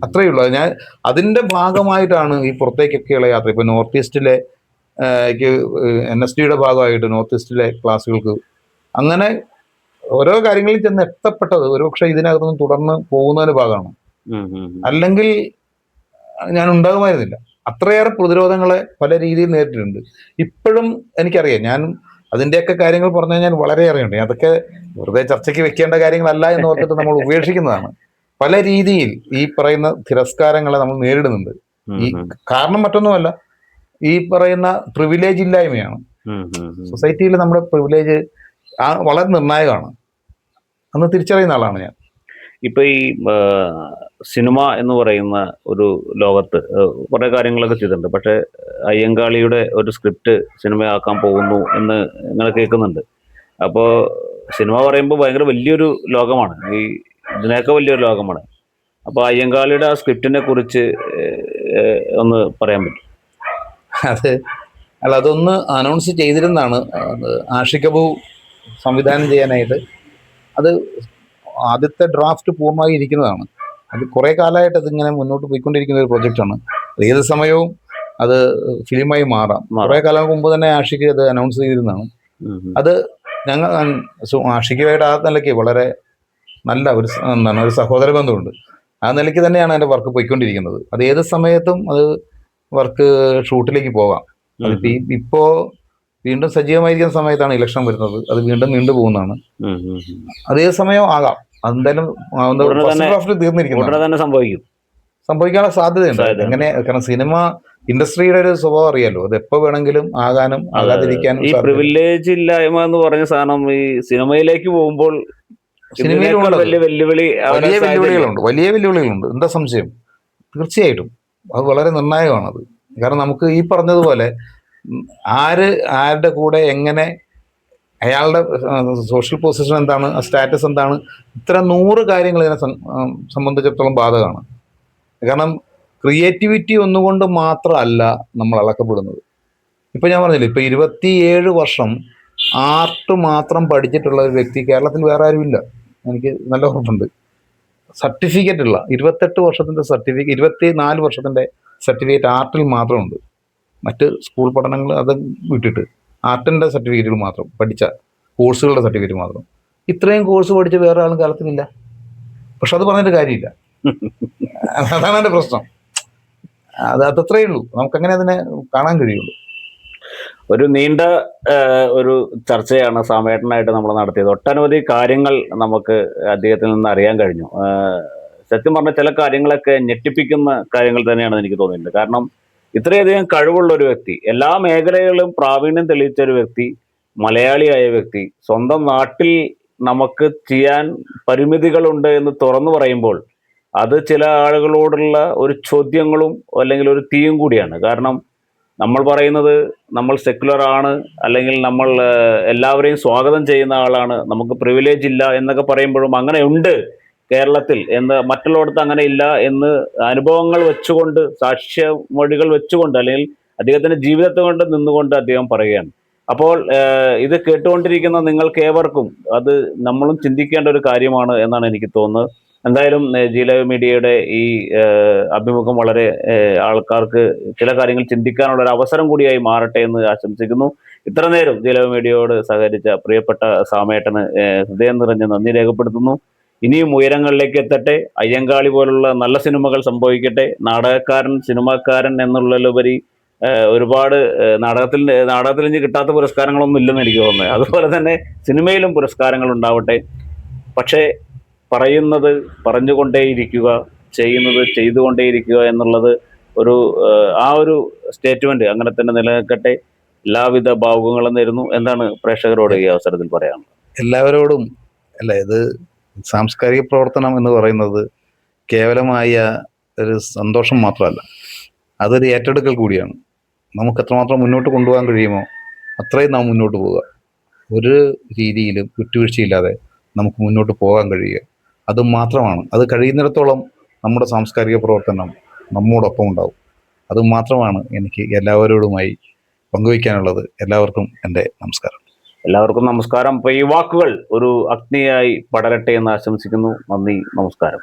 അത്രയേ ഉള്ളൂ. ഞാൻ അതിന്റെ ഭാഗമായിട്ടാണ് ഈ പുറത്തേക്കൊക്കെയുള്ള യാത്ര. ഇപ്പൊ നോർത്ത് ഈസ്റ്റിലെ NSDയുടെ ഭാഗമായിട്ട് നോർത്ത് ഈസ്റ്റിലെ ക്ലാസ്സുകൾക്ക് അങ്ങനെ ഓരോ കാര്യങ്ങളിൽ ചെന്ന് എത്തപ്പെട്ടത് ഒരുപക്ഷെ ഇതിനകത്തുനിന്ന് തുടർന്ന് പോകുന്നതിന്റെ ഭാഗമാണ്. അല്ലെങ്കിൽ ഞാൻ ഉണ്ടാകുമായിരുന്നില്ല. അത്രയേറെ പ്രതിരോധങ്ങളെ പല രീതിയിൽ നേരിട്ടിട്ടുണ്ട്. ഇപ്പോഴും എനിക്കറിയാം. ഞാൻ അതിൻ്റെയൊക്കെ കാര്യങ്ങൾ പറഞ്ഞു കഴിഞ്ഞാൽ വളരെയേറെയുണ്ട്. അതൊക്കെ വെറുതെ ചർച്ചയ്ക്ക് വെക്കേണ്ട കാര്യങ്ങളല്ല എന്ന് ഓർത്തിട്ട് നമ്മൾ ഉപേക്ഷിക്കുന്നതാണ്. പല രീതിയിൽ ഈ പറയുന്ന തിരസ്കാരങ്ങളെ നമ്മൾ നേരിടുന്നുണ്ട്. ഈ കാരണം മറ്റൊന്നുമല്ല, ഈ പറയുന്ന പ്രിവിലേജ് ഇല്ലായ്മയാണ്. സൊസൈറ്റിയിൽ നമ്മുടെ പ്രിവിലേജ് വളരെ നിർണായകമാണ്. അന്ന് തിരിച്ചറിയുന്ന ആളാണ് ഞാൻ. ഇപ്പൊ ഈ സിനിമ എന്ന് പറയുന്ന ഒരു ലോകത്ത് കുറെ കാര്യങ്ങളൊക്കെ ചെയ്തിട്ടുണ്ട്. പക്ഷെ അയ്യങ്കാളിയുടെ ഒരു സ്ക്രിപ്റ്റ് സിനിമയാക്കാൻ പോകുന്നു എന്ന് നിങ്ങൾ കേൾക്കുന്നുണ്ട്. അപ്പോൾ സിനിമ പറയുമ്പോൾ ഭയങ്കര വലിയൊരു ലോകമാണ്, ഈ ഇതിനൊക്കെ വലിയൊരു ലോകമാണ്. അപ്പോൾ അയ്യങ്കാളിയുടെ ആ സ്ക്രിപ്റ്റിനെ കുറിച്ച് ഒന്ന് പറയാൻ പറ്റും? അതൊന്ന് അനൗൺസ് ചെയ്തിരുന്നതാണ്. ആഷിഖ് അബു സംവിധാനം ചെയ്യാനായിട്ട്. അത് ആദ്യത്തെ ഡ്രാഫ്റ്റ് പൂർണ്ണമായി ഇരിക്കുന്നതാണ്. അത് കുറെ കാലമായിട്ട് അതിങ്ങനെ മുന്നോട്ട് പോയിക്കൊണ്ടിരിക്കുന്ന ഒരു പ്രൊജക്റ്റാണ്. ഏത് സമയവും അത് ഫിലിമായി മാറാം. കുറെ കാലം മുമ്പ് തന്നെ ആഷിഖ് അത് അനൗൺസ് ചെയ്തിരുന്നതാണ്. അത് ഞങ്ങൾ ആഷിഖുമായിട്ട് ആ നിലയ്ക്ക് വളരെ നല്ല ഒരു സഹോദര ബന്ധമുണ്ട്. ആ നിലയ്ക്ക് തന്നെയാണ് എൻ്റെ വർക്ക് പോയിക്കൊണ്ടിരിക്കുന്നത്. അത് ഏത് സമയത്തും അത് വർക്ക് ഷൂട്ടിലേക്ക് പോകാം. അതിപ്പോ ഇപ്പോ വീണ്ടും സജീവമായിരിക്കുന്ന സമയത്താണ് ഇലക്ഷൻ വരുന്നത്. അത് വീണ്ടും നീണ്ടു പോകുന്നതാണ്. അതേ സമയം ആകാം. അതെന്തായാലും തീർന്നിരിക്കുന്നു, സംഭവിക്കാനുള്ള സാധ്യതയുണ്ട്. എങ്ങനെ, കാരണം സിനിമ ഇൻഡസ്ട്രിയുടെ ഒരു സ്വഭാവം അറിയാലോ, അത് എപ്പോ വേണമെങ്കിലും ആകാനും ആകാതിരിക്കാനും ഈ സാധ്യത. പ്രിവിലേജ് ഇല്ലായ്മ എന്ന് പറഞ്ഞ സാധനം ഈ സിനിമയിലേക്ക് പോകുമ്പോൾ സിനിമയിലുള്ളത് വലിയ വെല്ലുവിളി വലിയ വെല്ലുവിളികളുണ്ട്, വലിയ വെല്ലുവിളികളുണ്ട്, എന്താ സംശയം? തീർച്ചയായിട്ടും അത് വളരെ നിർണായകമാണത്. കാരണം നമുക്ക് ഈ പറഞ്ഞതുപോലെ ആരുടെ കൂടെ എങ്ങനെ, അയാളുടെ സോഷ്യൽ പൊസിഷൻ എന്താണ്, സ്റ്റാറ്റസ് എന്താണ്, ഇത്തരം 100 കാര്യങ്ങൾ ഇതിനെ സംബന്ധിച്ചിടത്തോളം ബാധകമാണ്. കാരണം ക്രിയേറ്റിവിറ്റി ഒന്നുകൊണ്ട് മാത്രമല്ല നമ്മൾ അളക്കപ്പെടുന്നത്. ഇപ്പം ഞാൻ പറഞ്ഞില്ലേ, ഇപ്പം 27 വർഷം ആർട്ട് മാത്രം പഠിച്ചിട്ടുള്ള ഒരു വ്യക്തി കേരളത്തിൽ വേറെ ആരുമില്ല, എനിക്ക് നല്ല ഉറപ്പുണ്ട്. സർട്ടിഫിക്കറ്റ് ഉള്ള 28 വർഷത്തിൻ്റെ സർട്ടിഫിക്കറ്റ്, 24 വർഷത്തിൻ്റെ സർട്ടിഫിക്കറ്റ് ആർട്ടിൽ മാത്രമുണ്ട്. മറ്റ് സ്കൂൾ പഠനങ്ങൾ അത് വിട്ടിട്ട് ആർട്ടിൻ്റെ സർട്ടിഫിക്കറ്റുകൾ മാത്രം, പഠിച്ച കോഴ്സുകളുടെ സർട്ടിഫിക്കറ്റ് മാത്രം. ഇത്രയും കോഴ്സ് പഠിച്ച വേറെ ആളും കാലത്തിനില്ല. പക്ഷെ അത് പറഞ്ഞിട്ട് കാര്യമില്ല. അതാണ് എൻ്റെ പ്രശ്നം. അതത്രയേ ഉള്ളൂ, നമുക്കങ്ങനെ അതിനെ കാണാൻ കഴിയുള്ളൂ. ഒരു നീണ്ട ഒരു ചർച്ചയാണ് സാമേട്ടനായിട്ട് നമ്മൾ നടത്തിയത്. ഒട്ടനവധി കാര്യങ്ങൾ നമുക്ക് അദ്ദേഹത്തിൽ നിന്ന് അറിയാൻ കഴിഞ്ഞു. സത്യം പറഞ്ഞ ചില കാര്യങ്ങളൊക്കെ ഞെട്ടിപ്പിക്കുന്ന കാര്യങ്ങൾ തന്നെയാണ് എനിക്ക് തോന്നിയിട്ടുണ്ട്. കാരണം ഇത്രയധികം കഴിവുള്ള ഒരു വ്യക്തി, എല്ലാ മേഖലകളിലും പ്രാവീണ്യം തെളിയിച്ച ഒരു വ്യക്തി, മലയാളിയായ വ്യക്തി, സ്വന്തം നാട്ടിൽ നമുക്ക് ചെയ്യാൻ പരിമിതികളുണ്ട് എന്ന് തുറന്നു പറയുമ്പോൾ അത് ചില ആളുകളോടുള്ള ഒരു ചോദ്യങ്ങളും അല്ലെങ്കിൽ ഒരു തീയും കൂടിയാണ്. കാരണം നമ്മൾ പറയുന്നത് നമ്മൾ സെക്യുലർ ആണ്, അല്ലെങ്കിൽ നമ്മൾ എല്ലാവരെയും സ്വാഗതം ചെയ്യുന്ന ആളാണ്, നമുക്ക് പ്രിവിലേജ് ഇല്ല എന്നൊക്കെ പറയുമ്പോഴും അങ്ങനെ ഉണ്ട് കേരളത്തിൽ എന്ന്, മറ്റുള്ളവർക്ക് അങ്ങനെ ഇല്ല എന്ന് അനുഭവങ്ങൾ വെച്ചുകൊണ്ട്, സാക്ഷ്യമൊഴികൾ വെച്ചുകൊണ്ട്, അല്ലെങ്കിൽ അദ്ദേഹത്തിന്റെ ജീവിതത്തെ കൊണ്ട് നിന്നുകൊണ്ട് അദ്ദേഹം പറയുകയാണ്. അപ്പോൾ ഇത് കേട്ടുകൊണ്ടിരിക്കുന്ന നിങ്ങൾക്ക് ഏവർക്കും അത് നമ്മളും ചിന്തിക്കേണ്ട ഒരു കാര്യമാണ് എന്നാണ് എനിക്ക് തോന്നുന്നത്. എന്തായാലും ജി ലൈവ് മീഡിയയുടെ ഈ അഭിമുഖം വളരെ ആൾക്കാർക്ക് ചില കാര്യങ്ങൾ ചിന്തിക്കാനുള്ള ഒരു അവസരം കൂടിയായി മാറട്ടെ എന്ന് ആശംസിക്കുന്നു. ഇത്ര നേരം ജി ലൈവ് മീഡിയയോട് സഹകരിച്ച പ്രിയപ്പെട്ട സാമേട്ടന് ഹൃദയം നിറഞ്ഞ നന്ദി രേഖപ്പെടുത്തുന്നു. ഇനിയും ഉയരങ്ങളിലേക്ക് എത്തട്ടെ, അയ്യങ്കാളി പോലുള്ള നല്ല സിനിമകൾ സംഭവിക്കട്ടെ. നാടകക്കാരൻ, സിനിമാക്കാരൻ എന്നുള്ളതിലുപരി ഒരുപാട് നാടകത്തിൽ നിന്ന് കിട്ടാത്ത പുരസ്കാരങ്ങളൊന്നും ഇല്ലെന്ന് എനിക്ക് തോന്നുന്നത്. അതുപോലെ തന്നെ സിനിമയിലും പുരസ്കാരങ്ങൾ ഉണ്ടാവട്ടെ. പക്ഷേ പറയുന്നത് പറഞ്ഞുകൊണ്ടേയിരിക്കുക, ചെയ്യുന്നത് ചെയ്തുകൊണ്ടേയിരിക്കുക എന്നുള്ളത് ആ ഒരു സ്റ്റേറ്റ്മെന്റ് അങ്ങനെ തന്നെ നിലനിൽക്കട്ടെ. എല്ലാവിധ ഭാവുകങ്ങളും നേരുന്നു. എന്താണ് പ്രേക്ഷകരോട് ഈ അവസരത്തിൽ പറയാനുള്ളത്? എല്ലാവരോടും അല്ല, ഇത് സാംസ്കാരിക പ്രവർത്തനം എന്ന് പറയുന്നത് കേവലമായ ഒരു സന്തോഷം മാത്രമല്ല, അതൊരു ഏറ്റെടുക്കൽ കൂടിയാണ്. നമുക്ക് എത്രമാത്രം മുന്നോട്ട് കൊണ്ടുപോകാൻ കഴിയുമോ അത്രയും നാം മുന്നോട്ട് പോവുക. ഒരു രീതിയിലും വിട്ടുവീഴ്ചയില്ലാതെ നമുക്ക് മുന്നോട്ട് പോകാൻ കഴിയുക, അത് മാത്രമാണ്. അത് കഴിയുന്നിടത്തോളം നമ്മുടെ സാംസ്കാരിക പ്രവർത്തനം നമ്മോടൊപ്പം ഉണ്ടാവും. അത് മാത്രമാണ് എനിക്ക് എല്ലാവരോടുമായി പങ്കുവയ്ക്കാനുള്ളത്. എല്ലാവർക്കും എൻ്റെ നമസ്കാരം. എല്ലാവർക്കും നമസ്കാരം. അപ്പോൾ ഈ വാക്കുകൾ ഒരു അഗ്നിയായി പടരട്ടെ എന്ന് ആശംസിക്കുന്നു. നന്ദി, നമസ്കാരം.